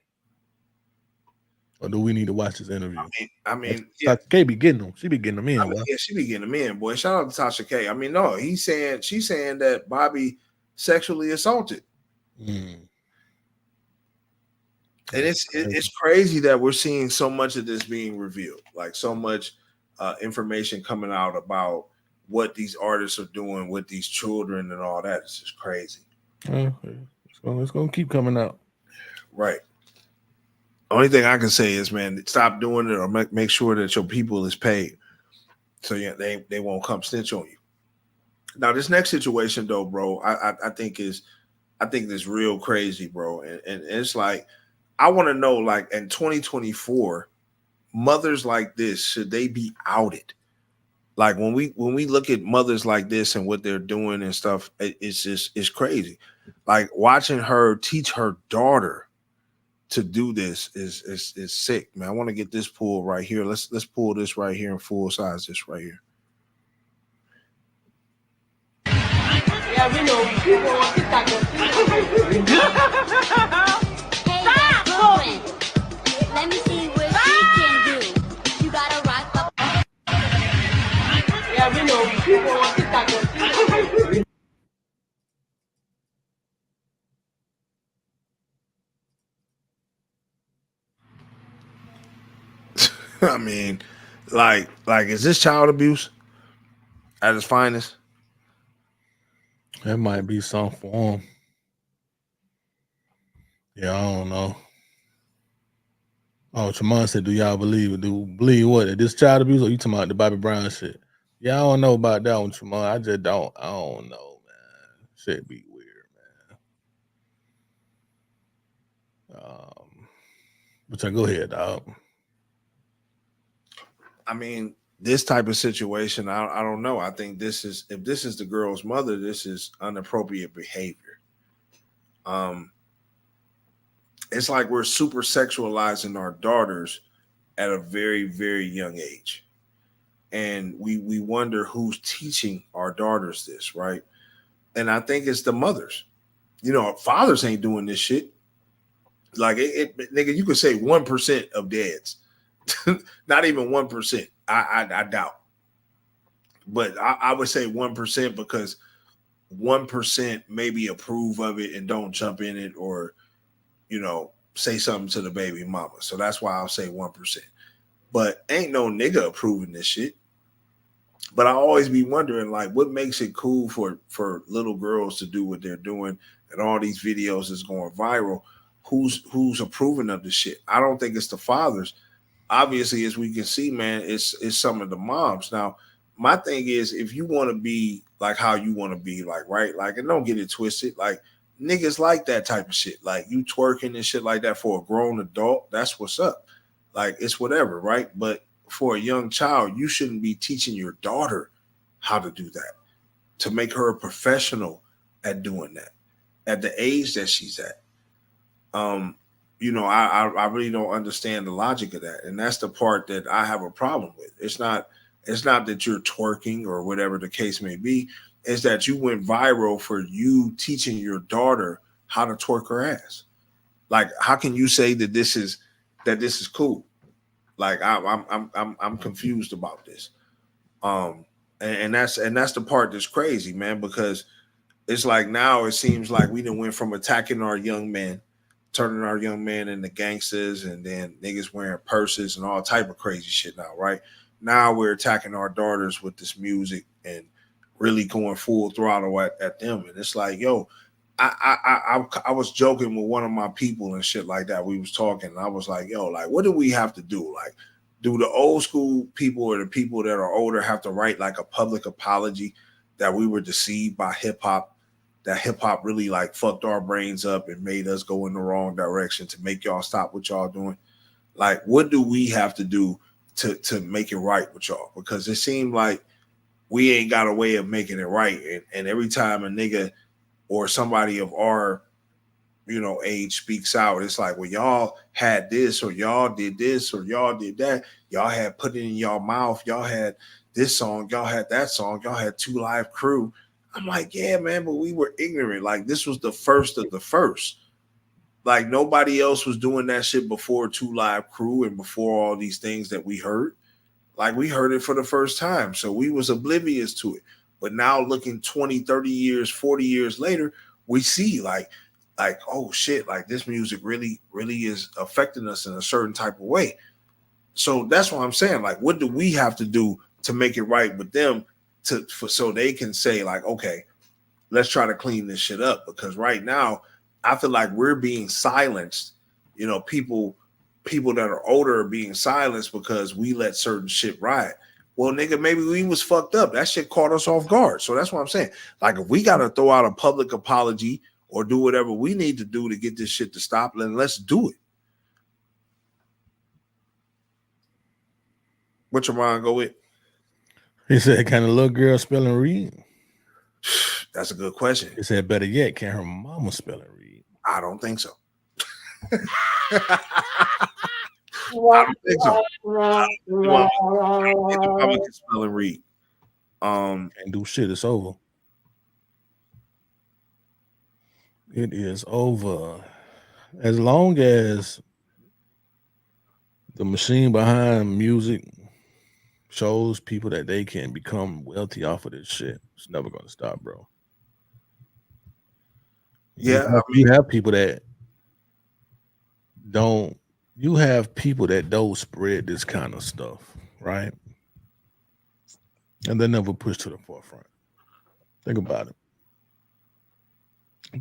Or do we need to watch this interview? I mean, yeah. Tasha K be getting them. She be getting them in. Yeah, she be getting them in, boy. Shout out to Tasha K. I mean, no, she's saying that Bobby sexually assaulted. And it's crazy that we're seeing so much of this being revealed, like so much information coming out about what these artists are doing with these children and all that. It's just crazy. It's gonna keep coming out. Right. Only thing I can say is, man, stop doing it or make sure that your people is paid, so yeah, they won't come snitch on you. Now, this next situation, though, bro, I think is real crazy, bro, and it's like I want to know, like, in 2024, mothers like this, should they be outed? Like when we look at mothers like this and what they're doing and stuff, it's crazy. Like watching her teach her daughter to do this is sick, man. I want to get this pull right here. Let's pull this right here in full size. This right here. Yeah, we know. Let me see what she can do. You gotta rock up. Yeah, we know. I mean, like, is this child abuse at its finest? That might be some form. Yeah, I don't know. Oh, Tremont said, do y'all believe it? Believe what? This child abuse, or you talking about the Bobby Brown shit? Yeah, I don't know about that one, Tremont. I don't know, man. Shit be weird, man. But go ahead, dog. I mean, this type of situation, I don't know. I think if this is the girl's mother, this is inappropriate behavior. It's like we're super sexualizing our daughters at a very, very young age. And we wonder who's teaching our daughters this, right? And I think it's the mothers. You know, fathers ain't doing this shit. Like nigga, you could say 1% of dads. Not even 1%. I doubt. But I would say 1% because 1% maybe approve of it and don't jump in it or, you know, say something to the baby mama. So that's why I'll say 1%. But ain't no nigga approving this shit. But I always be wondering, like, what makes it cool for little girls to do what they're doing and all these videos is going viral? Who's approving of this shit? I don't think it's the fathers. Obviously, as we can see, man, it's some of the moms. Now, my thing is, if you want to be like how you want to be, like, right, like, and don't get it twisted, like, niggas like that type of shit, like you twerking and shit like that for a grown adult. That's what's up. Like, it's whatever, right? But for a young child, you shouldn't be teaching your daughter how to do that, to make her a professional at doing that at the age that she's at. You know, I really don't understand the logic of that, and that's the part that I have a problem with. It's not that you're twerking or whatever the case may be. It's that you went viral for you teaching your daughter how to twerk her ass. Like, how can you say that this is cool? Like, I'm confused about this. And that's the part that's crazy, man, because it's like now it seems like we done went from attacking our young men, turning our young men into gangsters, and then niggas wearing purses and all type of crazy shit now, right? Now we're attacking our daughters with this music and really going full throttle at them. And it's like, yo, I was joking with one of my people and shit like that. We was talking, and I was like, yo, like, what do we have to do? Like, do the old school people or the people that are older have to write like a public apology that we were deceived by hip hop, that hip hop really like fucked our brains up and made us go in the wrong direction to make y'all stop what y'all doing? Like, what do we have to do to make it right with y'all? Because it seemed like we ain't got a way of making it right. And every time a nigga or somebody of our, you know, age speaks out, it's like, well, y'all had this, or y'all did this, or y'all did that. Y'all had put it in y'all mouth. Y'all had this song. Y'all had that song. Y'all had 2 Live Crew. I'm like, yeah, man, but we were ignorant. Like, this was the first of the first. Like, nobody else was doing that shit before 2 Live Crew and before all these things that we heard. Like, we heard it for the first time. So we was oblivious to it. But now looking 20, 30 years, 40 years later, we see like, oh shit, like this music really, really is affecting us in a certain type of way. So that's what I'm saying. Like, what do we have to do to make it right with them so they can say like, okay, let's try to clean this shit up? Because right now, I feel like we're being silenced. You know, people that are older are being silenced because we let certain shit ride. Well, nigga, maybe we was fucked up. That shit caught us off guard. So that's what I'm saying. Like, if we got to throw out a public apology or do whatever we need to do to get this shit to stop, then let's do it. What your mind go with? He said, can a little girl spell and read? That's a good question. He said, better yet, can her mama spell and read? I don't think so. I don't think so. I can spell and read. And do shit. It's over. It is over. As long as the machine behind music shows people that they can become wealthy off of this shit, it's never gonna stop, bro. Yeah, you have people that don't. You have people that don't spread this kind of stuff, right? And they never push to the forefront. Think about it.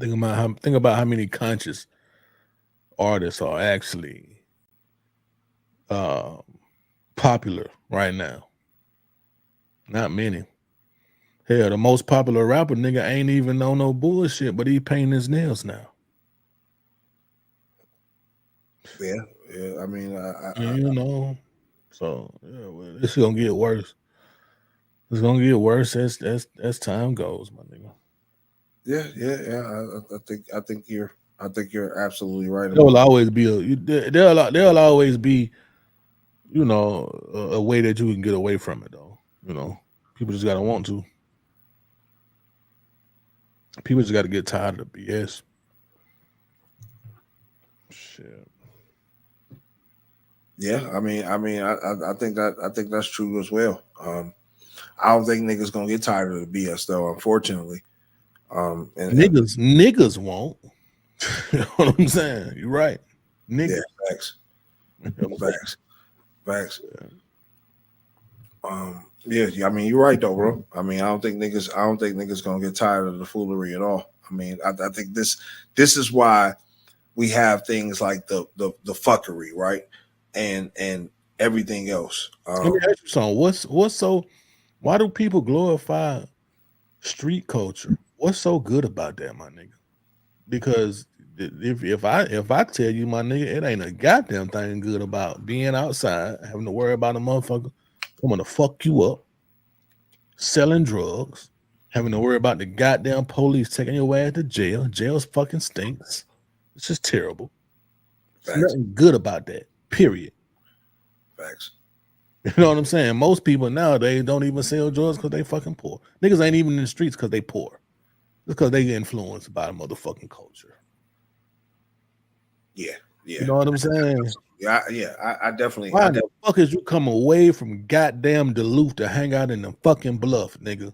Think about how many conscious artists are actually popular right now. Not many. Hell, the most popular rapper nigga ain't even on no bullshit, but he painting his nails now. Yeah. I mean, you know, so yeah, well, it's gonna get worse. It's gonna get worse as time goes, my nigga. Yeah. I think you're absolutely right. There will always be there'll always be, you know, a way that you can get away from it, though. You know, people just gotta want to. People just gotta get tired of the BS. Shit. Yeah, I think that's true as well. I don't think niggas gonna get tired of the BS though, unfortunately. And niggas won't. You know what I'm saying? You're right. Niggas. Yeah, facts. Yeah, I mean, you're right though, bro. I mean, I don't think niggas gonna get tired of the foolery at all. I mean, I think this is why we have things like the fuckery, right? And everything else. Let me ask you something. What's so? Why do people glorify street culture? What's so good about that, my nigga? Because if I tell you, my nigga, it ain't a goddamn thing good about being outside, having to worry about a motherfucker coming to fuck you up, selling drugs, having to worry about the goddamn police taking your ass to jail. Jails fucking stinks. It's just terrible. There's nothing good about that. Period. Facts. You know what I'm saying? Most people nowadays don't even sell drugs because they fucking poor. Niggas ain't even in the streets because they poor. It's because they get influenced by the motherfucking culture. Yeah. You know what I'm saying? I definitely. Why the fuck is you come away from goddamn Duluth to hang out in the fucking Bluff, nigga?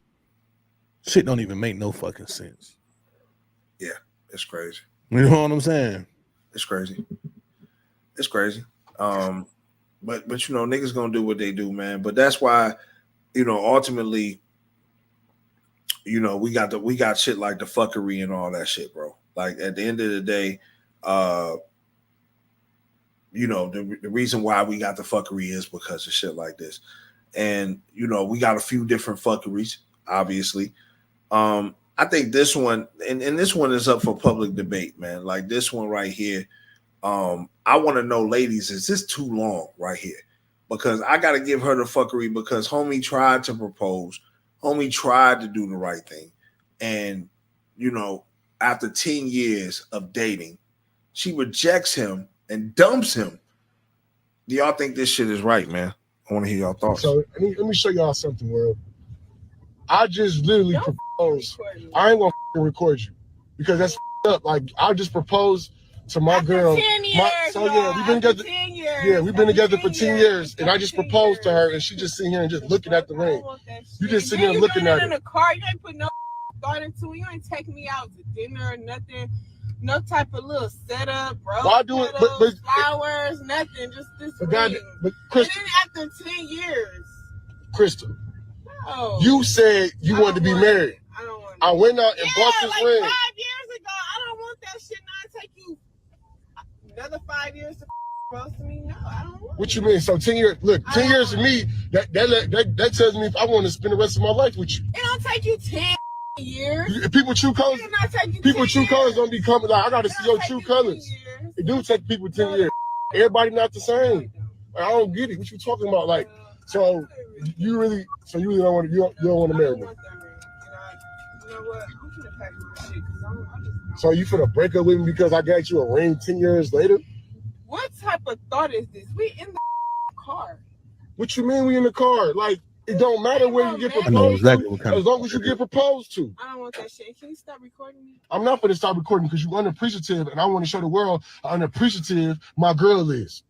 Shit don't even make no fucking sense. Yeah, it's crazy. You know what I'm saying? It's crazy. It's crazy. But you know, niggas gonna do what they do, man. But that's why, you know, ultimately, you know, we got shit like the fuckery and all that shit, bro. Like at the end of the day, you know, the reason why we got the fuckery is because of shit like this. And, you know, we got a few different fuckeries, obviously. I think this one, and this one is up for public debate, man. Like this one right here. I want to know, ladies, is this too long right here? Because I got to give her the fuckery because homie tried to propose. Homie tried to do the right thing. And, you know, after 10 years of dating, she rejects him and dumps him. Do y'all think this shit is right, man? I want to hear y'all thoughts. So let me show y'all something, world. I just literally proposed. I ain't gonna record you because that's up. Like I just proposed to my girl. 10 years, we've been together. 10 years. Yeah, we've been together for 10 years, and I just proposed to her, and she just sitting here and just looking at the ring. You just sitting here looking at it. In the car, you ain't put no thought into it. You ain't taking me out to dinner or nothing. No type of little setup, bro. Why do it? But flowers, nothing. Just this ring. But Crystal, and then after 10 years, Crystal, no. You said you wanted to be married. I don't want. I went out and bought this like ring. 5 years ago, I don't want that shit. Now take you another 5 years to propose to me. No, I don't want. What you mean? So 10 years? Look, 10 years to me. That tells me if I want to spend the rest of my life with you. It don't take you 10 years. People true colors. People true colors don't be coming. Like I got to see your true colors. It do take people 10 years. Everybody not the same. Like, I don't get it. What you talking about? Like, so you really don't want to. You don't want to marry me. You know what? I'm gonna pack my shit because I'm So you finna break up with me because I got you a ring 10 years later? What type of thought is this? We in the car. What you mean we in the car? Like, it don't matter where you get proposed I know exactly to, what kind as long as you get proposed to. I don't want that shit. Can you stop recording me? I'm not gonna stop recording because you're unappreciative, and I want to show the world how unappreciative my girl is.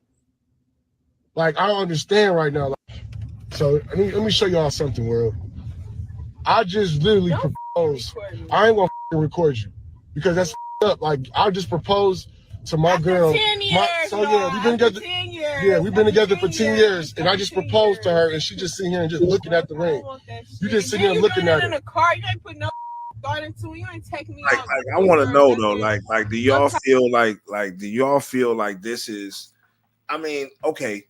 Like, I don't understand right now. So let me show y'all something, world. I just literally proposed. I ain't gonna record you because that's up. Like I just proposed to my girl. 10 years, we've been together. 10 years. Yeah, we've been together for 10 years, and I just proposed to her, and she just sitting here and just looking at the ring. You just sitting here looking at in it. the car. You ain't put no thought into it. You ain't taking me out. Like I want to know though, like do y'all feel like this is? I mean, okay,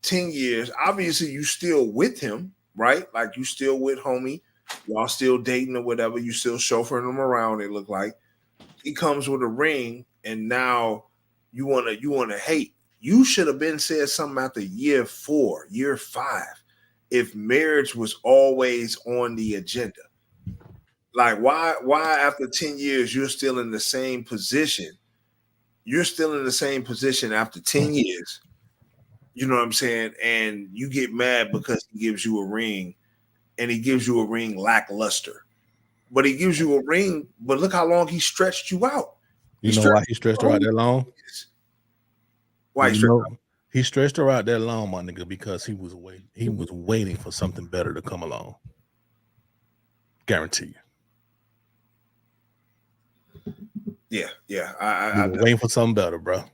10 years. Obviously, you still with him, right? Like you still with homie. Y'all still dating or whatever. You still chauffeuring him around. It look like he comes with a ring, and now you wanna hate. You should have been said something after year 4, year 5, if marriage was always on the agenda. Like why after 10 years you're still in the same position? You're still in the same position after 10 years. You know what I'm saying? And you get mad because he gives you a ring. And he gives you a ring lackluster. But he gives you a ring, but look how long he stretched you out. You know why he stretched her out that long? Why he stretched her out that long, my nigga, because he was waiting. He was waiting for something better to come along. Guarantee you. Yeah. I waiting for something better, bro.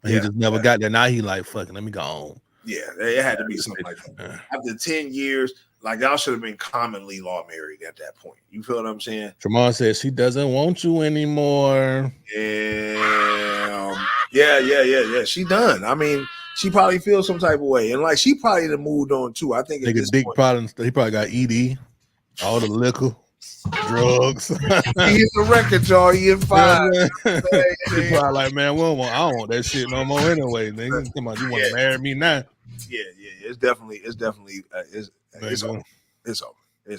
He just never got there. Now he like, fucking, let me go home. Yeah, it had to be something like that. After 10 years, like y'all should have been commonly law married at that point. You feel what I'm saying? Tremont says she doesn't want you anymore. Yeah. She done. I mean, she probably feels some type of way, and like she probably done moved on too. I think nigga dick problems. He probably got ED, all the liquor. drugs. He hit the record, y'all. He hit 5. They probably like, man, I don't want that shit no more anyway. Nigga, come on, you want to marry me now? Yeah. It's definitely it's Nigga. over. It's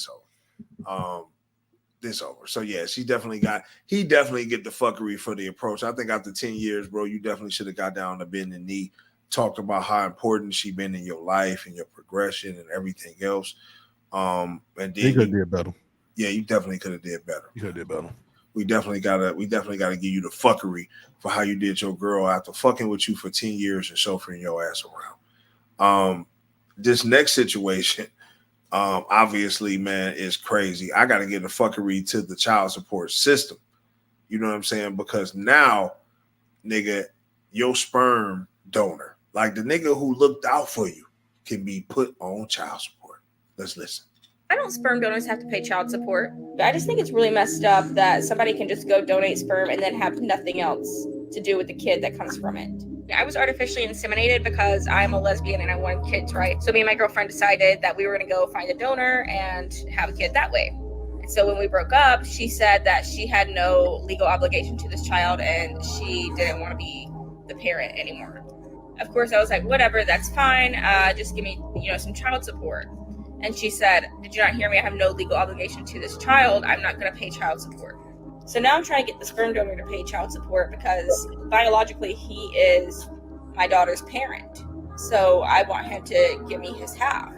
over. It's over. So yeah, he definitely get the fuckery for the approach. I think after 10 years, bro, you definitely should have got down to bend the knee, talked about how important she been in your life and your progression and everything else. And then He could have did better. Yeah, you definitely could have did better. You could have did better. We definitely gotta give you the fuckery for how you did your girl after fucking with you for 10 years and chauffeuring your ass around. This next situation, obviously, man, is crazy. I gotta give the fuckery to the child support system. You know what I'm saying? Because now, nigga, your sperm donor, like the nigga who looked out for you, can be put on child support. Let's listen. Why don't sperm donors have to pay child support? I just think it's really messed up that somebody can just go donate sperm and then have nothing else to do with the kid that comes from it. I was artificially inseminated because I'm a lesbian and I wanted kids, right? So me and my girlfriend decided that we were going to go find a donor and have a kid that way. And so when we broke up, she said that she had no legal obligation to this child and she didn't want to be the parent anymore. Of course, I was like, whatever, that's fine. Just give me, some child support. And she said, did you not hear me? I have no legal obligation to this child. I'm not going to pay child support. So now I'm trying to get the sperm donor to pay child support because biologically he is my daughter's parent. So I want him to give me his half.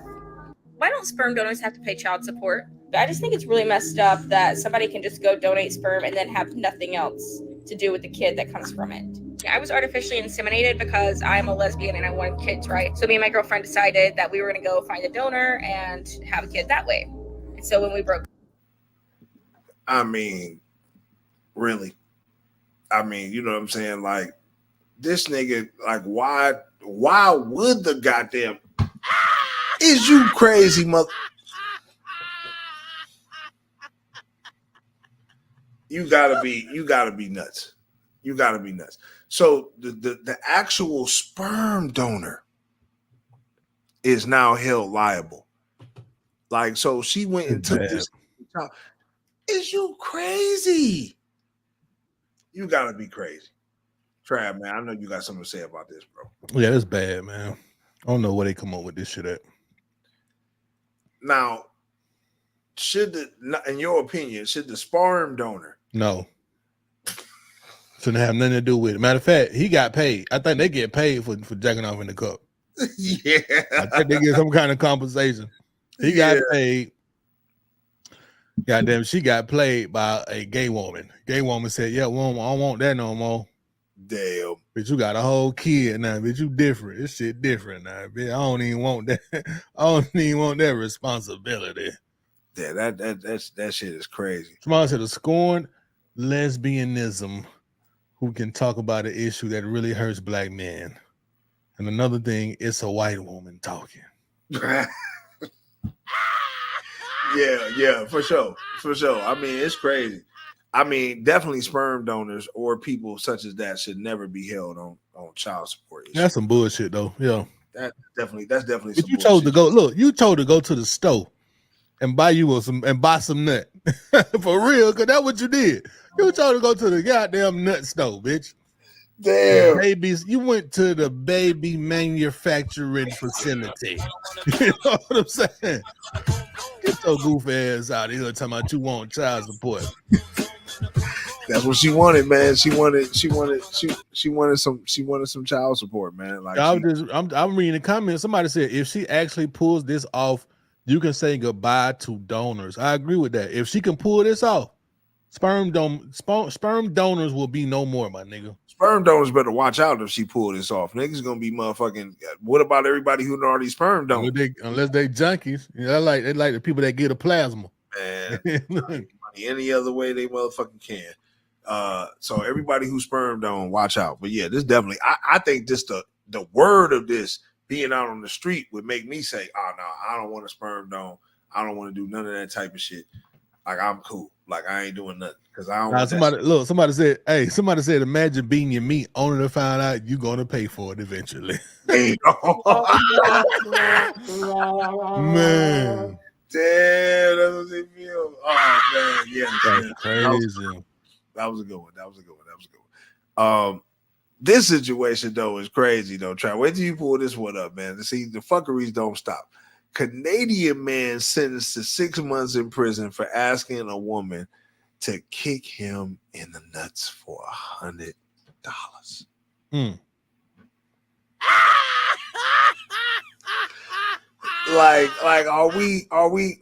Why don't sperm donors have to pay child support? I just think it's really messed up that somebody can just go donate sperm and then have nothing else to do with the kid that comes from it. I was artificially inseminated because I'm a lesbian and I wanted kids, right? So me and my girlfriend decided that we were going to go find a donor and have a kid that way. And so when we broke, I mean, really? I mean, you know what I'm saying? Like, this nigga, like, why would the goddamn... Is you crazy, mother... You gotta be nuts. You gotta be nuts. So the actual sperm donor is now held liable. Like, so she went and took this. Is you crazy? You gotta be crazy. Trav, man, I know you got something to say about this, bro. Yeah, it's bad, man. I don't know where they come up with this shit at. Now, in your opinion, should the sperm donor? No. Shouldn't have nothing to do with it. Matter of fact, he got paid. I think they get paid for jacking off in the cup. Yeah. I think they get some kind of compensation. He got paid. Goddamn, she got played by a gay woman. Gay woman said, yeah, woman, I don't want that no more. Damn. Bitch, you got a whole kid now. Bitch, you different. This shit different now. Bitch, I don't even want that. I don't even want that responsibility. Yeah, that shit is crazy. Somebody said a scorned lesbianism who can talk about an issue that really hurts black men. And another thing, it's a white woman talking. Yeah, for sure. I mean, it's crazy. I mean, definitely sperm donors or people such as that should never be held on child support issues. That's some bullshit, though. Yeah. That's definitely some bullshit. You chose to go, look, you chose to go to the store and buy some nut. For real, because that's what you did. You chose to go to the goddamn nut store, bitch. Damn. Babies, you went to the baby manufacturing facility. You know what I'm saying? Get your goof ass out of here talking about you want child support. That's what she wanted, man. She wanted some child support, man. Like, I'm reading the comments. Somebody said if she actually pulls this off, you can say goodbye to donors. I agree with that. If she can pull this off, sperm donors will be no more, my nigga. Sperm donors better watch out if she pull this off. Niggas gonna be motherfucking. What about everybody who already sperm donors? Unless they junkies, they like the people that get a plasma. Man, any other way they motherfucking can. So everybody who sperm don't, watch out. But yeah, this definitely. I think just the word of this being out on the street would make me say, oh no, I don't want a sperm donor. I don't want to do none of that type of shit. Like, I'm cool. Like, I ain't doing nothing because I don't. Somebody said, imagine being your meat only to find out you're gonna pay for it eventually. Man, Damn, that's what they feel. Oh man, yes, That's yes. crazy. That was a good one. That was a good one. This situation though is crazy though. Try wait till you pull this one up, man. See, the fuckeries don't stop. Canadian man sentenced to 6 months in prison for asking a woman to kick him in the nuts for $100. Like, are we?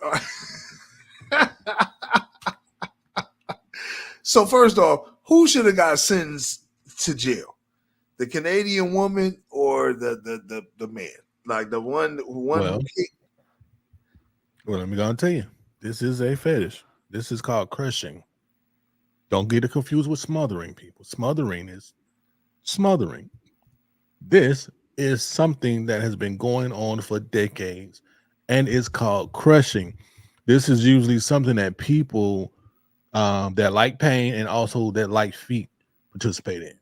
So first off, who should have got sentenced to jail? The Canadian woman or the man? Like the one Well, who kicked. Well, let me go and tell you. This is a fetish. This is called crushing. Don't get it confused with smothering, people. Smothering is smothering. This is something that has been going on for decades, and it's called crushing. This is usually something that people that like pain and also that like feet participate in.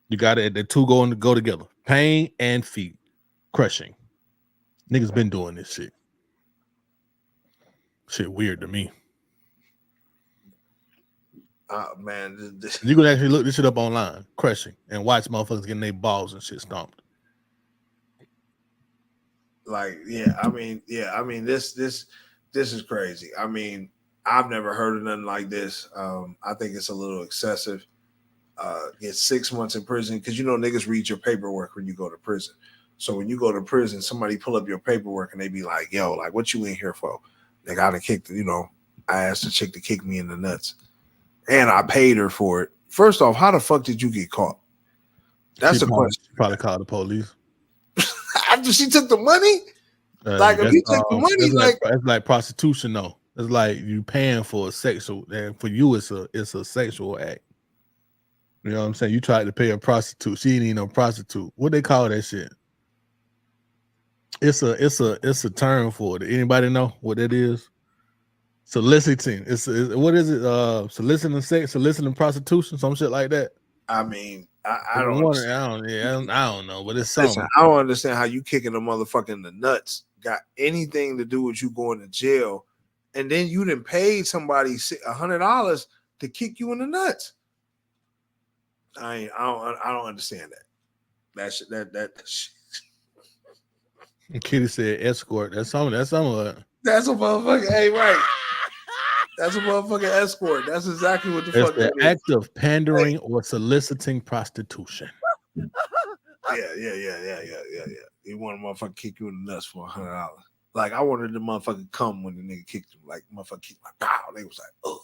You got it. The two go together. Pain and feet. Crushing. Niggas been doing this shit. Shit weird to me. Man, You can actually look this shit up online, crushing, and watch motherfuckers getting their balls and shit stomped. Like, I mean, this is crazy. I mean, I've never heard of nothing like this. I think it's a little excessive. Get 6 months in prison because niggas read your paperwork when you go to prison. So when you go to prison, somebody pull up your paperwork and they be like, "Yo, like, what you in here for?" They got to kick. I asked the chick to kick me in the nuts, and I paid her for it. First off, how the fuck did you get caught? That's the question. Probably called the police. After she took the money? Like, if you took the money, it's like prostitution, though. It's like you paying for a sexual, and for you, it's a sexual act. You know what I'm saying? You tried to pay a prostitute. She ain't even no prostitute. What they call that shit? It's a term for it. Anybody know what that is? Soliciting. What is it? Soliciting sex, soliciting prostitution, some shit like that. I mean, I don't know, but it's something. Listen, I don't understand how you kicking a motherfucker in the nuts got anything to do with you going to jail, and then you done paid somebody $100 to kick you in the nuts. I don't understand that. That shit. Kitty said escort. That's some of it. That's a motherfucker. Hey, right. That's a motherfucking escort. That's exactly what the it's fuck the that act is. of pandering or soliciting prostitution. Yeah. You want a motherfucker kick you in the nuts for $100. Like, I wanted the motherfucker come when the nigga kicked him. Like, motherfucker kicked my pow. They was like, oh.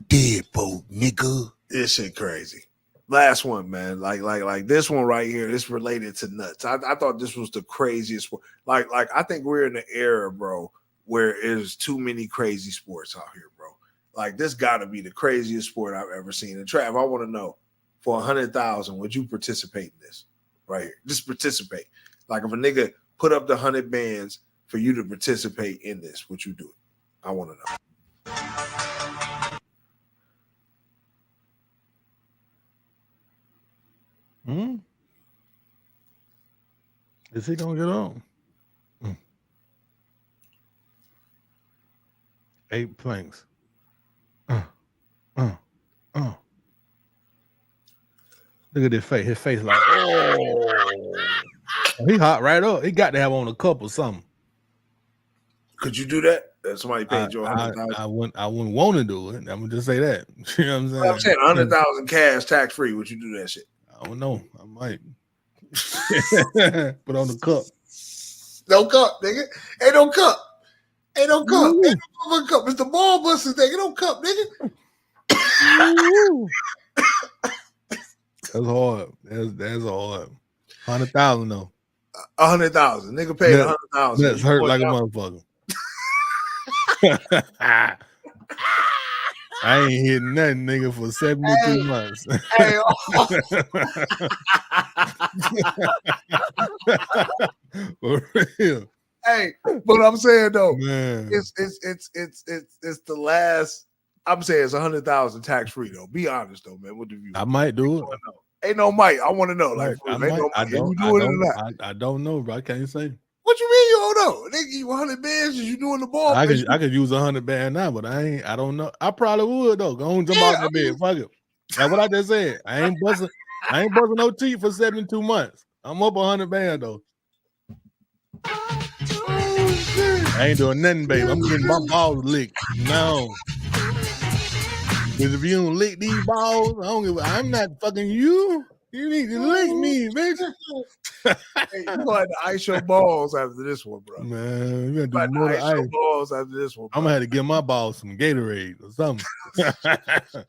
Deadbolt, nigga. This shit crazy. Last one, man. Like this one right here. This related to nuts. I thought this was the craziest one. Like I think we're in the era, bro, where there's too many crazy sports out here, bro. Like, this got to be the craziest sport I've ever seen. And Trav, I want to know, for 100,000, would you participate in this? Right here, just participate. Like, if a nigga put up the 100 bands for you to participate in this, would you do it? I want to know. Is he gonna get on? 8 planks. Look at his face. His face like, oh, he hot right up. He got to have on a cup or something. Could you do that? If somebody paid you 100,000. I wouldn't want to do it. I'm gonna just say that. You know what I'm saying? I'm saying 100,000 cash, tax free. Would you do that shit? I don't know. I might. Put on the cup. No cup, nigga. Ain't no cup. Ain't no cup. Ain't no cup. It's the ball busters, nigga. No cup, nigga. That's hard. That's hard. 100,000 though. 100,000. Nigga paid 100,000. That's hurt like a motherfucker. I ain't hitting nothing, nigga, for 72 months. For real. Hey, but I'm saying though, man, it's the last. I'm saying it's 100,000 tax free though. Be honest though, man. What do you? I might do it. Ain't no Mike. I want to know. Like, I ain't no might. Mike. You doing it or not? I don't know, bro. I can't say. What you mean you don't know? They give you 100 bands. Is you doing the ball? I could use 100 band now, but I don't know. I probably would though. Go on, jump out that bed. Fuck it. That's what I just said. I ain't busting no teeth for 72 months. I'm up 100 band though. I ain't doing nothing, baby. I'm getting my balls licked. No. Because if you don't lick these balls, I'm not fucking you. You need to lick me, bitch. Hey, you gonna have to ice your balls after this one, bro. Man, you gotta do more more ice your balls after this one. I'm gonna have to give my balls some Gatorade or something.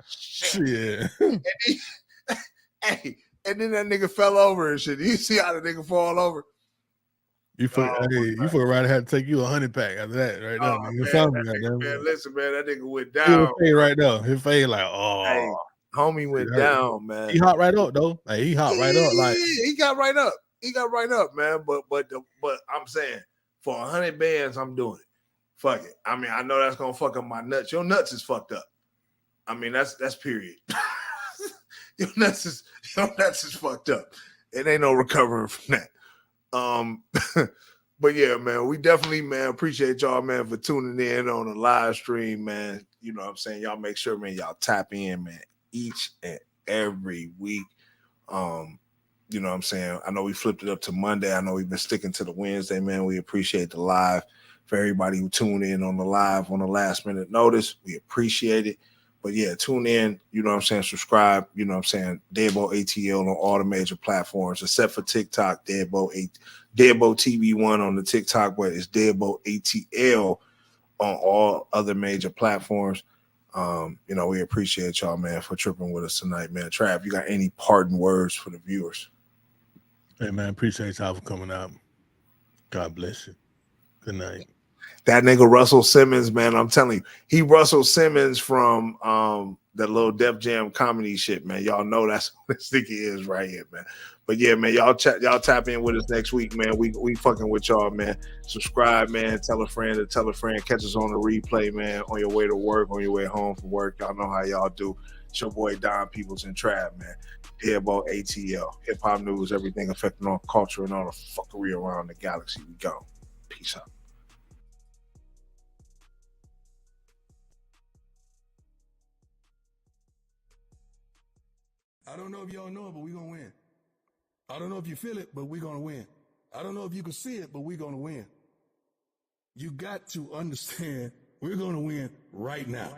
Shit. And then that nigga fell over and shit. You see how the nigga fall over? You for right had to take you 100 pack after that, right now. Man, listen, man, that nigga went down. His fade right there. His fade like, hey, homie went down, man. He hopped right up though. Like he hopped right up. Like he got right up. He got right up, man. But I'm saying for 100 bands, I'm doing it. Fuck it. I mean, I know that's gonna fuck up my nuts. Your nuts is fucked up. I mean, that's period. Your nuts is fucked up. It ain't no recovering from that. But yeah, man, we definitely, man, appreciate y'all, man, for tuning in on the live stream, man. You know what I'm saying? Y'all make sure, man, y'all tap in, man, each and every week. You know what I'm saying? I know we flipped it up to Monday. I know we've been sticking to the Wednesday, man. We appreciate the live. For everybody who tuned in on the live on the last minute notice, we appreciate it. But yeah, tune in, you know what I'm saying? Subscribe, you know what I'm saying? Deadbolt ATL on all the major platforms, except for TikTok, Deadbolt TV1 on the TikTok, but it's Deadbolt ATL on all other major platforms. You know, we appreciate y'all, man, for tripping with us tonight, man. Trav, you got any parting words for the viewers? Hey, man, appreciate y'all for coming out. God bless you. Good night. That nigga Russell Simmons, man, I'm telling you, he Russell Simmons from that little Def Jam comedy shit, man. Y'all know that's what this nigga is right here, man. But yeah, man, y'all tap in with us next week, man. We fucking with y'all, man. Subscribe, man. Tell a friend to tell a friend. Catch us on the replay, man. On your way to work, on your way home from work. Y'all know how y'all do. It's your boy Don Peoples and Trav, man. Deadbolt ATL, hip hop news, everything affecting our culture and all the fuckery around the galaxy. We go. Peace out. I don't know if y'all know it, but we're going to win. I don't know if you feel it, but we're going to win. I don't know if you can see it, but we're going to win. You got to understand we're going to win right now.